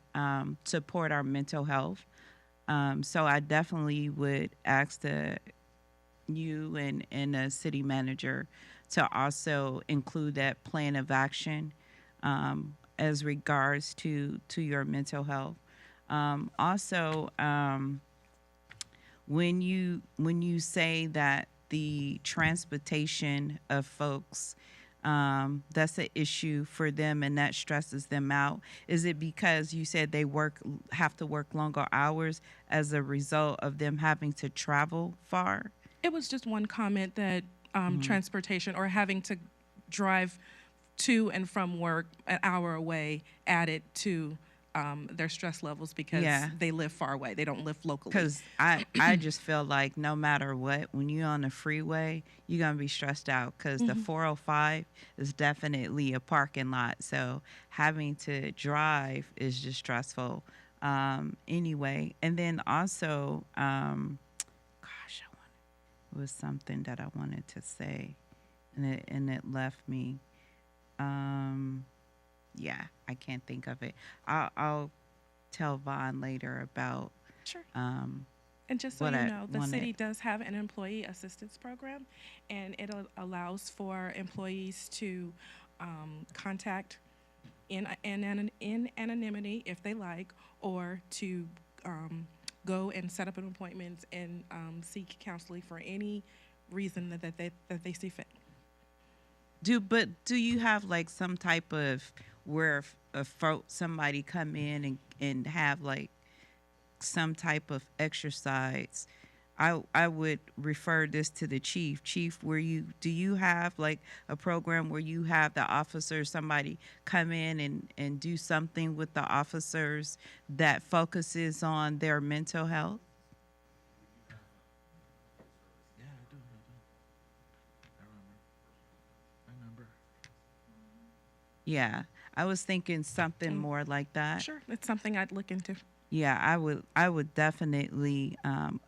support our mental health. So I definitely would ask you and the city manager to also include that plan of action as regards to your mental health. Also, when you say that the transportation of folks, that's an issue for them and that stresses them out, is it because you said they have to work longer hours as a result of them having to travel far? It was just one comment that transportation or having to drive to and from work an hour away added to their stress levels because they live far away. They don't live locally. Because I just feel like no matter what, when you're on the freeway, you're going to be stressed out because the 405 is definitely a parking lot. So having to drive is just stressful anyway. And then also, it was something that I wanted to say, and it left me. Yeah, I can't think of it. I'll tell Vaughn later about. Sure. And just so you know, the city does have an employee assistance program, and it allows for employees to contact in anonymity if they like, or to go and set up an appointment and seek counseling for any reason that they see fit. Do you have like some type of where somebody come in and have like some type of exercise? I would refer this to the chief. Chief, do you have like a program where you have the officers, somebody come in and do something with the officers that focuses on their mental health? Yeah, I was thinking something more like that. Sure, it's something I'd look into. Yeah, I would definitely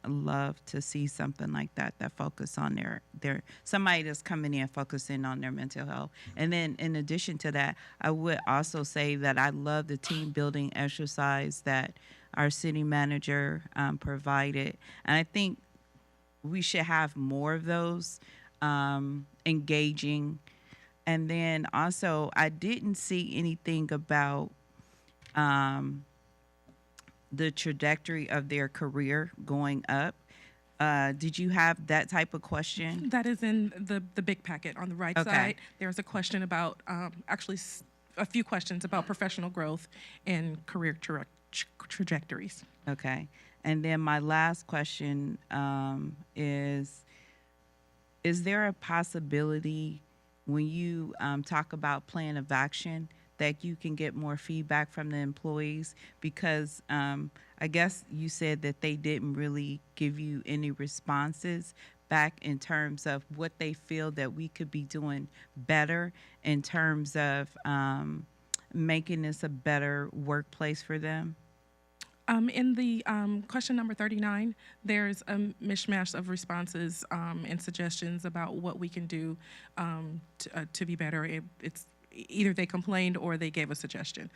love to see something like that focus on their somebody that's coming in focusing on their mental health. And then in addition to that, I would also say that I love the team building exercise that our city manager provided. And I think we should have more of those engaging. And then also, I didn't see anything about the trajectory of their career going up. Did you have that type of question? That is in the big packet on the right side. There's a question about, actually a few questions about professional growth and career trajectories. Okay. And then my last question is there a possibility when you talk about plan of action, that you can get more feedback from the employees, because I guess you said that they didn't really give you any responses back in terms of what they feel that we could be doing better in terms of making this a better workplace for them? In the question number 39, there's a mishmash of responses and suggestions about what we can do to be better. It's either they complained or they gave a suggestion.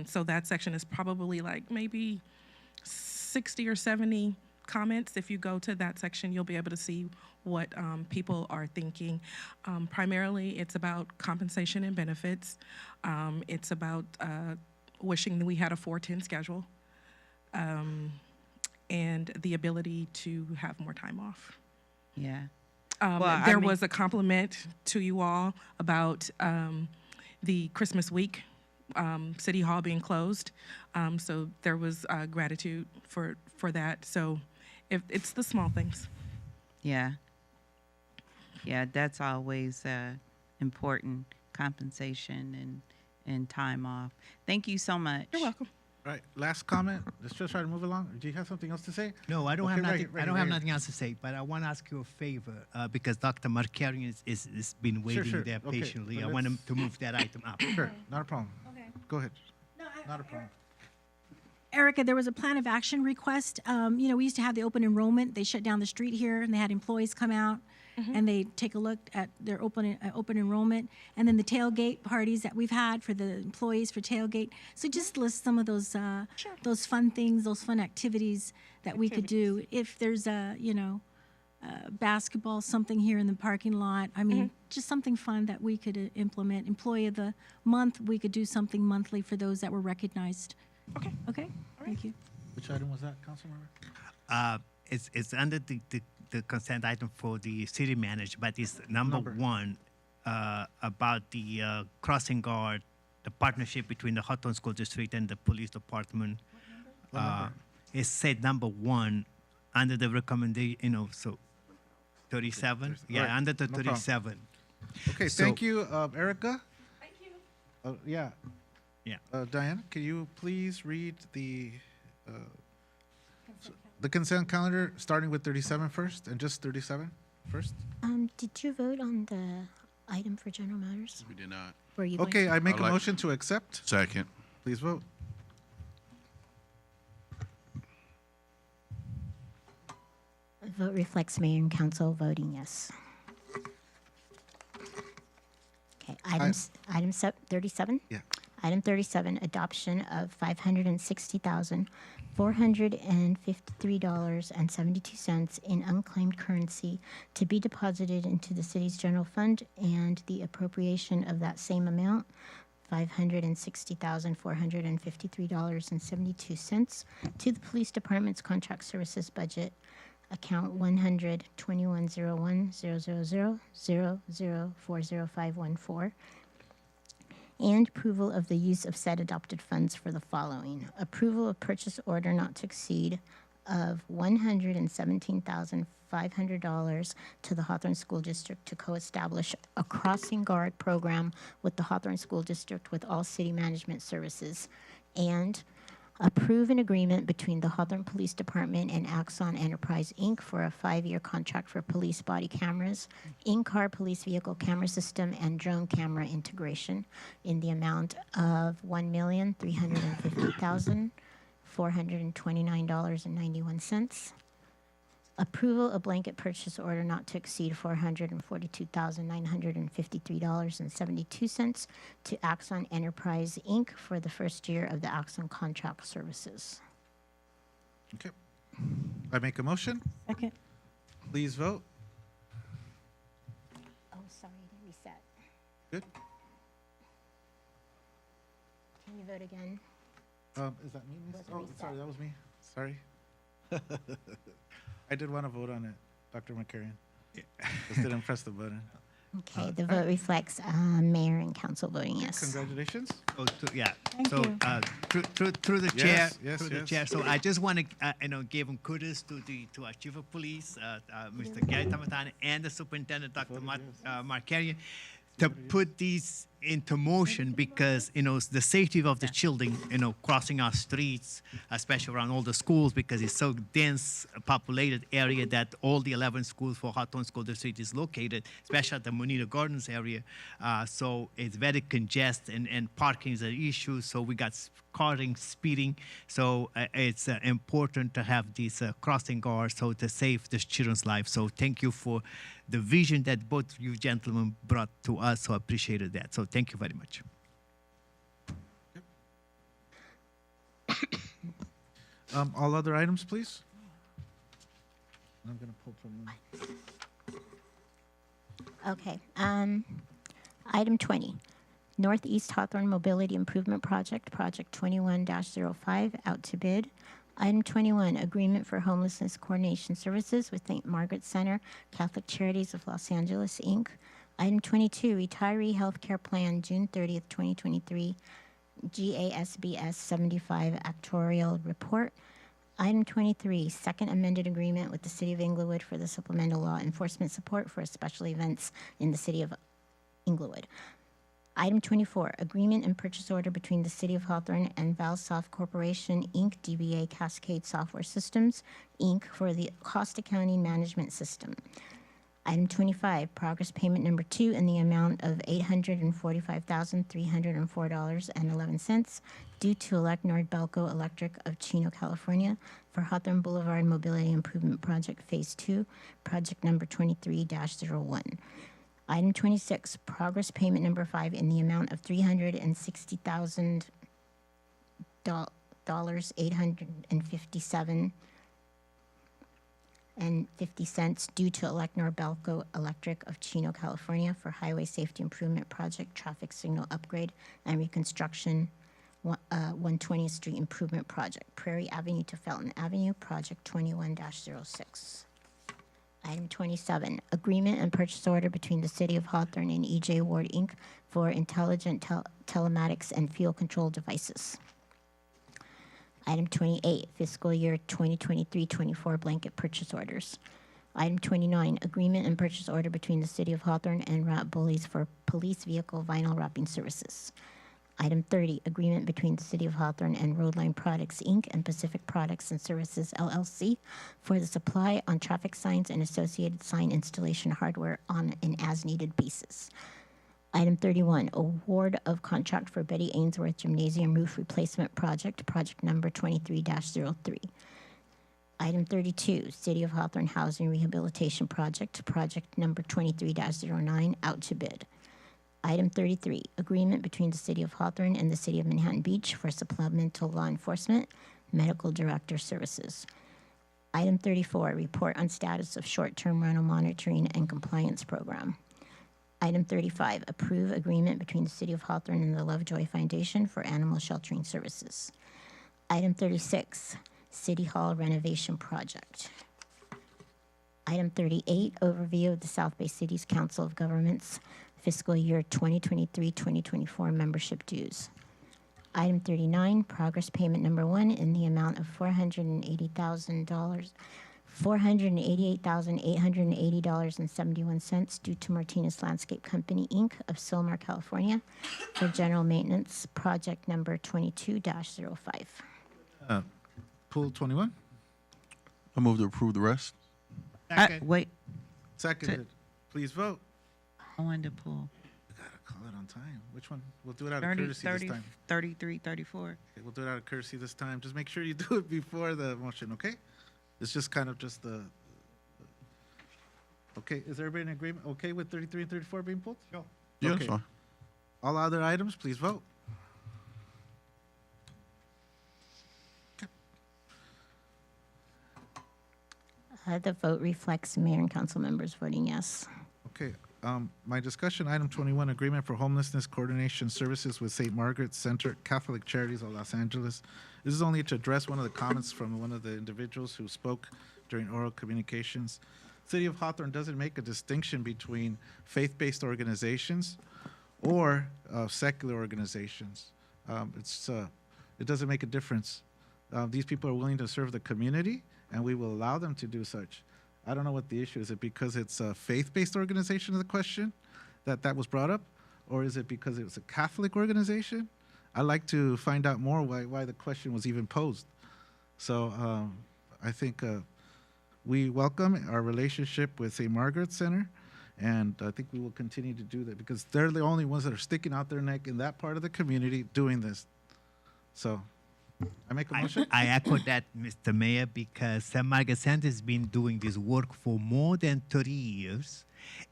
So that section is probably like maybe 60 or 70 comments. If you go to that section, you'll be able to see what people are thinking. Primarily, it's about compensation and benefits. It's about wishing that we had a 4-10 schedule. And the ability to have more time off. Yeah. There was a compliment to you all about the Christmas week, City Hall being closed. So there was gratitude for that. So it's the small things. Yeah. Yeah, that's always important, compensation and time off. Thank you so much. You're welcome. Right, last comment. Let's just try to move along. Do you have something else to say? No, I don't Okay, have nothing. right I don't here, have right nothing else to say. But I want to ask you a favor because Dr. Markarian is been waiting sure. there Okay, patiently. but I want him let's- to move that item up. Sure, not a problem. Okay. Go ahead. No, Not a problem. Erica, there was a plan of action request. We used to have the open enrollment. They shut down the street here, and they had employees come out, and they take a look at their open enrollment, and then the tailgate parties that we've had for the employees for tailgate. So just list some of those those fun things, those fun activities that we could do. If there's basketball, something here in the parking lot. I mean, just something fun that we could implement. Employee of the month, we could do something monthly for those that were recognized. Okay. Okay. Thank you. Which item was that, Councilmember? It's under the consent item for the city manager, but it's number one about the crossing guard, the partnership between the Hawthorne School District and the police department. What number? It said number one under the recommendation, so 37? Yeah, Right, under the no problem. 37. Okay, So- thank you, Erica. Thank you. Yeah. Yeah. Diana, can you please read the consent calendar, starting with 37 first, and just 37 first? Did you vote on the item for general matters? We did not. Were you going Okay, to? I make a like- motion to accept. Second. Please vote. The vote reflects mayor and council voting yes. Okay, item 37? Yeah. Item 37, adoption of $560,453.72 in unclaimed currency to be deposited into the city's general fund, and the appropriation of that same amount, $560,453.72, to the police department's contract services budget, account 100-2101-000-0040514, and approval of the use of said adopted funds for the following: approval of purchase order not to exceed of $117,500 to the Hawthorne School District to co-establish a crossing guard program with the Hawthorne School District with all city management services, and approve an agreement between the Hawthorne Police Department and Axon Enterprise, Inc. for a 5-year contract for police body cameras, in-car police vehicle camera system, and drone camera integration in the amount of $1,350,429.91. Approval of blanket purchase order not to exceed $442,953.72 to Axon Enterprise, Inc. for the first year of the Axon contract services. Okay. I make a motion. Second. Please vote. Oh, sorry, to reset. Good. Can you vote again? Is that me? Miss? Was it Oh, reset? sorry, that was me. Sorry. I did want to vote on it, Dr. McCarrion. Just didn't press the button. Okay, the vote reflects mayor and council voting yes. Congratulations. Oh, yeah. Thank so you. Through the chair, Yes, through the yes. chair. So I just want to give him kudos to our chief of police, Mr. Gary Tamatani, and the superintendent, Dr. Markarian, to put these into motion because, the safety of the children, crossing our streets, especially around all the schools, because it's so dense populated area that all the 11 schools for Hawthorne School District is located, especially at the Moneta Gardens area. So it's very congested and parking is an issue. So we got cars speeding. So it's important to have these crossing guards so to save the children's lives. So thank you for the vision that both you gentlemen brought to us. So I appreciated that. So thank you very much. All other items, please. I'm going to pull from Okay. Item 20, Northeast Hawthorne Mobility Improvement Project, Project 21-05, out to bid. Item 21, Agreement for Homelessness Coordination Services with St. Margaret Center, Catholic Charities of Los Angeles, Inc. Item 22, Retiree Healthcare Plan, June 30th, 2023, GASBS 75 Actuarial Report. Item 23, Second Amended Agreement with the City of Inglewood for the Supplemental Law Enforcement Support for Special Events in the City of Inglewood. Item 24, Agreement and Purchase Order between the City of Hawthorne and Valsoft Corporation, Inc., DBA Cascade Software Systems, Inc., for the cost accounting management system. Item 25, Progress Payment Number 2 in the amount of $845,304.11 due to Elect Nordbelco Electric of Chino, California for Hawthorne Boulevard Mobility Improvement Project Phase 2, project number 23-01. Item 26, Progress Payment Number 5 in the amount of $360,857.50 due to Elect Nordbelco Electric of Chino, California for Highway Safety Improvement Project Traffic Signal Upgrade and Reconstruction 120th Street Improvement Project, Prairie Avenue to Felton Avenue, Project 21-06. Item 27, Agreement and Purchase Order between the City of Hawthorne and E.J. Ward, Inc. for Intelligent Telematics and Fuel Control Devices. Item 28, Fiscal Year 2023-24 Blanket Purchase Orders. Item 29, Agreement and Purchase Order between the City of Hawthorne and Rat Bullies for Police Vehicle Vinyl Wrapping Services. Item 30, Agreement between the City of Hawthorne and Roadline Products, Inc. and Pacific Products and Services, LLC for the supply on traffic signs and associated sign installation hardware on an as-needed basis. Item 31, Award of Contract for Betty Ainsworth Gymnasium Roof Replacement Project, project number 23-03. Item 32, City of Hawthorne Housing Rehabilitation Project, project number 23-09, out to bid. Item 33, Agreement between the City of Hawthorne and the City of Manhattan Beach for Supplemental Law Enforcement Medical Director Services. Item 34, Report on Status of Short-Term Rental Monitoring and Compliance Program. Item 35, Approve Agreement between the City of Hawthorne and the Lovejoy Foundation for Animal Sheltering Services. Item 36, City Hall Renovation Project. Item 38, Overview of the South Bay Cities Council of Governments Fiscal Year 2023-2024 membership dues. Item 39, Progress Payment Number 1 in the amount of $488,880.71 due to Martinez Landscape Company, Inc. of Sylmar, California for general maintenance, project number 22-05. Pool 21. I move to approve the rest. Wait, Seconded. Please vote. I wanted to pull We gotta call it on time. Which one? We'll do it out of 30, courtesy 30, this time. 33, 34. Okay, we'll do it out of courtesy this time. Just make sure you do it before the motion, okay? It's just kind of just the. Okay, is everybody in agreement? Okay with 33 and 34 being pulled? Yeah, that's Okay. fine. All other items, please vote. The vote reflects mayor and council members voting yes. Okay, my discussion, item 21, Agreement for Homelessness Coordination Services with St. Margaret Center Catholic Charities of Los Angeles. This is only to address one of the comments from one of the individuals who spoke during oral communications. City of Hawthorne doesn't make a distinction between faith-based organizations or secular organizations. It doesn't make a difference. These people are willing to serve the community, and we will allow them to do such. I don't know what the issue is. Is it because it's a faith-based organization is the question? that that was brought up, or is it because it was a Catholic organization? I'd like to find out more why the question was even posed. So I think we welcome our relationship with St. Margaret's Center, and I think we will continue to do that because they're the only ones that are sticking out their neck in that part of the community doing this. So I make a motion. I echo that, Mr. Mayor, because St. Margaret Center has been doing this work for more than 30 years,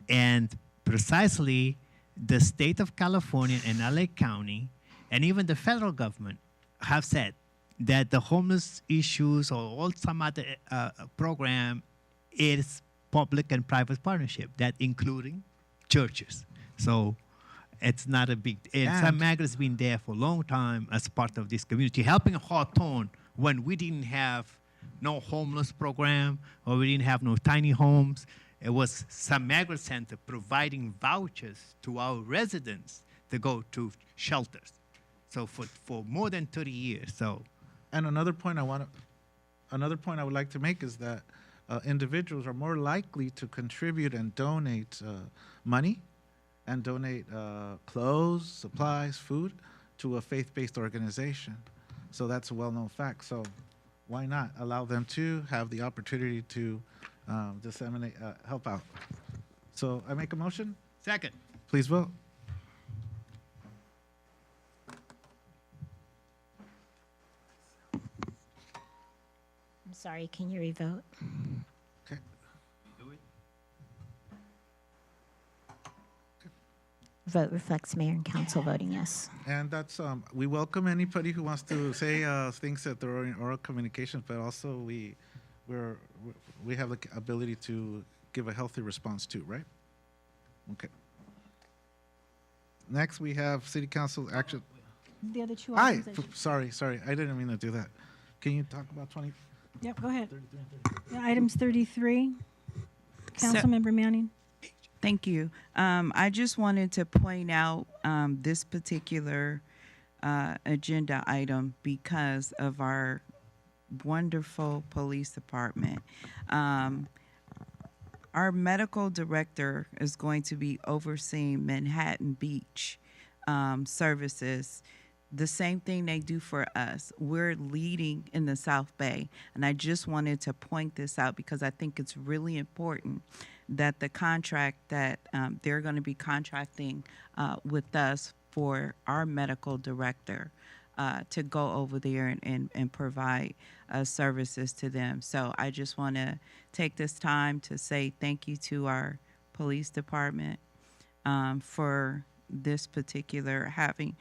and precisely the state of California and LA County, and even the federal government have said that the homeless issues or all some other program is public and private partnership, that including churches. So it's not a big, and St. Margaret's been there for a long time as part of this community, helping Hawthorne when we didn't have no homeless program or we didn't have no tiny homes. It was St. Margaret Center providing vouchers to our residents to go to shelters. So for more than 30 years. So, and another point I would like to make is that individuals are more likely to contribute and donate money and donate clothes, supplies, food to a faith-based organization. So that's a well-known fact. So why not allow them to have the opportunity to disseminate, help out? So I make a motion. Second. Please vote. I'm sorry, can you revote? Okay. Vote reflects mayor and council voting yes. And that's, we welcome anybody who wants to say things that they're in oral communications, but also we have the ability to give a healthy response too, right? Okay. Next, we have city council action. The other two Hi, items. I should- sorry, I didn't mean to do that. Can you talk about 20? Yep, go ahead. Yeah, items 33. So- Councilmember Manning. Thank you. I just wanted to point out this particular agenda item because of our wonderful police department. Our medical director is going to be overseeing Manhattan Beach services. The same thing they do for us. We're leading in the South Bay. And I just wanted to point this out because I think it's really important that the contract that they're going to be contracting with us for our medical director to go over there and provide services to them. So I just want to take this time to say thank you to our police department for this particular having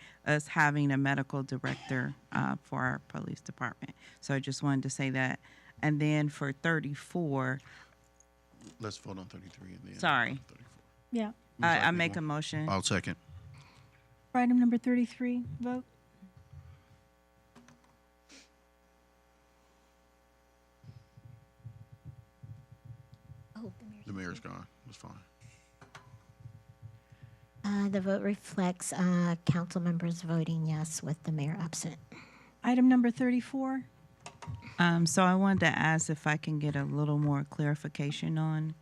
a medical director for our police department. So I just wanted to say that. And then for 34, Let's vote on 33 and then. sorry, 34. Yeah. I make a motion. I'll second. For item number 33, vote. Oh, The mayor's gone. It's fine. The vote reflects council members voting yes with the mayor absent. Item number 34. So I wanted to ask if I can get a little more clarification on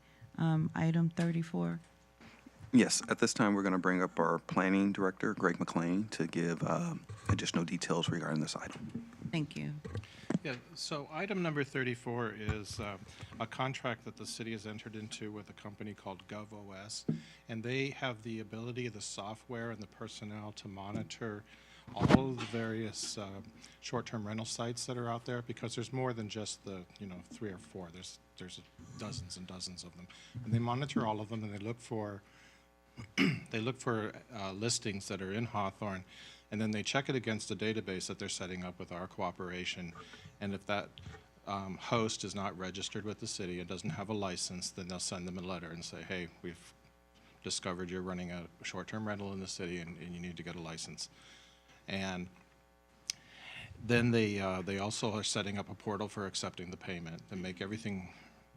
item 34. Yes, at this time, we're going to bring up our planning director, Greg McLean, to give additional details regarding this item. Thank you. Yeah, so item number 34 is a contract that the city has entered into with a company called GovOS, and they have the ability, the software and the personnel to monitor all of the various short-term rental sites that are out there, because there's more than just the 3 or 4. There's dozens and dozens of them, and they monitor all of them, and they look for listings that are in Hawthorne, and then they check it against a database that they're setting up with our cooperation. And if that host is not registered with the city and doesn't have a license, then they'll send them a letter and say, hey, we've discovered you're running a short-term rental in the city and you need to get a license. And then they also are setting up a portal for accepting the payment and make everything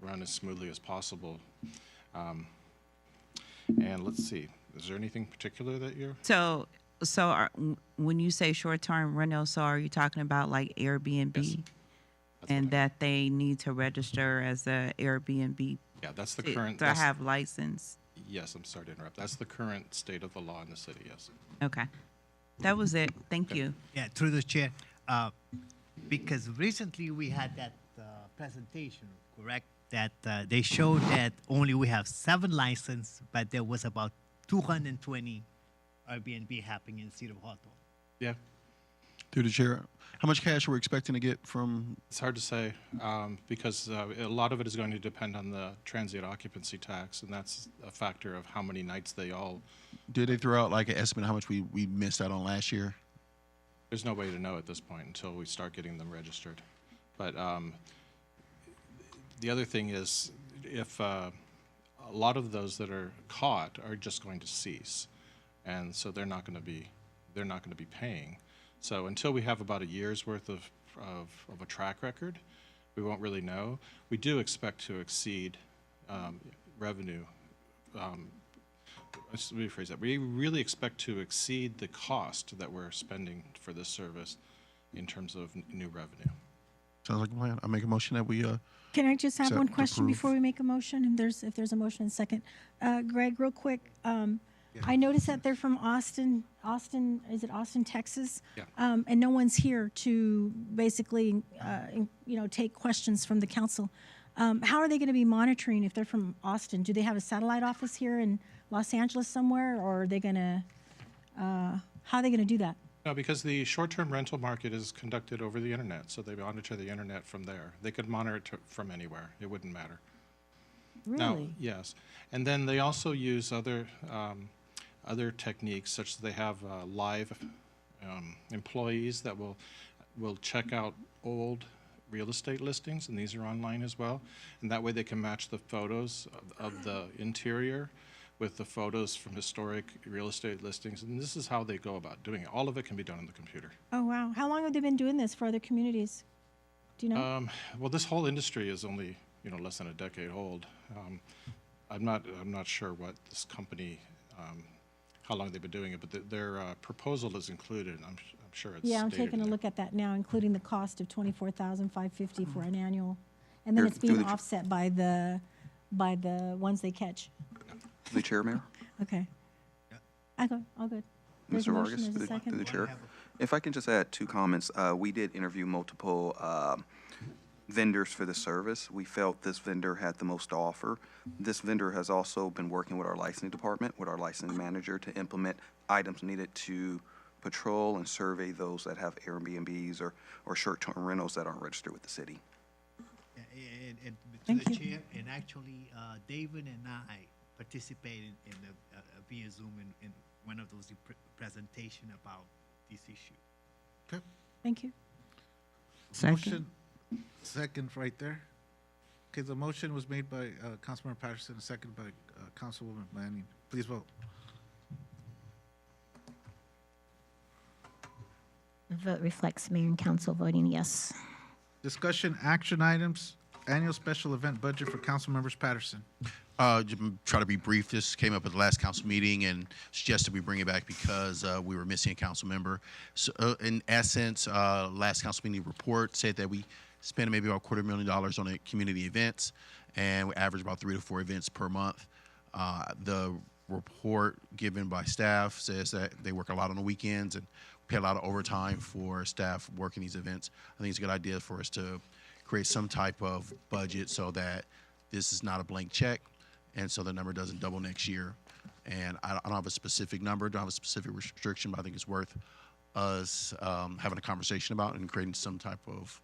run as smoothly as possible. And let's see, is there anything particular that you're? When you say short-term rental, so are you talking about like Airbnb? Yes. And that they need to register as a Airbnb? Yeah, that's the current. To have license? Yes, I'm sorry to interrupt. That's the current state of the law in the city, yes. Okay. That was it. Thank you. Yeah, through the chair, because recently we had that presentation, correct? That they showed that only we have 7 licenses, but there was about 220 Airbnb happening in the city of Hawthorne. Yeah. Through the chair, how much cash are we expecting to get from? It's hard to say because a lot of it is going to depend on the transient occupancy tax, and that's a factor of how many nights they all. Did they throw out like an estimate how much we missed out on last year? There's no way to know at this point until we start getting them registered. But the other thing is, if a lot of those that are caught are just going to cease, and so they're not going to be paying. So until we have about a year's worth of a track record, we won't really know. We do expect to exceed revenue. Let me rephrase that. We really expect to exceed the cost that we're spending for this service in terms of new revenue. Sounds like a plan. I make a motion that we Can I just have Accept, one question approve. before we make a motion? And if there's a motion and second. Greg, real quick, I noticed that they're from Austin, is it Austin, Texas? Yeah. And no one's here to basically, take questions from the council. How are they going to be monitoring if they're from Austin? Do they have a satellite office here in Los Angeles somewhere, or are they going to, how are they going to do that? No, because the short-term rental market is conducted over the internet, so they monitor the internet from there. They could monitor it from anywhere. It wouldn't matter. Really? Now, yes. And then they also use other techniques, such that they have live employees that will check out old real estate listings, and these are online as well. And that way they can match the photos of the interior with the photos from historic real estate listings. And this is how they go about doing it. All of it can be done on the computer. Oh, wow. How long have they been doing this for other communities? Do you know? Well, this whole industry is only less than a decade old. I'm not sure what this company, how long they've been doing it, but their proposal is included. I'm sure it's Yeah, I'm stated taking a in look at that now, including the cost of $24,550 for an annual. And then Here, it's being through the- offset by the ones they catch. The chair, Mayor? Okay. All good. There's a Mr. motion, Vargas, there's a through second. the chair. If I can just add 2 comments. We did interview multiple vendors for the service. We felt this vendor had the most to offer. This vendor has also been working with our licensing department, with our licensing manager, to implement items needed to patrol and survey those that have Airbnbs or short-term rentals that aren't registered with the city. And to Thank the you. chair, and actually, David and I participated in via Zoom in one of those presentation about this issue. Okay. Thank you. Motion, second right there. Okay, the motion was made by Councilmember Patterson, and second by Councilwoman Manning. Please vote. The vote reflects mayor and council voting yes. Discussion action items, annual special event budget for council members. Patterson. Try to be brief. This came up at the last council meeting and suggested we bring it back because we were missing a council member. So, in essence, last council meeting report said that we spent maybe about $250,000 on community events, and we average about 3 to 4 events per month. The report given by staff says that they work a lot on the weekends and pay a lot of overtime for staff working these events. I think it's a good idea for us to create some type of budget so that this is not a blank check, and so the number doesn't double next year. And I don't have a specific number, don't have a specific restriction, but I think it's worth us having a conversation about and creating some type of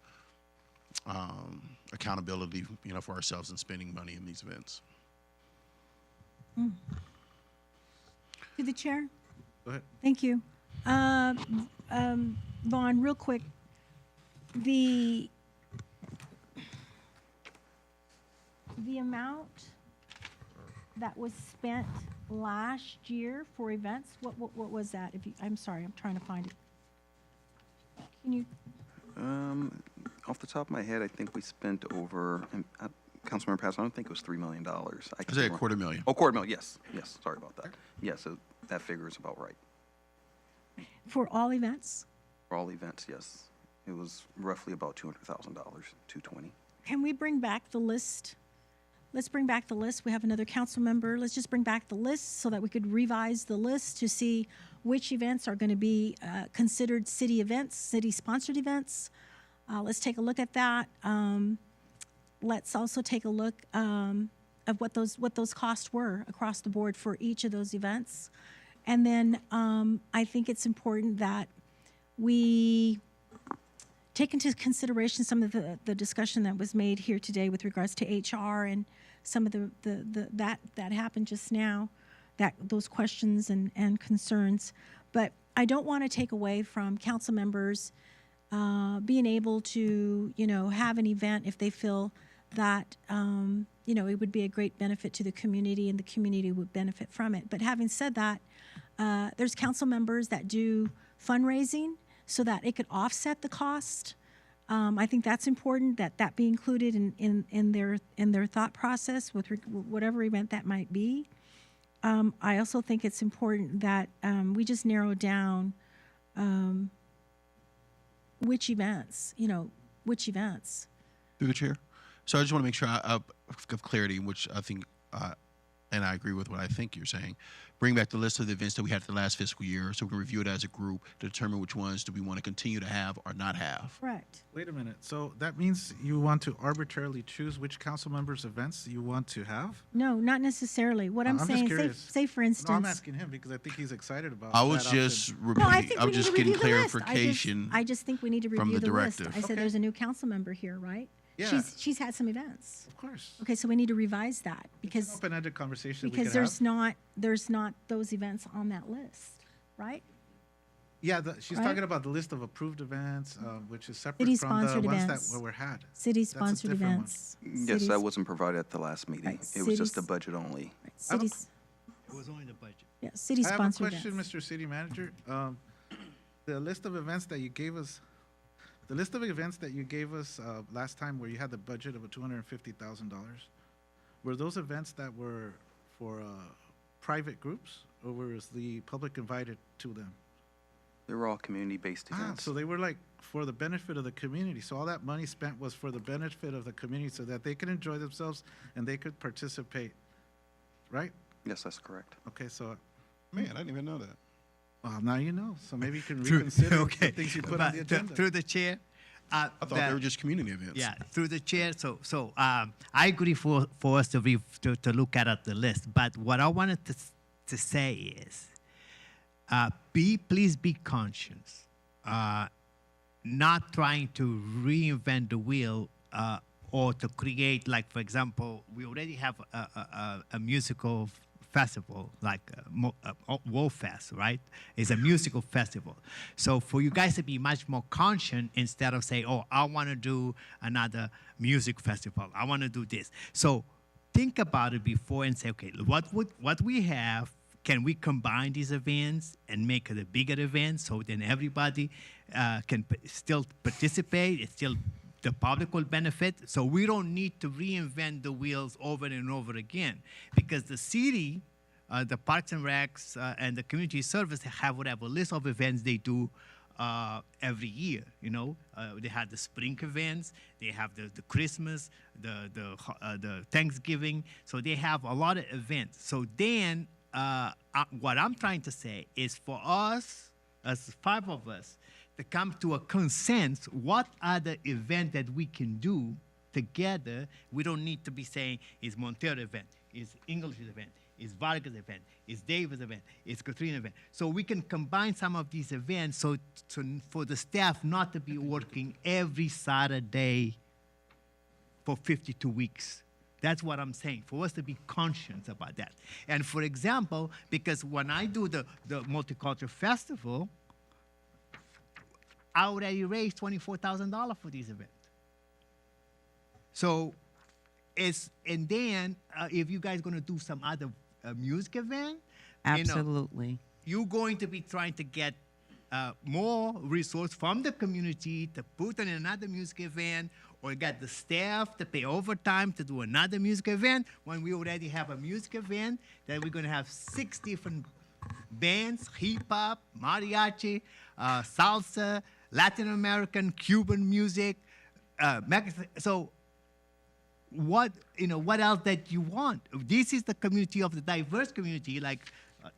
accountability, for ourselves and spending money in these events. To the chair. Go ahead. Thank you. Vaughn, real quick, the amount that was spent last year for events, what was that? I'm sorry, I'm trying to find it. Can you? Off the top of my head, I think we spent over, Councilmember Patterson, I don't think it was $3 million. I said $250,000. Oh, $250,000, yes, sorry about that. Yeah, so that figure is about right. For all events? For all events, yes. It was roughly about $200,000, $220,000. Can we bring back the list let's bring back the list. We have another council member. Let's just bring back the list so that we could revise the list to see which events are going to be considered city events, city-sponsored events. Let's take a look at that. Let's also take a look of what those costs were across the board for each of those events. And then I think it's important that we take into consideration some of the discussion that was made here today with regards to HR and some of that happened just now, those questions and concerns. But I don't want to take away from council members being able to, have an event if they feel that, it would be a great benefit to the community and the community would benefit from it. But having said that, there's council members that do fundraising so that it could offset the cost. I think that's important that be included in their thought process with whatever event that might be. I also think it's important that we just narrow down which events. Through the chair. So I just want to make sure I have clarity, which I think, and I agree with what I think you're saying. Bring back the list of the events that we had the last fiscal year so we can review it as a group to determine which ones do we want to continue to have or not have. Correct. Wait a minute. So that means you want to arbitrarily choose which council members' events you want to have? No, not necessarily. What I'm just saying, curious. say for instance. No, I'm asking him because I think he's excited about I was that just option. repeating. No, I think I'm we need just to getting review the list. clarification. I just think we need to from review the the list. directive. I said there's a new council member here, right? Yeah. She's had some events. Of course. Okay, so we need to revise that It's because an open-ended conversation we because could have. there's not those events on that list, right? Yeah, she's Right? talking about the list of approved events, which is separate from the City-sponsored ones events. that were had. City-sponsored different one. events. Yes, that wasn't provided at the last meeting. Right, It was just a cities- budget only. Cities, It was only the budget. yeah, I have a city-sponsored question, events. Mr. City Manager. The list of events that you gave us, last time where you had the budget of $250,000, were those events that were for private groups or was the public invited to them? They were all community-based events. So they were like for the benefit of the community. So all that money spent was for the benefit of the community so that they could enjoy themselves and they could participate, right? Yes, that's correct. Okay, so Man, I didn't even know that. well, now you know. So maybe you can reconsider the things you put on the agenda. Through the chair. I thought they were just community events. Yeah, through the chair. So I agree for us to look at the list. But what I wanted to say is, please be conscious. Not trying to reinvent the wheel or to create, like, for example, we already have a musical festival, like Wolf Fest, right? It's a musical festival. So for you guys to be much more conscious instead of saying, oh, I want to do another music festival. I want to do this. So think about it before and say, okay, what we have, can we combine these events and make it a bigger event so then everybody can still participate? It's still the public will benefit. So we don't need to reinvent the wheels over and over again because the city, the Parks and Recs, and the community service have whatever list of events they do every year. They have the spring events, they have the Christmas, the Thanksgiving. So they have a lot of events. So then what I'm trying to say is for us, as 5 of us, to come to a consensus, what are the events that we can do together? We don't need to be saying it's Montero event, it's English's event, it's Vargas event, it's Davis event, it's Katrina event. So we can combine some of these events so for the staff not to be working every Saturday for 52 weeks. That's what I'm saying, for us to be conscious about that. And for example, because when I do the Multicultural Festival, I already raised $24,000 for this event. So and then if you guys gonna do some other music event, Absolutely. you're going to be trying to get more resource from the community to put on another music event or get the staff to pay overtime to do another music event when we already have a music event that we're going to have 6 different bands, hip-hop, mariachi, salsa, Latin American, Cuban music. So what else that you want? This is the community of the diverse community, like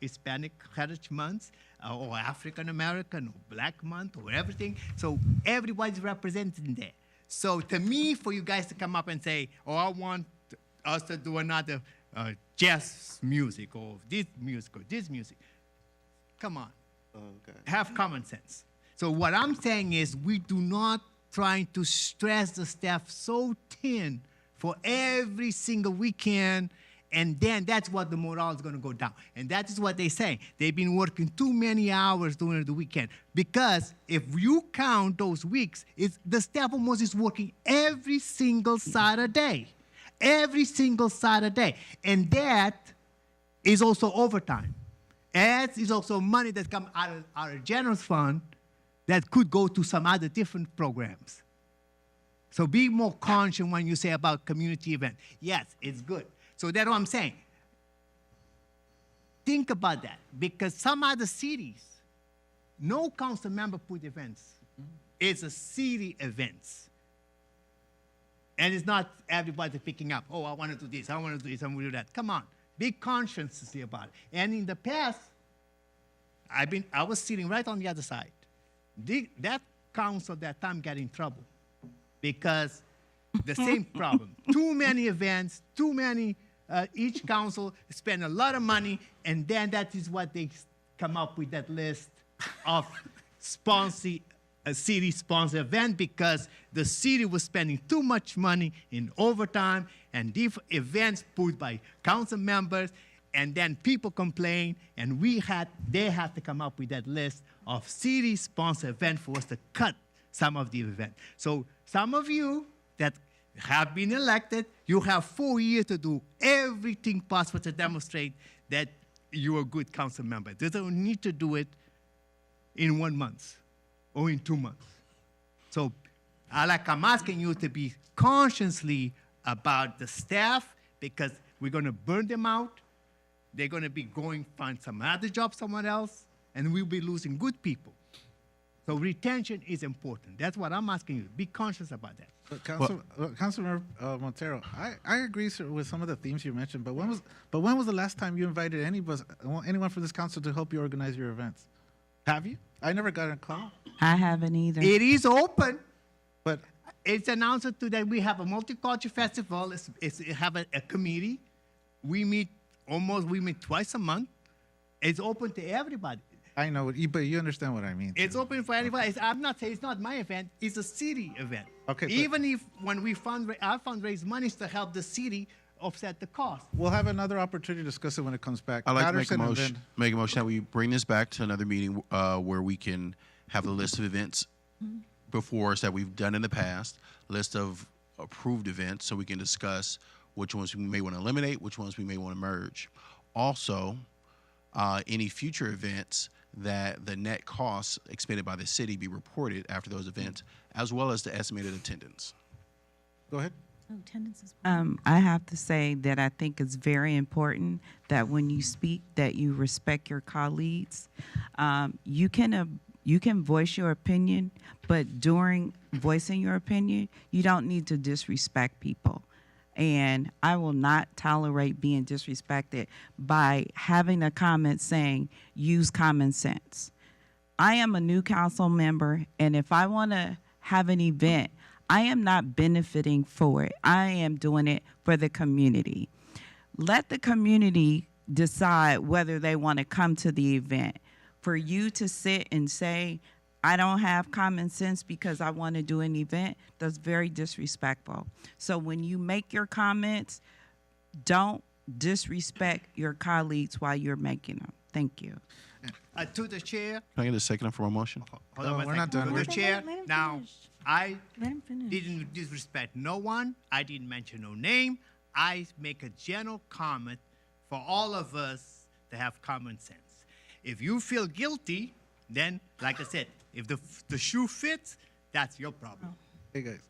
Hispanic Heritage Month, or African American, or Black Month, or everything. So everybody's represented in there. So to me, for you guys to come up and say, oh, I want us to do another jazz music, or this music, come on. Okay. Have common sense. So what I'm saying is we do not trying to stress the staff so thin for every single weekend, and then that's what the morale is going to go down. And that is what they say. They've been working too many hours during the weekend, because if you count those weeks, the staff almost is working every single Saturday. Every single Saturday. And that is also overtime. As is also money that comes out of our generous fund that could go to some other different programs. So be more conscious when you say about community event. Yes, it's good. So that's what I'm saying. Think about that, because some other cities, no council member put events. It's a city events. And it's not everybody picking up, oh, I want to do this, I want to do this, I want to do that. Come on, be conscious about it. And in the past, I was sitting right on the other side. That council that time got in trouble because the same problem. Too many events, too many, each council spend a lot of money, and then that is what they come up with, that list of a city-sponsored event, because the city was spending too much money in overtime and different events put by council members, and then people complain, and they had to come up with that list of city-sponsored events for us to cut some of the events. So some of you that have been elected, you have 4 years to do everything possible to demonstrate that you're a good council member. They don't need to do it in 1 month or in 2 months. So I'm asking you to be consciously about the staff, because we're going to burn them out. They're going to be going find some other job somewhere else, and we'll be losing good people. So retention is important. That's what I'm asking you. Be conscious about that. Councilmember Montero, I agree, sir, with some of the themes you mentioned, but when was the last time you invited anyone from this council to help you organize your events? Have you? I never got a call. I haven't either. It is open, but it's announced that we have a multicultural festival. It have a committee. We meet twice a month. It's open to everybody. I know, but you understand what I mean. It's open for anybody. I'm not saying it's not my event. It's a city event. Okay. Even if when I fundraise monies to help the city offset the cost. We'll have another opportunity to discuss it when it comes back. I'd like to make a Patterson, motion that we bring this back to another meeting where we can have a list of events before us that we've done in the past, list of approved events, so we can discuss which ones we may want to eliminate, which ones we may want to merge. Also, any future events that the net costs expended by the city be reported after those events, as well as the estimated attendance. Go ahead. Oh, attendance is I have to say that I think it's very important that when you speak, that you respect your colleagues. You can voice your opinion, but during voicing your opinion, you don't need to disrespect people. And I will not tolerate being disrespected by having a comment saying, use common sense. I am a new council member, and if I want to have an event, I am not benefiting for it. I am doing it for the community. Let the community decide whether they want to come to the event. For you to sit and say, I don't have common sense because I want to do an event, that's very disrespectful. So when you make your comments, don't disrespect your colleagues while you're making them. Thank you. To the chair. Can I get a second for a motion? Hold on, we're not done. To the chair. Let him Now, finish. I Let him finish. didn't disrespect no one. I didn't mention no name. I make a general comment for all of us to have common sense. If you feel guilty, then, like I said, if the shoe fits, that's your problem. Hey, guys.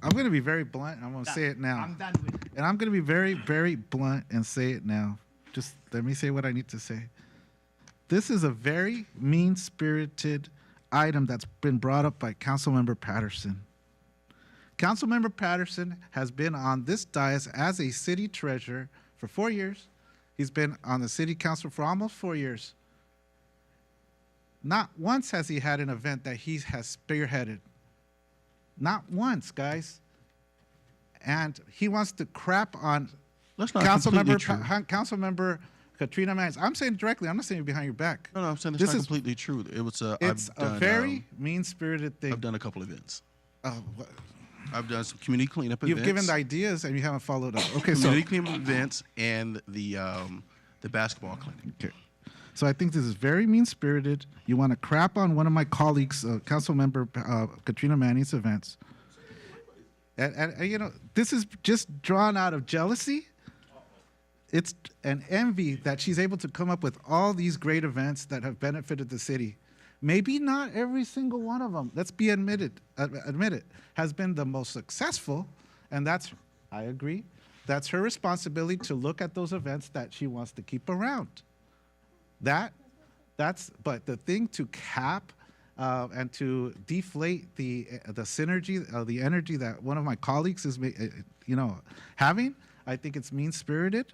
I'm going to be very blunt. I'm going to say it now. I'm done with it. And I'm going to be very, very blunt and say it now. Just let me say what I need to say. This is a very mean-spirited item that's been brought up by Councilmember Patterson. Councilmember Patterson has been on this dais as a city treasurer for 4 years. He's been on the city council for almost 4 years. Not once has he had an event that he has spearheaded. Not once, guys. And he wants to crap on That's not completely true. Councilmember Katrina Mannings. I'm saying directly. I'm not saying behind your back. No, I'm saying it's This not is- completely true. It was It's I've a done, very mean-spirited thing. I've done a couple events. Oh, I've done some community cleanup you've events. given the ideas and you haven't followed up. Okay, so community cleanup events and the basketball clinic. okay. So I think this is very mean-spirited. You want to crap on one of my colleagues, Councilmember Katrina Manning's events. And you know, this is just drawn out of jealousy. It's an envy that she's able to come up with all these great events that have benefited the city. Maybe not every single one of them, let's be admit it, has been the most successful, and that's, I agree, that's her responsibility to look at those events that she wants to keep around. But the thing to cap and to deflate the synergy, the energy that one of my colleagues is, having, I think it's mean-spirited.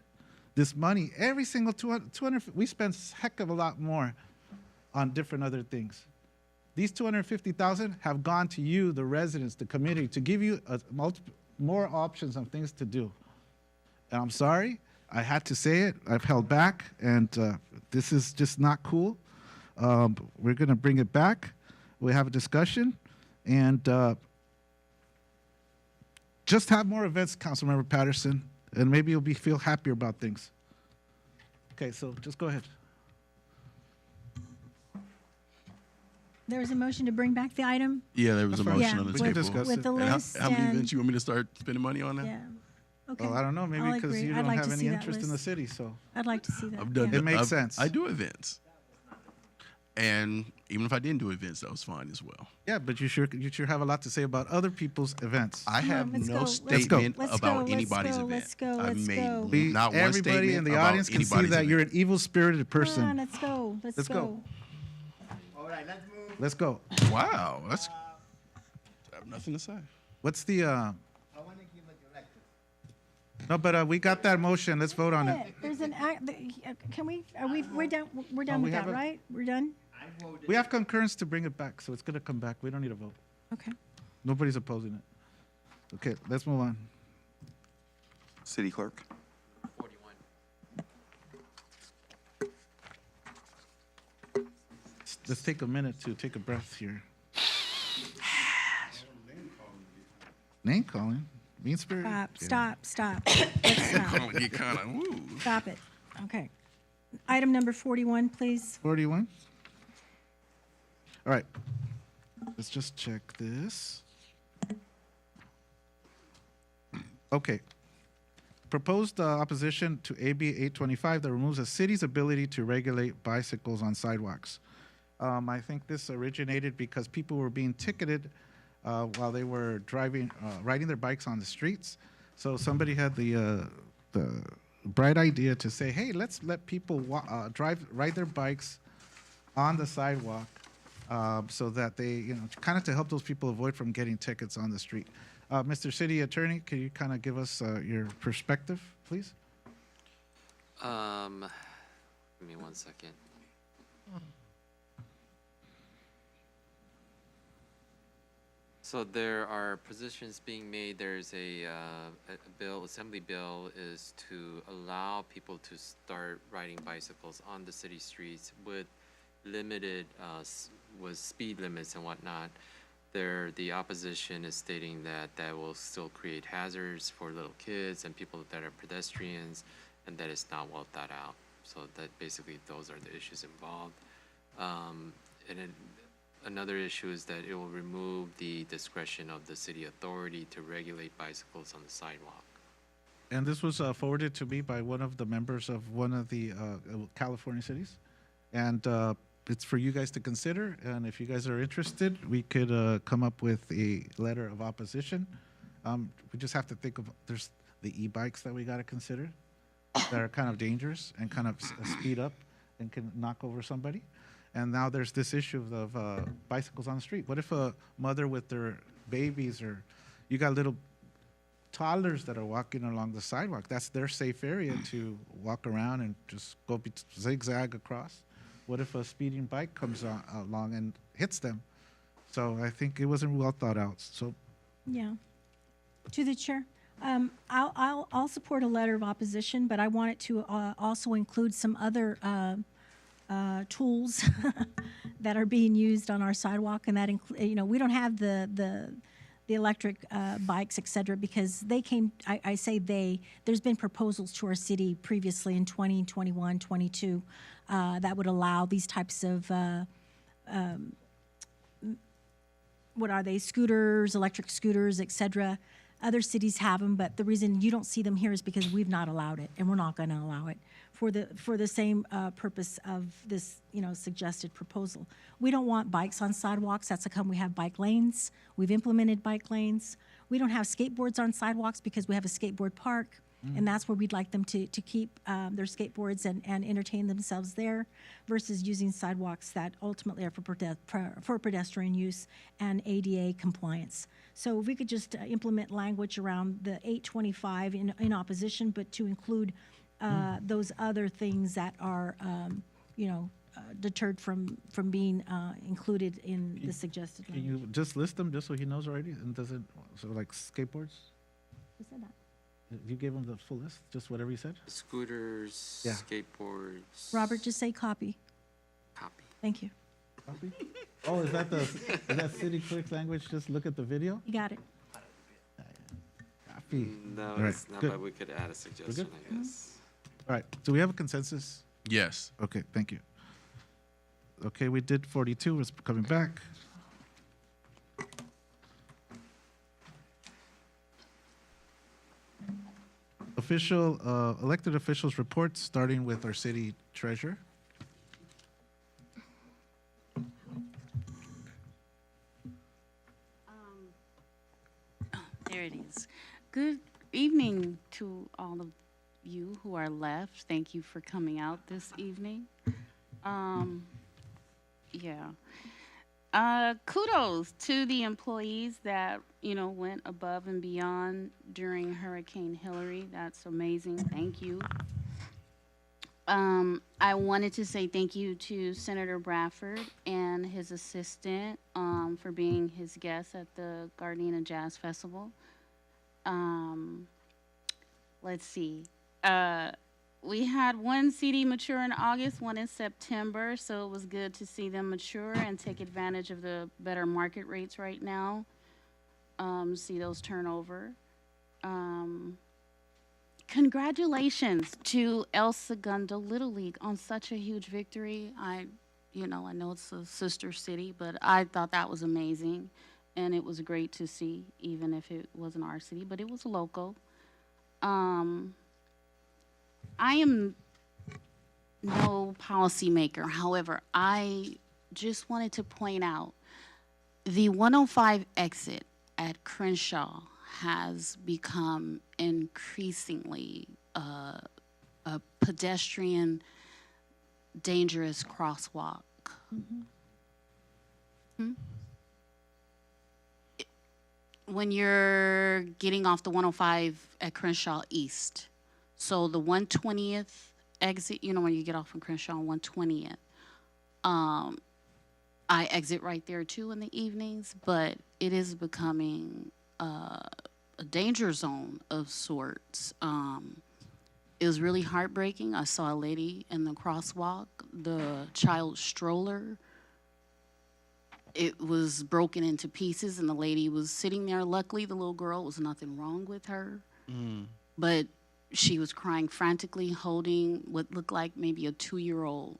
This money, every single 200, we spend a heck of a lot more on different other things. These 250,000 have gone to you, the residents, the community, to give you more options of things to do. And I'm sorry, I had to say it. I've held back, and this is just not cool. We're going to bring it back. We have a discussion, and just have more events, Councilmember Patterson, and maybe you'll feel happier about things. Okay, so just go ahead. There was a motion to bring back the item? Yeah, there was a That's fine. motion Yeah, on the we can table. discuss with it. the And list how many and- events you want me to start spending money on now? Yeah. Okay. Well, I don't know, maybe I'll because agree. you I'd don't like have to any see that interest in the list. city, so. I'd like to see that. I've done. yeah. It makes sense. I do events, and even if I didn't do events, that was fine as well. Yeah, but you sure have a lot to say about other people's events. I have let's no go. statement Let's about go. Let's anybody's go. event. Let's go. I've Let's made go. not one Everybody statement in the about audience can see anybody's that you're an event. evil-spirited Come on, person. let's go. Let's go. Let's go. Wow, that's. I have nothing to say. What's the? No, but we got that motion. Let's vote on it. There's an act. Can we? We're done. We're done we with that, haven't- right? We're done. We have concurrence to bring it back, so it's going to come back. We don't need a vote. Okay. Nobody's opposing it. Okay, let's move on. City Clerk. 41. Let's take a minute to take a breath here. Name calling. Mean spirit. Stop. Let's stop. Calling you kind of woo. Stop it. Okay. Item number 41, please. 41. All right. Let's just check this. Okay. Proposed opposition to AB 825 that removes a city's ability to regulate bicycles on sidewalks. I think this originated because people were being ticketed while they were riding their bikes on the streets. So somebody had the bright idea to say, hey, let's let people ride their bikes on the sidewalk so that they, kind of to help those people avoid from getting tickets on the street. Mr. City Attorney, can you kind of give us your perspective, please? Give me 1 second. So there are positions being made. There's a bill, assembly bill, is to allow people to start riding bicycles on the city streets with limited, with speed limits and whatnot. The opposition is stating that that will still create hazards for little kids and people that are pedestrians, and that it's not well thought out. So that basically those are the issues involved. Another issue is that it will remove the discretion of the city authority to regulate bicycles on the sidewalk. And this was forwarded to me by one of the members of one of the California cities. And it's for you guys to consider. And if you guys are interested, we could come up with a letter of opposition. We just have to think of, there's the e-bikes that we got to consider that are kind of dangerous and kind of speed up and can knock over somebody. And now there's this issue of bicycles on the street. What if a mother with their babies or, you got little toddlers that are walking along the sidewalk. That's their safe area to walk around and just go zigzag across. What if a speeding bike comes along and hits them? So I think it wasn't well thought out. So Yeah. To the chair, I'll support a letter of opposition, but I want it to also include some other tools that are being used on our sidewalk, and that we don't have the electric bikes, et cetera, because they came. I say they. There's been proposals to our city previously in 2021, 22 that would allow these types of what are they? Scooters, electric scooters, et cetera. Other cities have them, but the reason you don't see them here is because we've not allowed it, and we're not going to allow it for the same purpose of this, suggested proposal. We don't want bikes on sidewalks. That's how come we have bike lanes. We've implemented bike lanes. We don't have skateboards on sidewalks because we have a skateboard park, and that's where we'd like them to keep their skateboards and entertain themselves there, versus using sidewalks that ultimately are for pedestrian use and ADA compliance. So if we could just implement language around the 825 in opposition, but to include those other things that are, deterred from being included in the suggested can language. you just list them just so he knows already and doesn't, so like skateboards? Who said that? You gave him the full list, just whatever you said? Scooters, Yeah. skateboards. Robert, just say copy. Copy. Thank you. Copy? Oh, is that city clerk's language? Just look at the video? You got it. Copy. No, All right, it's not, good. but we could add a suggestion, I guess. All right, do we have a consensus? Yes. Okay, thank you. Okay, we did 42, it's coming back. Elected officials reports, starting with our city treasurer. There it is. Good evening to all of you who are left. Thank you for coming out this evening. Kudos to the employees that, went above and beyond during Hurricane Hillary. That's amazing. Thank you. I wanted to say thank you to Senator Bradford and his assistant for being his guest at the Gardena Jazz Festival. Let's see. We had one CD mature in August, one in September, so it was good to see them mature and take advantage of the better market rates right now. See those turnover. Congratulations to El Segundo Little League on such a huge victory. I know it's a sister city, but I thought that was amazing. And it was great to see, even if it wasn't our city, but it was local. I am no policymaker. However, I just wanted to point out the 105 exit at Crenshaw has become increasingly a pedestrian, dangerous crosswalk. When you're getting off the 105 at Crenshaw East, so the 120th exit, when you get off from Crenshaw on 120th, I exit right there too in the evenings, but it is becoming a danger zone of sorts. It was really heartbreaking. I saw a lady in the crosswalk, the child stroller. It was broken into pieces, and the lady was sitting there. Luckily, the little girl, was nothing wrong with her. But she was crying frantically, holding what looked like maybe a 2-year-old.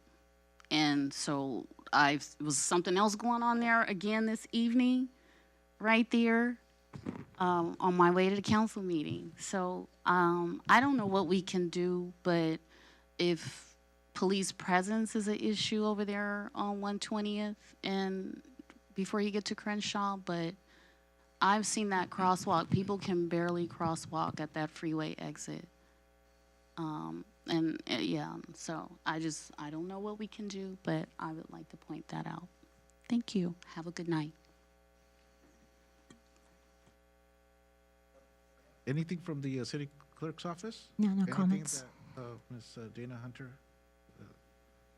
And so it was something else going on there again this evening, right there, on my way to the council meeting. So I don't know what we can do, but if police presence is an issue over there on 120th and before you get to Crenshaw, but I've seen that crosswalk. People can barely crosswalk at that freeway exit. So I don't know what we can do, but I would like to point that out. Thank you. Have a good night. Anything from the city clerk's office? No, no Anything comments. that, Ms. Dana Hunter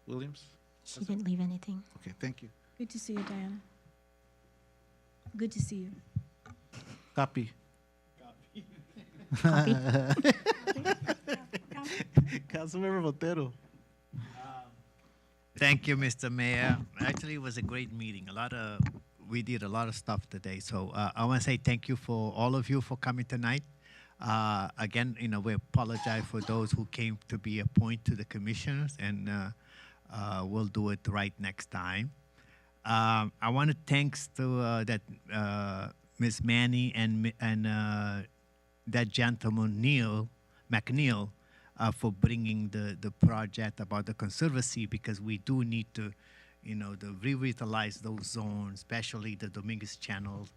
Williams? She didn't leave anything. Okay, thank you. Good to see you, Diana. Good to see you. Copy. Copy. Councilmember Montero. Thank you, Mr. Mayor. Actually, it was a great meeting. We did a lot of stuff today. So I want to say thank you for all of you for coming tonight. Again, we apologize for those who came to be appointed to the commissioners, and we'll do it right next time. I want to thanks to Ms. Manny and that gentleman Neil McNeil for bringing the project about the conservancy, because we do need to, to revitalize those zones, especially the Dominguez Channel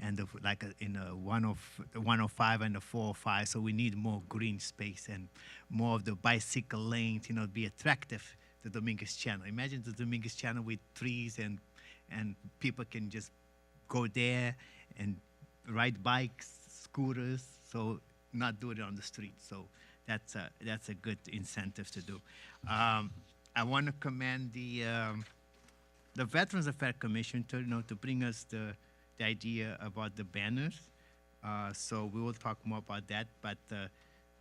and in 105 and the 405. So we need more green space and more of the bicycle lanes, be attractive to Dominguez Channel. Imagine the Dominguez Channel with trees and people can just go there and ride bikes, scooters, so not do it on the street. So that's a good incentive to do. I want to commend the Veterans Affairs Commission to bring us the idea about the banners. So we will talk more about that. But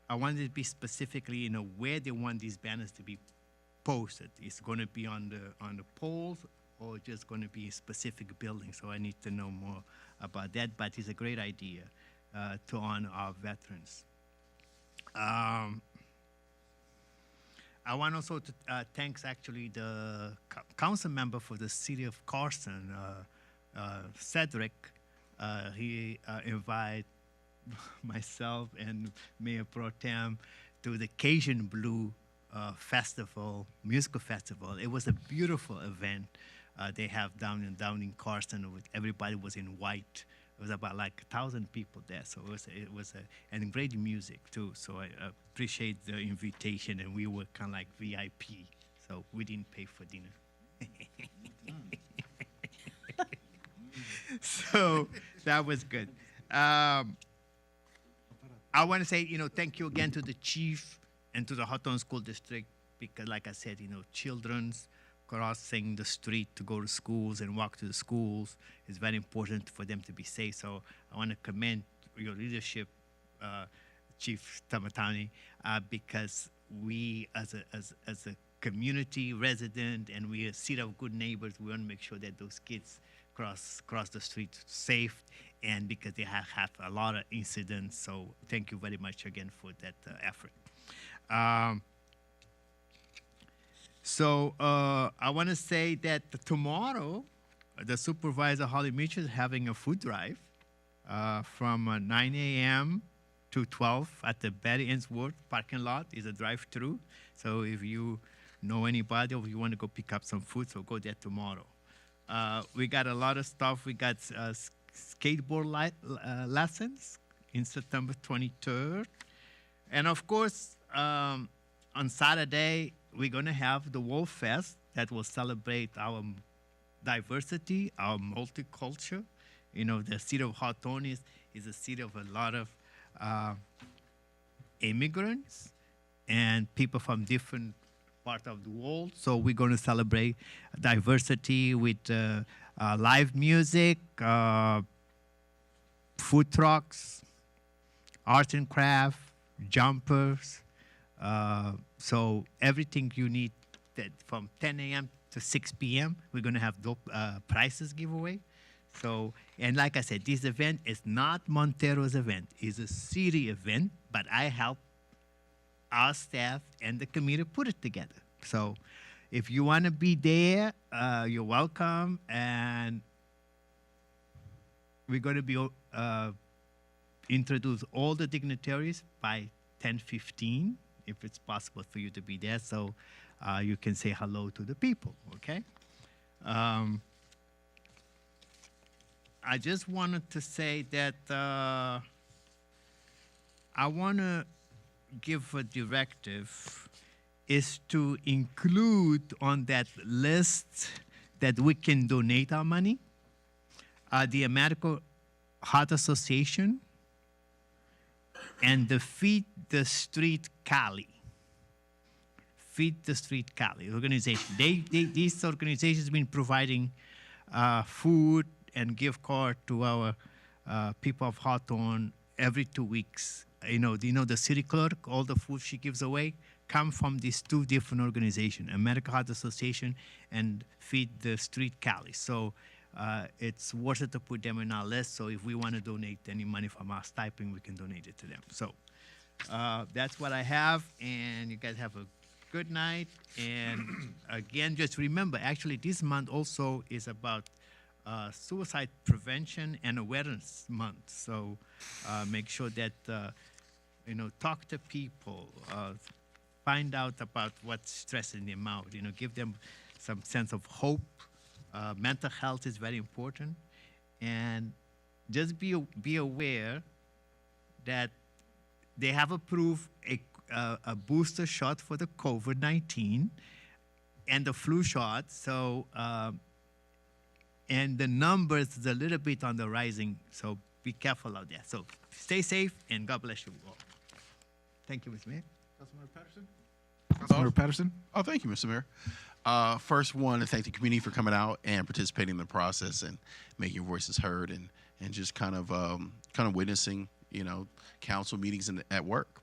I wanted to be specifically, where they want these banners to be posted. It's going to be on the poles or just going to be a specific building. So I need to know more about that. But it's a great idea to honor our veterans. I want also to thanks actually the council member for the city of Carson, Cedric. He invited myself and Mayor Pro Tem to the Cajun Blue musical festival. It was a beautiful event they have down in Carson. Everybody was in white. It was about 1,000 people there, so it was and great music too. So I appreciate the invitation, and we were kind of like VIP, so we didn't pay for dinner. So that was good. I want to say, thank you again to the chief and to the Hawthorne School District, because like I said, children's crossing the street to go to schools and walk to the schools is very important for them to be safe. So I want to commend your leadership, Chief Tamatani, because we as a community resident and we a city of good neighbors, we want to make sure that those kids cross the street safe, and because they have a lot of incidents. So thank you very much again for that effort. So I want to say that tomorrow, the supervisor, Holly Mitchell, is having a food drive from 9 a.m. to 12 at the Betty Ainsworth parking lot. It's a drive-through. So if you know anybody or if you want to go pick up some food, so go there tomorrow. We got a lot of stuff. We got skateboard lessons in September 23rd. And of course, on Saturday, we're going to have the Wolf Fest that will celebrate our diversity, our multicultural. The city of Hawthorne is a city of a lot of immigrants and people from different parts of the world. So we're going to celebrate diversity with live music, food trucks, arts and craft, jumpers. So everything you need that from 10 a.m. to 6 p.m., we're going to have prizes giveaway. So, and like I said, this event is not Montero's event. It's a city event, but I help our staff and the community put it together. So if you want to be there, you're welcome. And we're going to be introduce all the dignitaries by 10:15, if it's possible for you to be there, so you can say hello to the people, okay? I just wanted to say that I want to give a directive is to include on that list that we can donate our money. The American Heart Association and the Feed the Street Cali. Feed the Street Cali organization. These organizations have been providing food and gift card to our people of Hawthorne every 2 weeks. You know, the city clerk, all the food she gives away come from these two different organizations, American Heart Association and Feed the Street Cali. So it's worth it to put them in our list. So if we want to donate any money from our stipend, we can donate it to them. So that's what I have, and you guys have a good night. And again, just remember, actually, this month also is about suicide prevention and awareness month. So make sure that, talk to people, find out about what's stressing them out, give them some sense of hope. Mental health is very important. And just be aware that they have approved a booster shot for the COVID-19 and the flu shot. So, and the numbers is a little bit on the rising. So be careful out there. So stay safe and God bless you all. Thank you, Mr. Mayor. Councilmember Patterson? Councilmember Patterson? Oh, thank you, Mr. Mayor. First, want to thank the community for coming out and participating in the process and making your voices heard and just kind of witnessing, council meetings at work.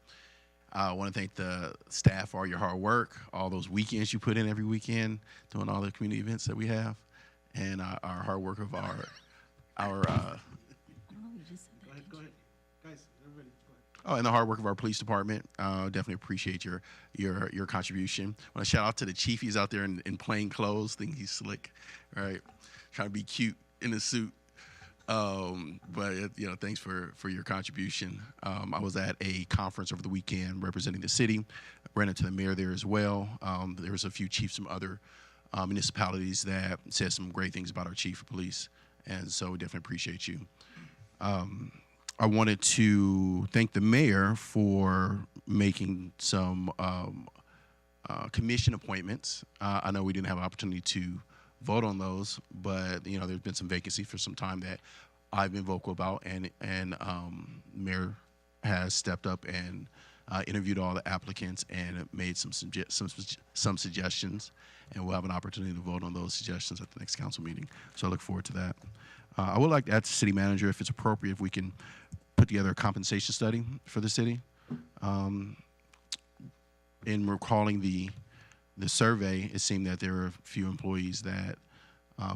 I want to thank the staff for all your hard work, all those weekends you put in every weekend, doing all the community events that we have, and our hard work of our and the hard work of our police department. Definitely appreciate your contribution. I want to shout out to the chief. He's out there in plain clothes, think he's slick, right? Trying to be cute in a suit. But thanks for your contribution. I was at a conference over the weekend representing the city. Ran into the mayor there as well. There was a few chiefs from other municipalities that said some great things about our chief of police, and so we definitely appreciate you. I wanted to thank the mayor for making some commission appointments. I know we didn't have an opportunity to vote on those, but there's been some vacancy for some time that I've been vocal about, and mayor has stepped up and interviewed all the applicants and made some suggestions, and we'll have an opportunity to vote on those suggestions at the next council meeting. So I look forward to that. I would like to ask the city manager, if it's appropriate, if we can put together a compensation study for the city. In recalling the survey, it seemed that there were a few employees that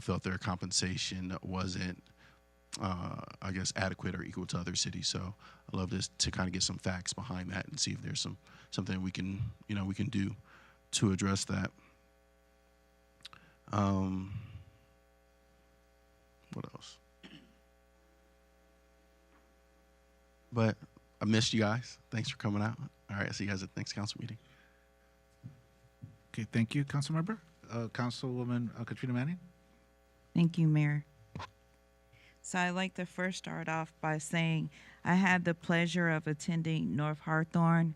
felt their compensation wasn't, adequate or equal to other cities. So I'd love to kind of get some facts behind that and see if there's something we can do to address that. What else? But I missed you guys. Thanks for coming out. All right, I'll see you guys at the next council meeting. Okay, thank you, Councilmember. Councilwoman Katrina Manning? Thank you, Mayor. So I'd like to first start off by saying I had the pleasure of attending North Hawthorne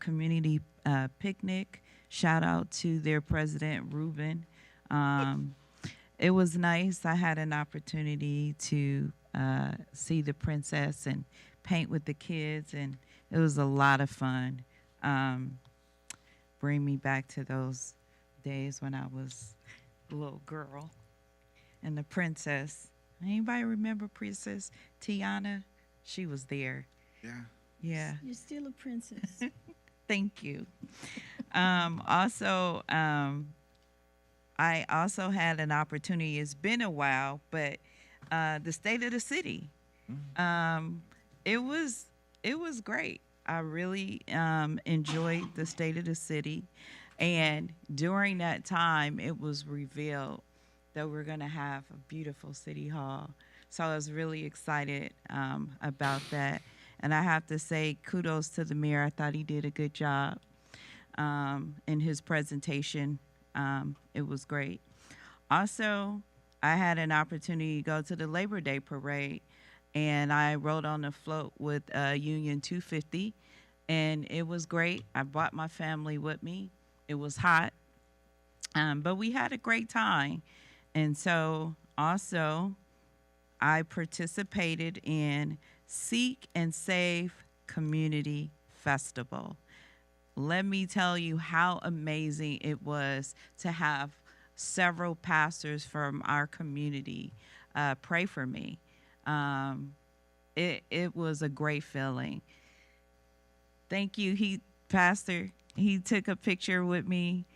Community Picnic. Shout out to their president, Ruben. It was nice. I had an opportunity to see the princess and paint with the kids, and it was a lot of fun. Bring me back to those days when I was a little girl. And the princess, anybody remember Princess Tiana? She was there. Yeah. Yeah. You're still a princess. Thank you. I also had an opportunity, it's been a while, but the state of the city. It was great. I really enjoyed the state of the city. And during that time, it was revealed that we're going to have a beautiful city hall. So I was really excited about that. And I have to say kudos to the mayor. I thought he did a good job in his presentation. It was great. Also, I had an opportunity to go to the Labor Day parade, and I rode on the float with Union 250, and it was great. I brought my family with me. It was hot, but we had a great time. And so also, I participated in Seek and Save Community Festival. Let me tell you how amazing it was to have several pastors from our community pray for me. It was a great feeling. Thank you. Pastor, he took a picture with me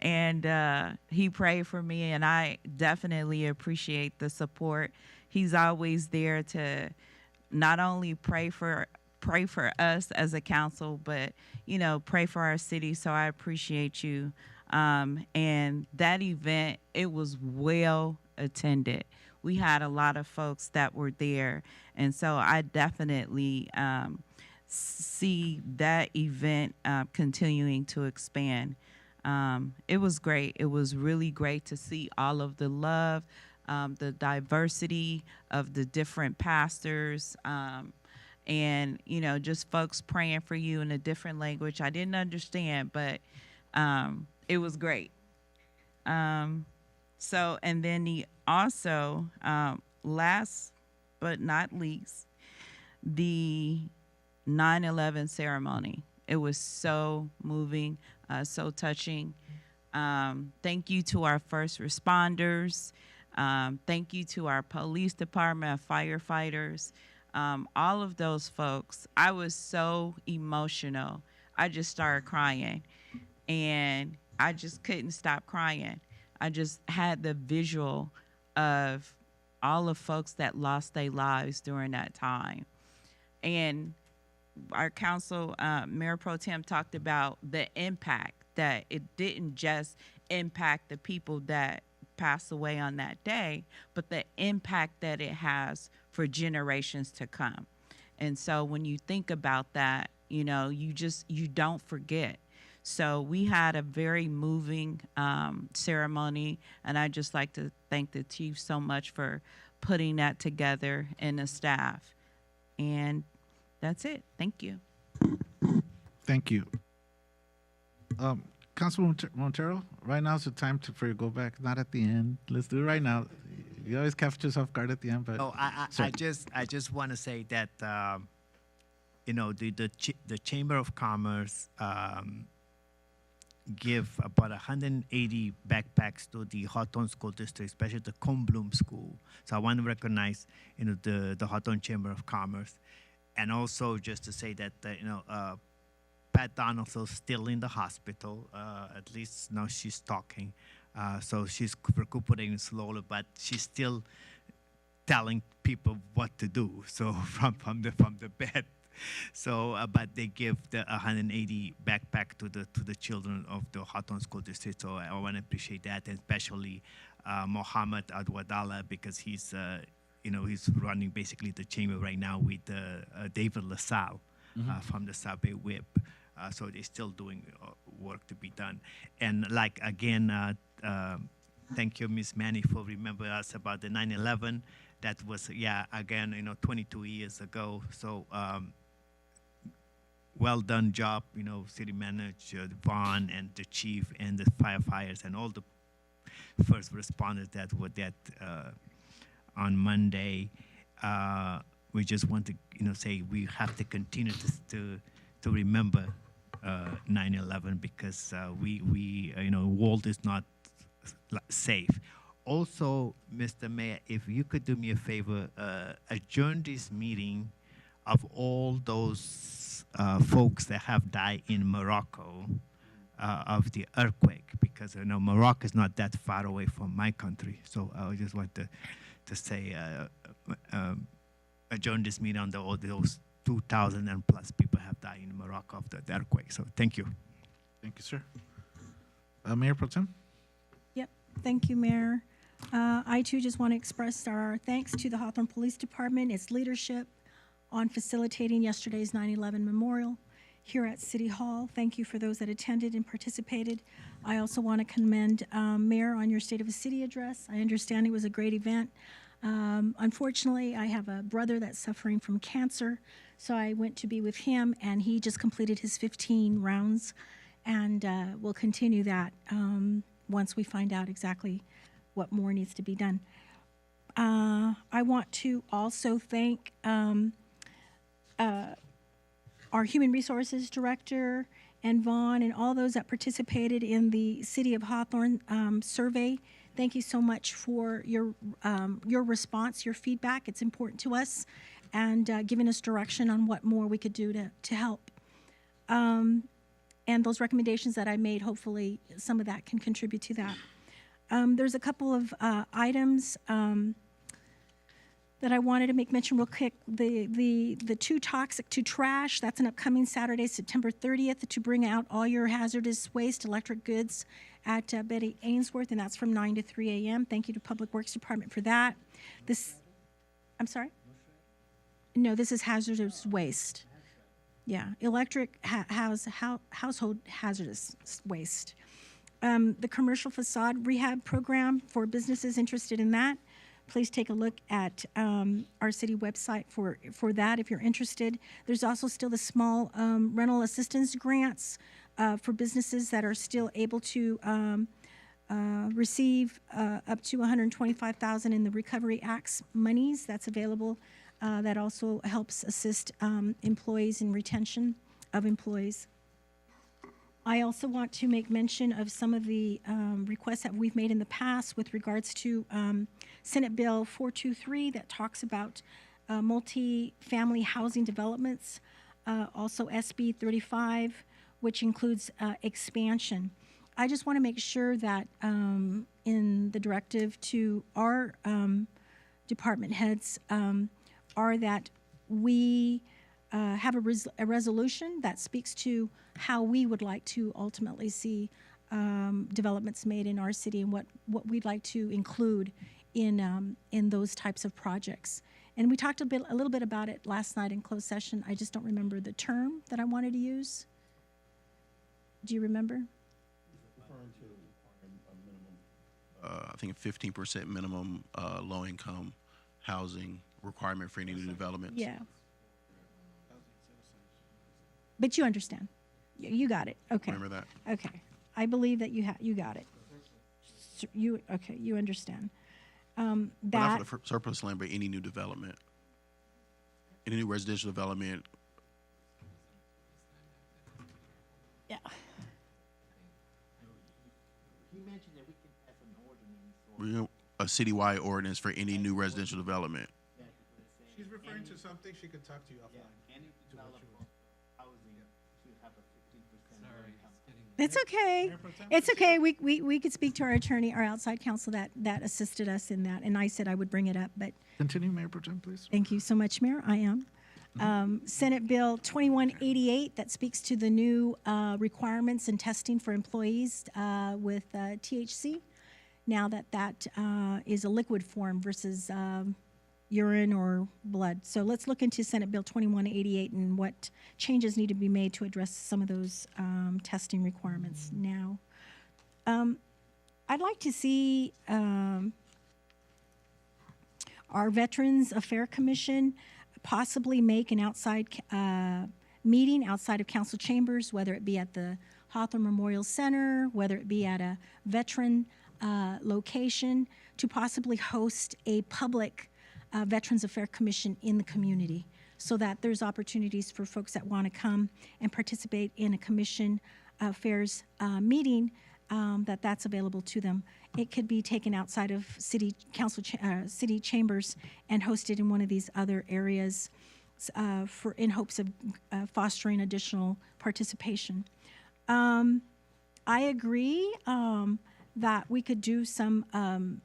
and he prayed for me, and I definitely appreciate the support. He's always there to not only pray for us as a council, but pray for our city. So I appreciate you. And that event, it was well attended. We had a lot of folks that were there, and so I definitely see that event continuing to expand. It was great. It was really great to see all of the love, the diversity of the different pastors, and just folks praying for you in a different language I didn't understand, but it was great. So, and then also last but not least, the 9/11 ceremony. It was so moving, so touching. Thank you to our first responders. Thank you to our police department, firefighters, all of those folks. I was so emotional. I just started crying, and I just couldn't stop crying. I just had the visual of all the folks that lost their lives during that time. And our council, Mayor Pro Tem, talked about the impact, that it didn't just impact the people that passed away on that day, but the impact that it has for generations to come. And so when you think about that, you don't forget. So we had a very moving ceremony, and I'd just like to thank the chief so much for putting that together and the staff. And that's it. Thank you. Thank you. Councilwoman Montero, right now is the time for you to go back, not at the end. Let's do it right now. You always catch us off guard at the end, but I just want to say that the Chamber of Commerce give about 180 backpacks to the Hawthorne School District, especially the Combloom School. So I want to recognize the Hawthorne Chamber of Commerce, and also just to say that Pat Donaldson's still in the hospital. At least now she's talking. So she's recuperating slowly, but she's still telling people what to do. So from the bed. So, but they give the 180 backpack to the children of the Hawthorne School District. So I want to appreciate that, and especially Mohammed Adwadala, because he's he's running basically the chamber right now with David LaSalle from the Subway Whip. So they're still doing work to be done. And like, again, thank you, Ms. Manny, for remembering us about the 9/11. That was, again, 22 years ago. So well done job, city manager, Vaughn, and the chief, and the firefighters, and all the first responders that were on Monday. We just want to, say we have to continue to remember 9/11, because world is not safe. Also, Mr. Mayor, if you could do me a favor, adjourn this meeting of all those folks that have died in Morocco of the earthquake, because Morocco is not that far away from my country. So I just want to say adjourn this meeting on all those 2,000 and plus people have died in Morocco of the earthquake. So thank you. thank you, sir. Mayor Pro Tem? Yep, thank you, Mayor. I too just want to express our thanks to the Hawthorne Police Department, its leadership on facilitating yesterday's 9/11 memorial here at City Hall. Thank you for those that attended and participated. I also want to commend Mayor on your State of the City address. I understand it was a great event. Unfortunately, I have a brother that's suffering from cancer, so I went to be with him, and he just completed his 15 rounds, and we'll continue that once we find out exactly what more needs to be done. I want to also thank our Human Resources Director and Vaughn and all those that participated in the City of Hawthorne survey. Thank you so much for your response, your feedback. It's important to us, and giving us direction on what more we could do to help. And those recommendations that I made, hopefully some of that can contribute to that. There's a couple of items that I wanted to make mention real quick. The Too Toxic to Trash, that's an upcoming Saturday, September 30th, to bring out all your hazardous waste, electric goods at Betty Ainsworth, and that's from 9 to 3 a.m. Thank you to Public Works Department for that. I'm sorry? No, this is hazardous waste. Yeah, electric household hazardous waste. The commercial facade rehab program for businesses interested in that. Please take a look at our city website for that if you're interested. There's also still the small rental assistance grants for businesses that are still able to receive up to $125,000 in the Recovery Act's monies. That's available. That also helps assist employees in retention of employees. I also want to make mention of some of the requests that we've made in the past with regards to Senate Bill 423 that talks about multi-family housing developments. Also SB 35, which includes expansion. I just want to make sure that in the directive to our department heads are that we have a resolution that speaks to how we would like to ultimately see developments made in our city and what we'd like to include in those types of projects. And we talked a little bit about it last night in closed session. I just don't remember the term that I wanted to use. Do you remember? I think a 15% minimum low-income housing requirement for any new developments. Yeah. But you understand. You got it. Okay. Remember that? Okay. I believe that you got it. You understand. But not for the surplus land, but any new development. Any new residential development. Yeah. He mentioned that we can pass an ordinance. A citywide ordinance for any new residential development. She's referring to something, she could talk to you offline. Any developer housing should have a 15% income. It's okay. It's okay. We could speak to our attorney, our outside counsel that assisted us in that, and I said I would bring it up, but. Continue, Mayor Pro Tem, please. Thank you so much, Mayor. I am. Senate Bill 2188 that speaks to the new requirements and testing for employees with THC. Now that is a liquid form versus urine or blood. So let's look into Senate Bill 2188 and what changes need to be made to address some of those testing requirements now. I'd like to see our Veterans Affairs Commission possibly make an outside meeting outside of council chambers, whether it be at the Hawthorne Memorial Center, whether it be at a veteran location, to possibly host a public Veterans Affairs Commission in the community, so that there's opportunities for folks that want to come and participate in a commission affairs meeting, that's available to them. It could be taken outside of city council city chambers and hosted in one of these other areas in hopes of fostering additional participation. I agree that we could do some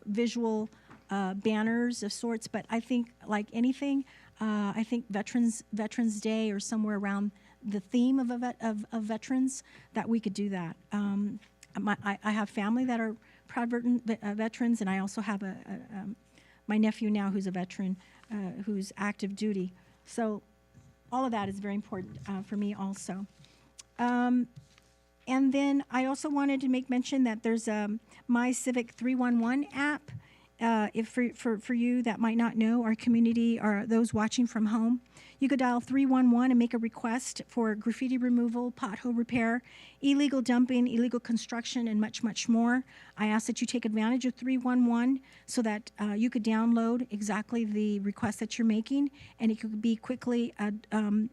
visual banners of sorts, but I think, like anything, I think Veterans Day or somewhere around the theme of veterans, that we could do that. I have family that are proud veterans, and I also have my nephew now who's a veteran, who's active duty. So all of that is very important for me also. And then I also wanted to make mention that there's a My Civic 311 app, if for you that might not know our community or those watching from home, you could dial 311 and make a request for graffiti removal, pothole repair, illegal dumping, illegal construction, and much, much more. I ask that you take advantage of 311 so that you could download exactly the request that you're making, and it could be quickly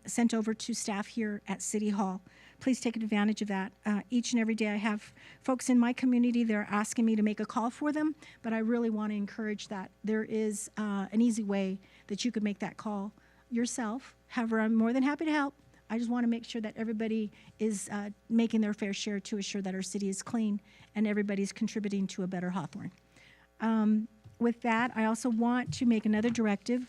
sent over to staff here at City Hall. Please take advantage of that. Each and every day I have folks in my community, they're asking me to make a call for them, but I really want to encourage that there is an easy way that you could make that call yourself. However, I'm more than happy to help. I just want to make sure that everybody is making their fair share to assure that our city is clean and everybody's contributing to a better Hawthorne. With that, I also want to make another directive.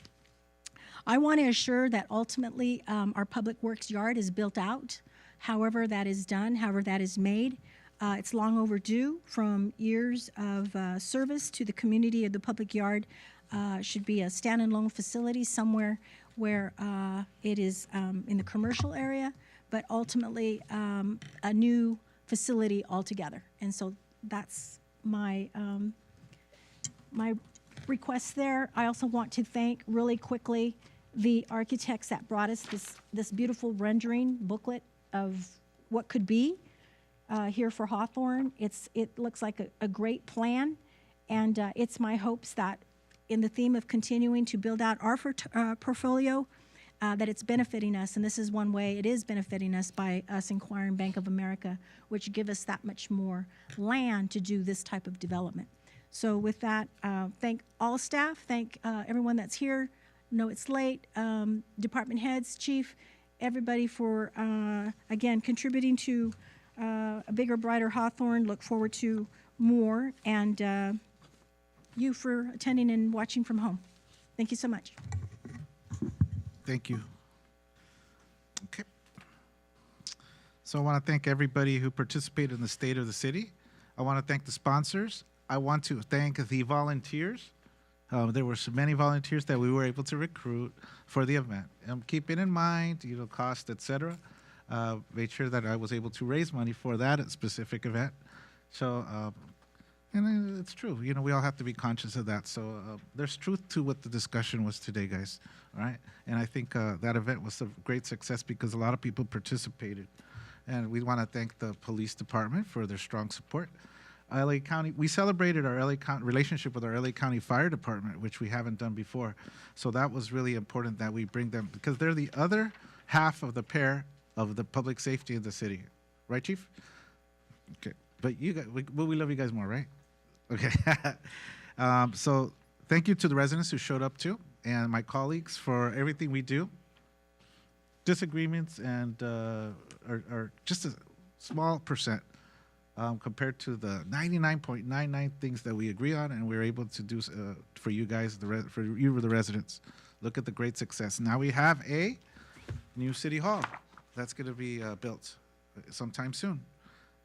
I want to assure that ultimately our public works yard is built out. However that is done, however that is made, it's long overdue. From years of service to the community of the public yard, should be a stand-alone facility somewhere where it is in the commercial area, but ultimately a new facility altogether. And so that's my my request there. I also want to thank really quickly the architects that brought us this beautiful rendering booklet of what could be here for Hawthorne. It looks like a great plan, and it's my hopes that in the theme of continuing to build out our portfolio, that it's benefiting us, and this is one way it is benefiting us by us acquiring Bank of America, which give us that much more land to do this type of development. So with that, thank all staff, thank everyone that's here. No, it's late. Department heads, chief, everybody for, again, contributing to a bigger, brighter Hawthorne. Look forward to more, and you for attending and watching from home. Thank you so much. Thank you. Okay. So I want to thank everybody who participated in the State of the City. I want to thank the sponsors. I want to thank the volunteers. There were so many volunteers that we were able to recruit for the event. Keeping in mind, cost, etc. Made sure that I was able to raise money for that specific event. So, and it's true. We all have to be conscious of that. So there's truth to what the discussion was today, guys. All right? And I think that event was a great success because a lot of people participated. And we want to thank the police department for their strong support. LA County, we celebrated our LA County relationship with our LA County Fire Department, which we haven't done before. So that was really important that we bring them, because they're the other half of the pair of the public safety in the city. Right, Chief? Okay. But you guys, we love you guys more, right? Okay. So thank you to the residents who showed up too, and my colleagues for everything we do. Disagreements and are just a small percent compared to the 99.99 things that we agree on, and we're able to do for you guys, for you, the residents. Look at the great success. Now we have a new city hall that's going to be built sometime soon.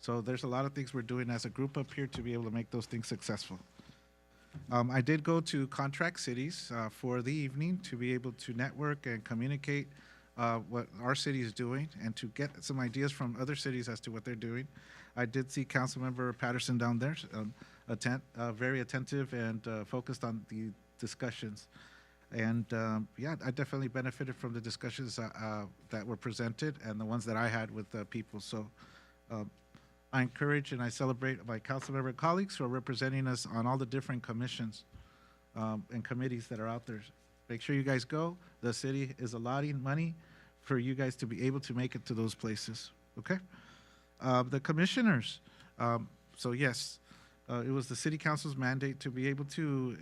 So there's a lot of things we're doing as a group up here to be able to make those things successful. I did go to contract cities for the evening to be able to network and communicate what our city is doing and to get some ideas from other cities as to what they're doing. I did see Councilmember Patterson down there, very attentive and focused on the discussions. And yeah, I definitely benefited from the discussions that were presented and the ones that I had with people. So I encourage and I celebrate my council member colleagues who are representing us on all the different commissions and committees that are out there. Make sure you guys go. The city is allotting money for you guys to be able to make it to those places, okay? The commissioners, so yes, it was the city council's mandate to be able to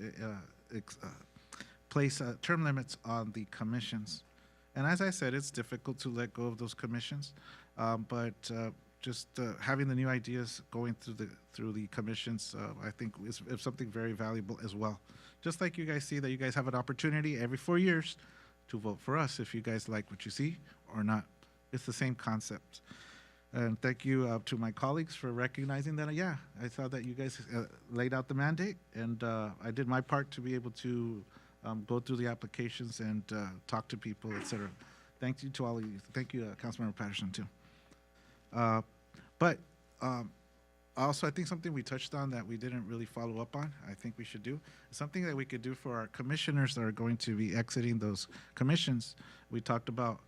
place term limits on the commissions. And as I said, it's difficult to let go of those commissions, but just having the new ideas going through the commissions, I think is something very valuable as well. Just like you guys see that you guys have an opportunity every 4 years to vote for us if you guys like what you see or not. It's the same concept. And thank you to my colleagues for recognizing that, yeah, I saw that you guys laid out the mandate, and I did my part to be able to go through the applications and talk to people, et cetera. Thank you to all of you. Thank you, Councilmember Patterson, too. But Also, I think something we touched on that we didn't really follow up on, I think we should do, something that we could do for our commissioners that are going to be exiting those commissions. We talked about,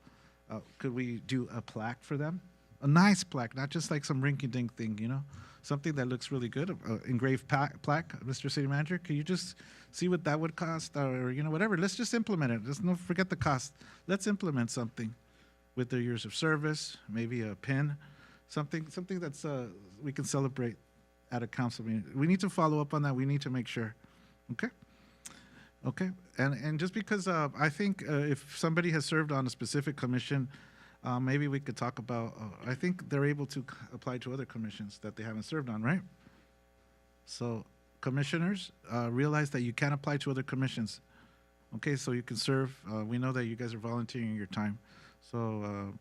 could we do a plaque for them? A nice plaque, not just like some rinky-dink thing, you know? Something that looks really good, engraved plaque, Mr. City Manager. Could you just see what that would cost, or, you know, whatever? Let's just implement it. Let's not forget the cost. Let's implement something with their years of service, maybe a pin, something that's we can celebrate at a council meeting. We need to follow up on that. We need to make sure. Okay? Okay. And just because I think if somebody has served on a specific commission, maybe we could talk about, I think they're able to apply to other commissions that they haven't served on, right? So commissioners, realize that you can apply to other commissions. Okay, so you can serve. We know that you guys are volunteering your time. So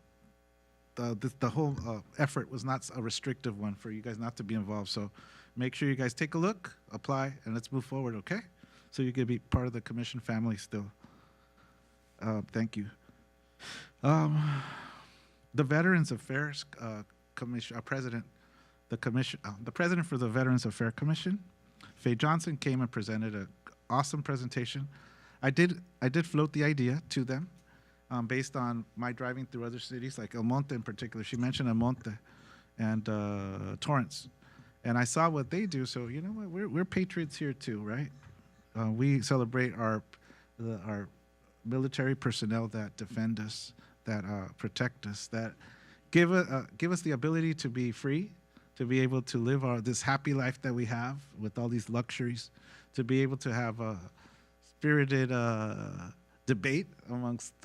the whole effort was not a restrictive one for you guys not to be involved. So make sure you guys take a look, apply, and let's move forward, okay? So you can be part of the commission family still. Thank you. The Veterans Affairs Commission, president, the president for the Veterans Affairs Commission, Faye Johnson, came and presented an awesome presentation. I did float the idea to them based on my driving through other cities, like El Monte in particular. She mentioned El Monte and Torrance. And I saw what they do, so you know what, we're patriots here too, right? We celebrate our military personnel that defend us, that protect us, that give us the ability to be free, to be able to live this happy life that we have with all these luxuries, to be able to have a spirited debate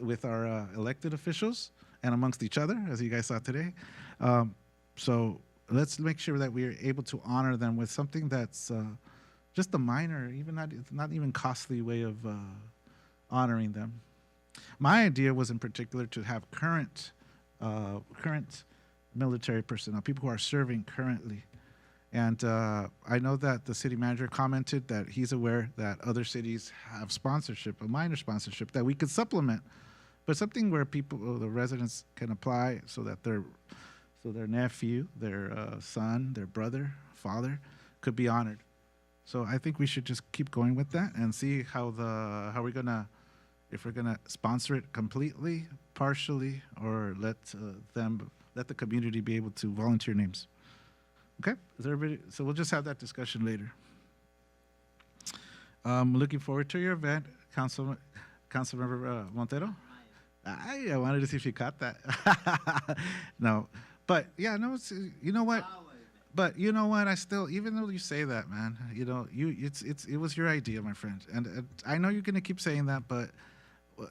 with our elected officials and amongst each other, as you guys saw today. So let's make sure that we are able to honor them with something that's just a minor, even not even costly way of honoring them. My idea was in particular to have current military personnel, people who are serving currently. And I know that the city manager commented that he's aware that other cities have sponsorship, a minor sponsorship that we could supplement, but something where people, the residents can apply so that their nephew, their son, their brother, father could be honored. So I think we should just keep going with that and see how we're gonna, if we're gonna sponsor it completely, partially, or let the community be able to volunteer names. Okay, is everybody? So we'll just have that discussion later. Looking forward to your event, Councilmember Montero. I wanted to see if you caught that. No, but yeah, no, you know what? But you know what? I still, even though you say that, man, you know, it was your idea, my friend, and I know you're gonna keep saying that, but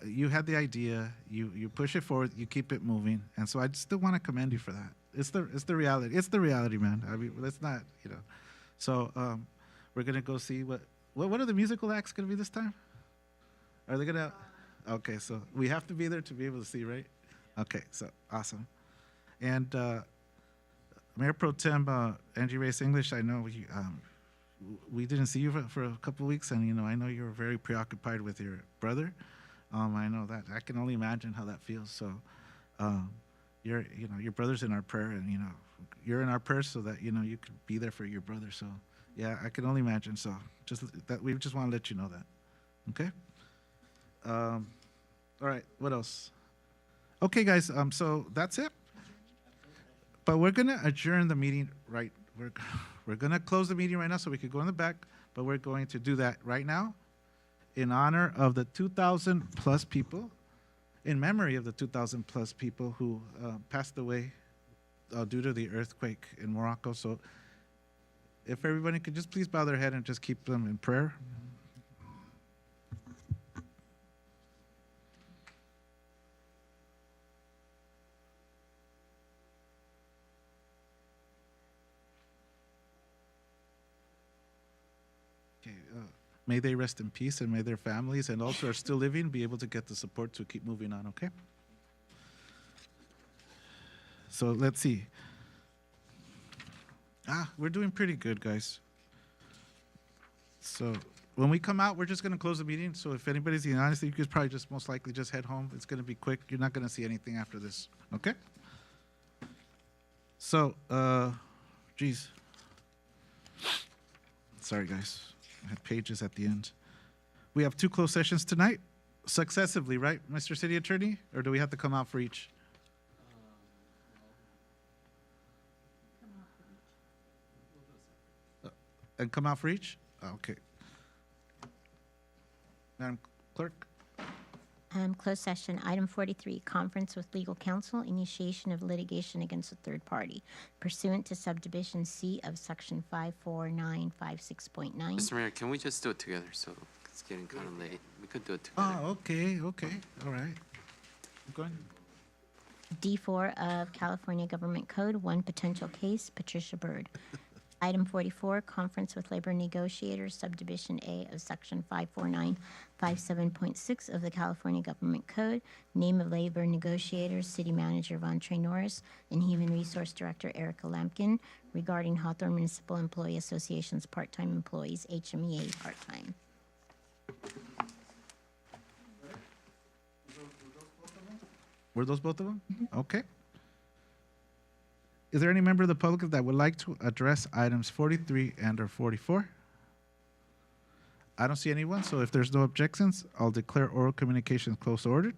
you had the idea, you push it forward, you keep it moving, and so I still want to commend you for that. It's the reality. It's the reality, man. I mean, let's not, you know. So we're gonna go see what are the musical acts gonna be this time? Are they gonna? Okay, so we have to be there to be able to see, right? Okay, so awesome. And Mayor Pro Tem Angie Reyes English, I know we didn't see you for a couple of weeks, and you know I know you were very preoccupied with your brother. I know that. I can only imagine how that feels. So, your brother's in our prayer, and you know, you're in our prayers, so that you know you could be there for your brother. So, yeah, I can only imagine. So, just that we just want to let you know that. Okay. All right. What else? Okay, guys. So that's it. But we're gonna adjourn the meeting right. We're gonna close the meeting right now, so we could go in the back. But we're going to do that right now, in honor of the 2,000 plus people, in memory of the 2,000 plus people who passed away due to the earthquake in Morocco. So if everybody could just please bow their head and just keep them in prayer. May they rest in peace, and may their families and also are still living be able to get the support to keep moving on, okay? So let's see. We're doing pretty good, guys. So when we come out, we're just going to close the meeting. So if anybody's in, honestly, you could probably just most likely just head home. It's going to be quick. You're not going to see anything after this, okay? So, geez. Sorry, guys. I had pages at the end. We have 2 closed sessions tonight, successively, right, Mr. City Attorney? Or do we have to come out for each? And come out for each? Okay. Madam Clerk? Closed session, item 43, conference with legal counsel, initiation of litigation against a third party pursuant to subdivision C of section 54956.9. Mr. Mayor, can we just do it together? So it's getting kind of late. We could do it together. Oh, okay, all right. Go ahead. D4 of California Government Code, 1 potential case, Patricia Bird. Item 44, conference with labor negotiators, subdivision A of section 54957.6 of the California Government Code. Name of labor negotiators, city manager Vontre Norris and human resource director Erica Lampkin regarding Hawthorne Municipal Employee Association's part-time employees, HMEA part-time. Were those both of them? Okay. Is there any member of the public that would like to address items 43 and/or 44? I don't see anyone, so if there's no objections, I'll declare oral communications closed ordered.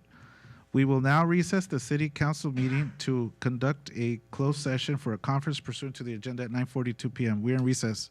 We will now recess the city council meeting to conduct a closed session for a conference pursuant to the agenda at 9:42 p.m. We're in recess.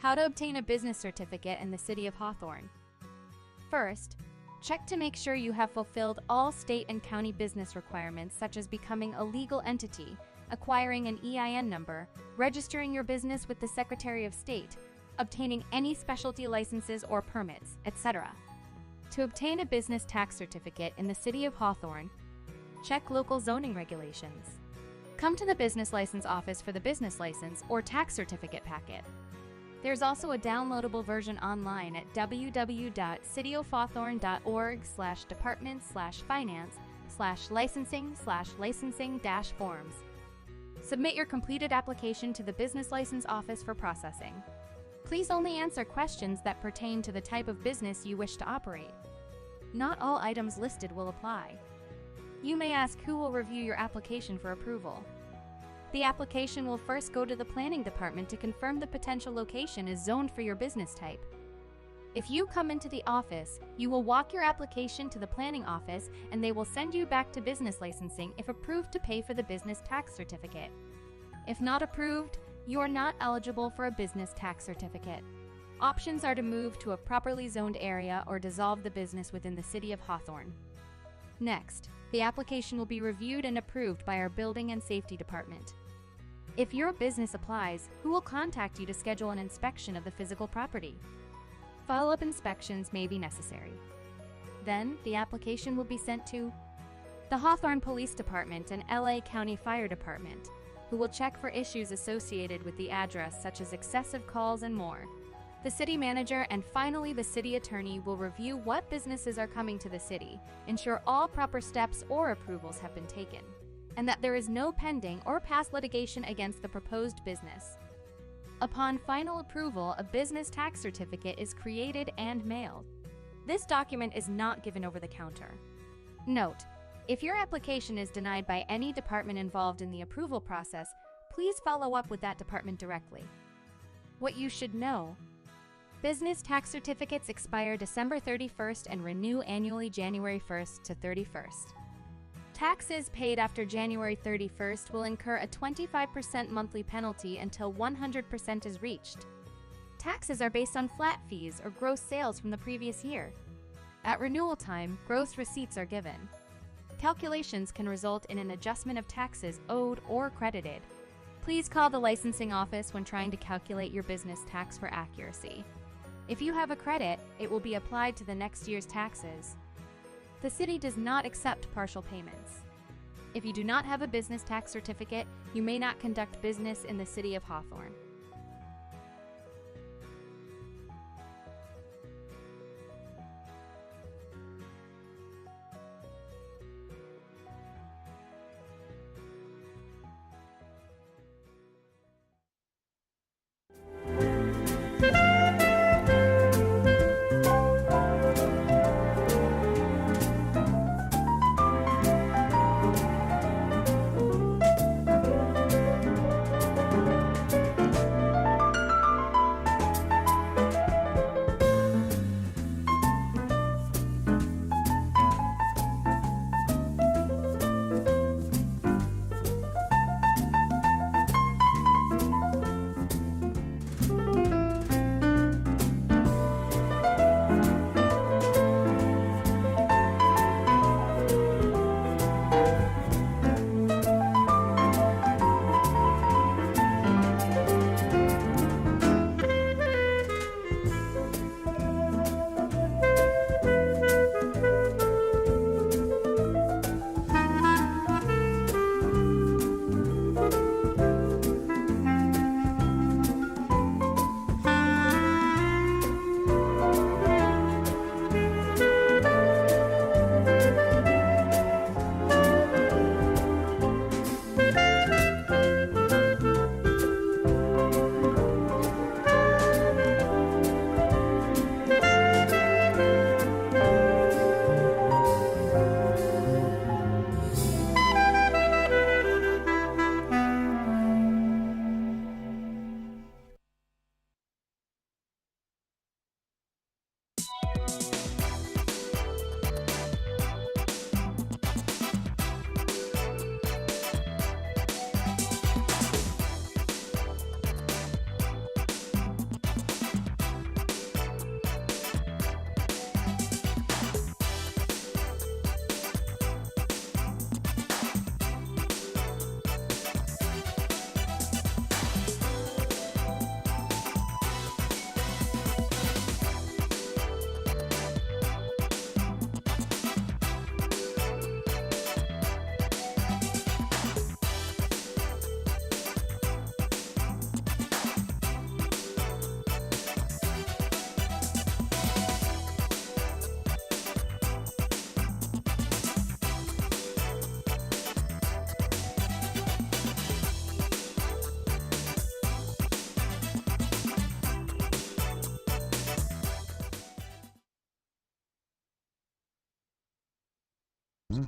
How to obtain a business certificate in the City of Hawthorne. First, check to make sure you have fulfilled all state and county business requirements such as becoming a legal entity, acquiring an EIN number, registering your business with the Secretary of State, obtaining any specialty licenses or permits, etc. To obtain a business tax certificate in the City of Hawthorne, check local zoning regulations. Come to the business license office for the business license or tax certificate packet. There's also a downloadable version online at www.cityofhawthorne.org/department/finance/licensing/licensing-forms. Submit your completed application to the business license office for processing. Please only answer questions that pertain to the type of business you wish to operate. Not all items listed will apply. You may ask who will review your application for approval. The application will first go to the planning department to confirm the potential location is zoned for your business type. If you come into the office, you will walk your application to the planning office and they will send you back to business licensing if approved to pay for the business tax certificate. If not approved, you are not eligible for a business tax certificate. Options are to move to a properly zoned area or dissolve the business within the City of Hawthorne. Next, the application will be reviewed and approved by our Building and Safety Department. If your business applies, who will contact you to schedule an inspection of the physical property? Follow-up inspections may be necessary. Then, the application will be sent to the Hawthorne Police Department and LA County Fire Department, who will check for issues associated with the address such as excessive calls and more. The city manager and finally the city attorney will review what businesses are coming to the city, ensure all proper steps or approvals have been taken, and that there is no pending or past litigation against the proposed business. Upon final approval, a business tax certificate is created and mailed. This document is not given over the counter. Note, if your application is denied by any department involved in the approval process, please follow up with that department directly. What you should know: business tax certificates expire December 31st and renew annually January 1st to 31st. Taxes paid after January 31st will incur a 25% monthly penalty until 100% is reached. Taxes are based on flat fees or gross sales from the previous year. At renewal time, gross receipts are given. Calculations can result in an adjustment of taxes owed or credited. Please call the licensing office when trying to calculate your business tax for accuracy. If you have a credit, it will be applied to the next year's taxes. The city does not accept partial payments. If you do not have a business tax certificate, you may not conduct business in the City of Hawthorne. Take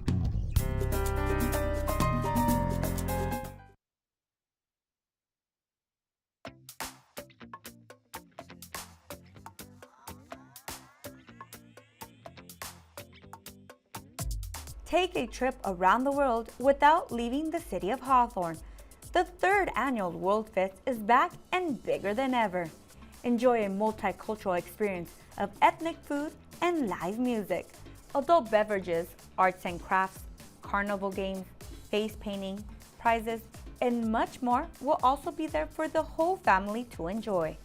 a trip around the world without leaving the city of Hawthorne. The third annual World Fest is back and bigger than ever. Enjoy a multicultural experience of ethnic food and live music, adult beverages, arts and crafts, carnival games, face painting, prizes, and much more will also be there for the whole family to enjoy.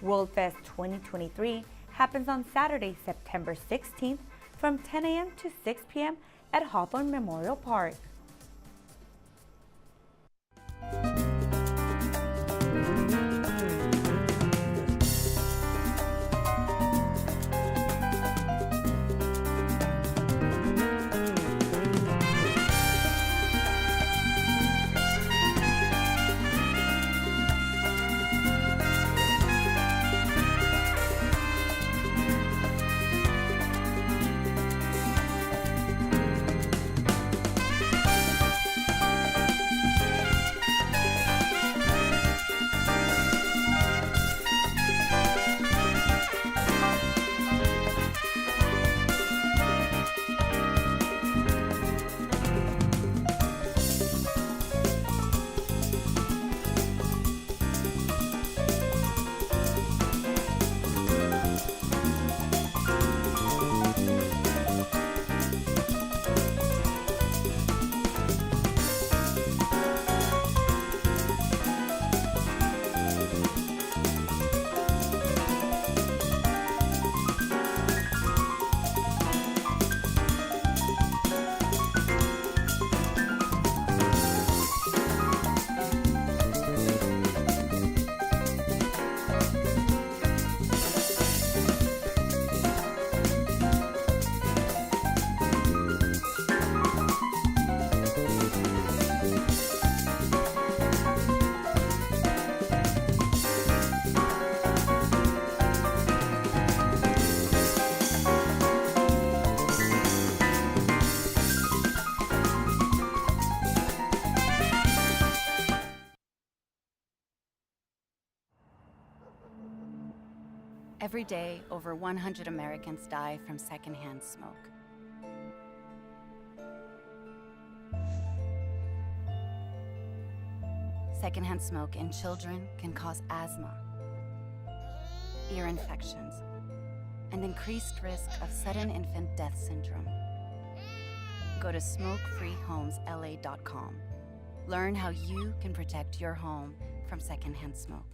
World Fest 2023 happens on Saturday, September 16th from 10 a.m. to 6 p.m. at Hawthorne Memorial Park. Every day, over 100 Americans die from secondhand smoke. Secondhand smoke in children can cause asthma, ear infections, and increased risk of sudden infant death syndrome. Go to smokefreehomesla.com. Learn how you can protect your home from secondhand smoke.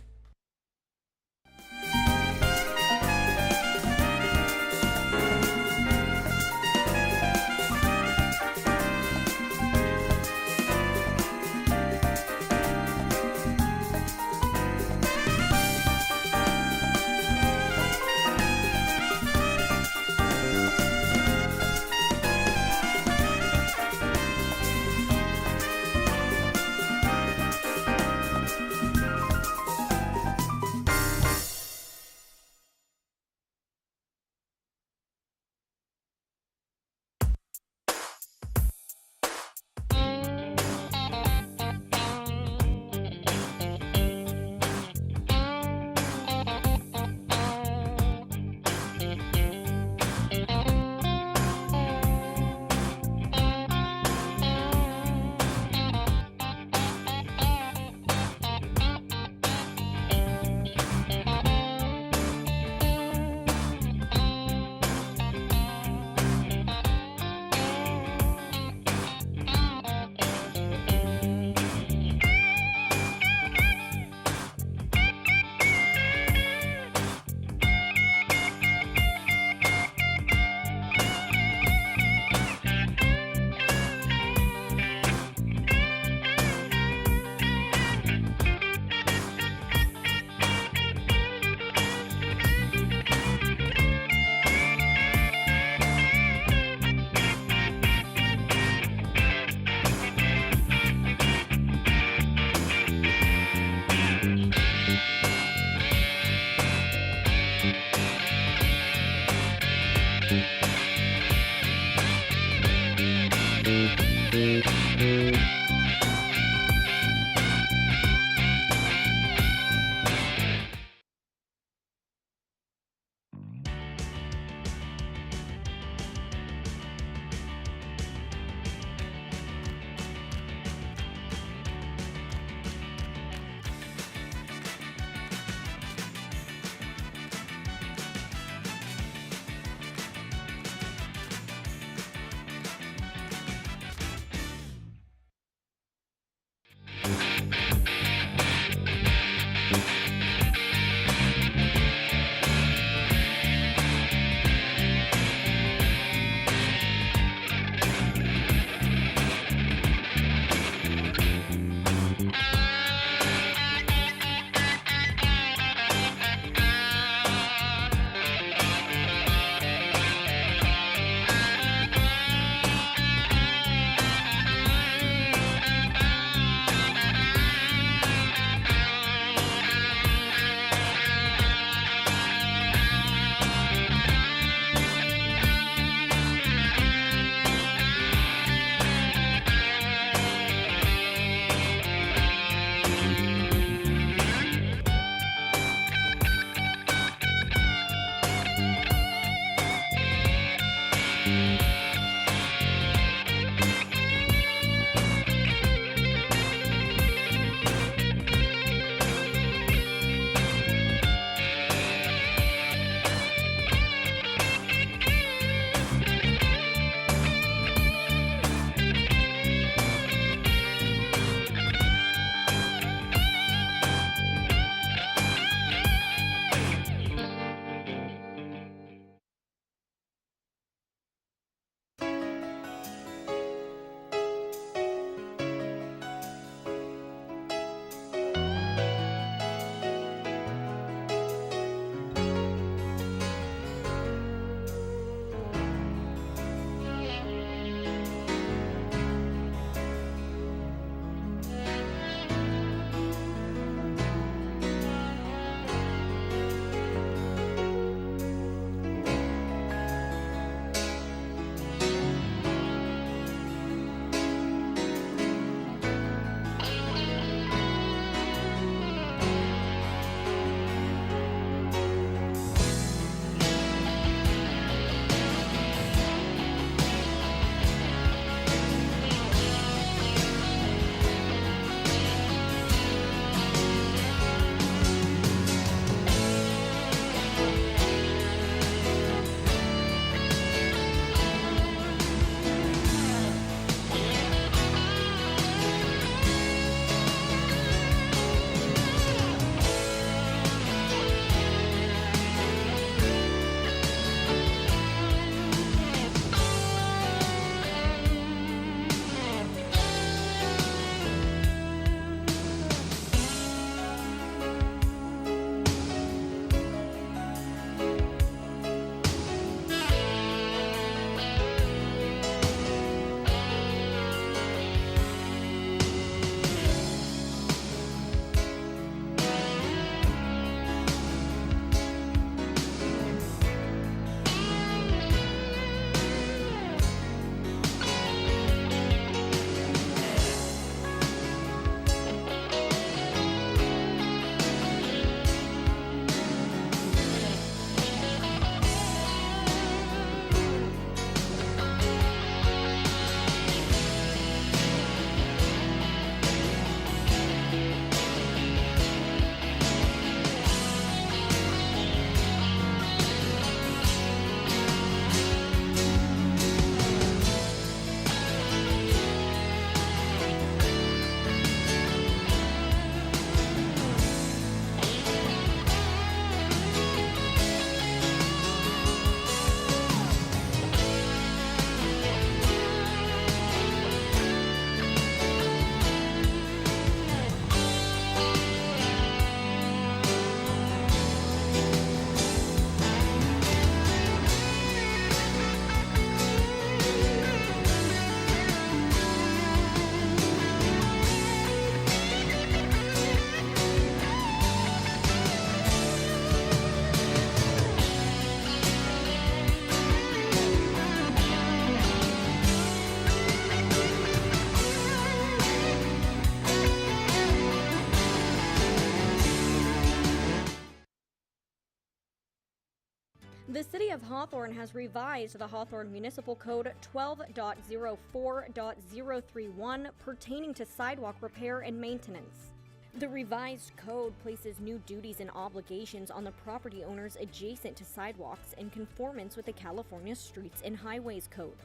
City of Hawthorne has revised the Hawthorne Municipal Code 12.04.031 pertaining to sidewalk repair and maintenance. The revised code places new duties and obligations on the property owners adjacent to sidewalks in conformance with the California Streets and Highways Code.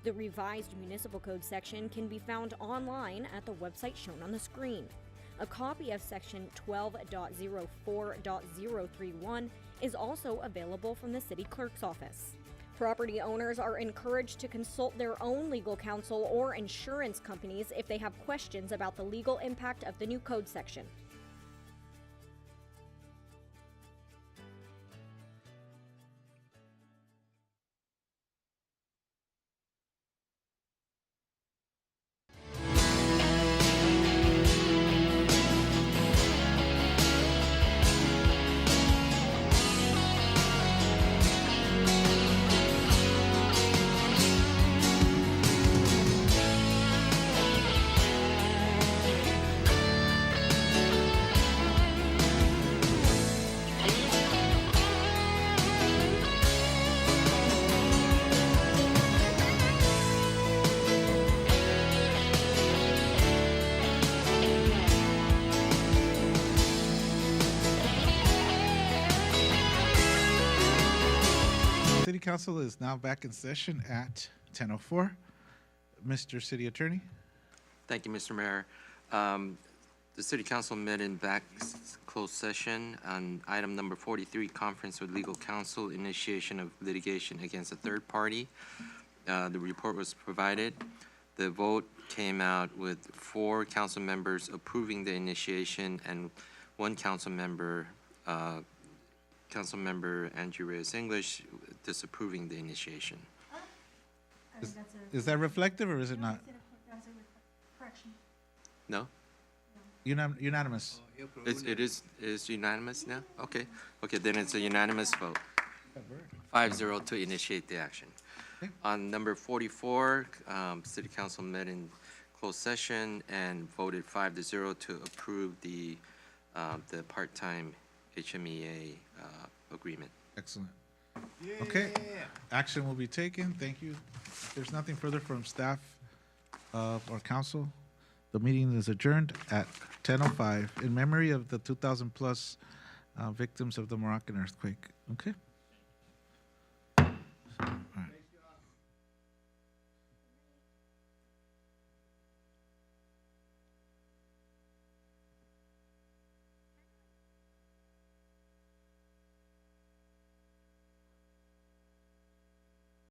The revised municipal code section can be found online at the website shown on the screen. A copy of section 12.04.031 is also available from the city clerk's office. Property owners are encouraged to consult their own legal counsel or insurance companies if they have questions about the legal impact of the new code section. City Council is now back in session at 10:04. Mr. City Attorney? Thank you, Mr. Mayor. The City Council met in closed session on item number 43, conference with legal counsel, initiation of litigation against a third party. The report was provided. The vote came out with 4 council members approving the initiation and 1 council member, Councilmember Andrew Reyes English, disapproving the initiation. Is that reflective or is it not? No? Unanimous. It is unanimous now? Okay. Okay, then it's a unanimous vote. 5-0 to initiate the action. On number 44, City Council met in closed session and voted 5-0 to approve the part-time HMEA agreement. Excellent. Okay, action will be taken. Thank you. If there's nothing further from staff or council, the meeting is adjourned at 10:05 in memory of the 2,000 plus victims of the Moroccan earthquake. Okay.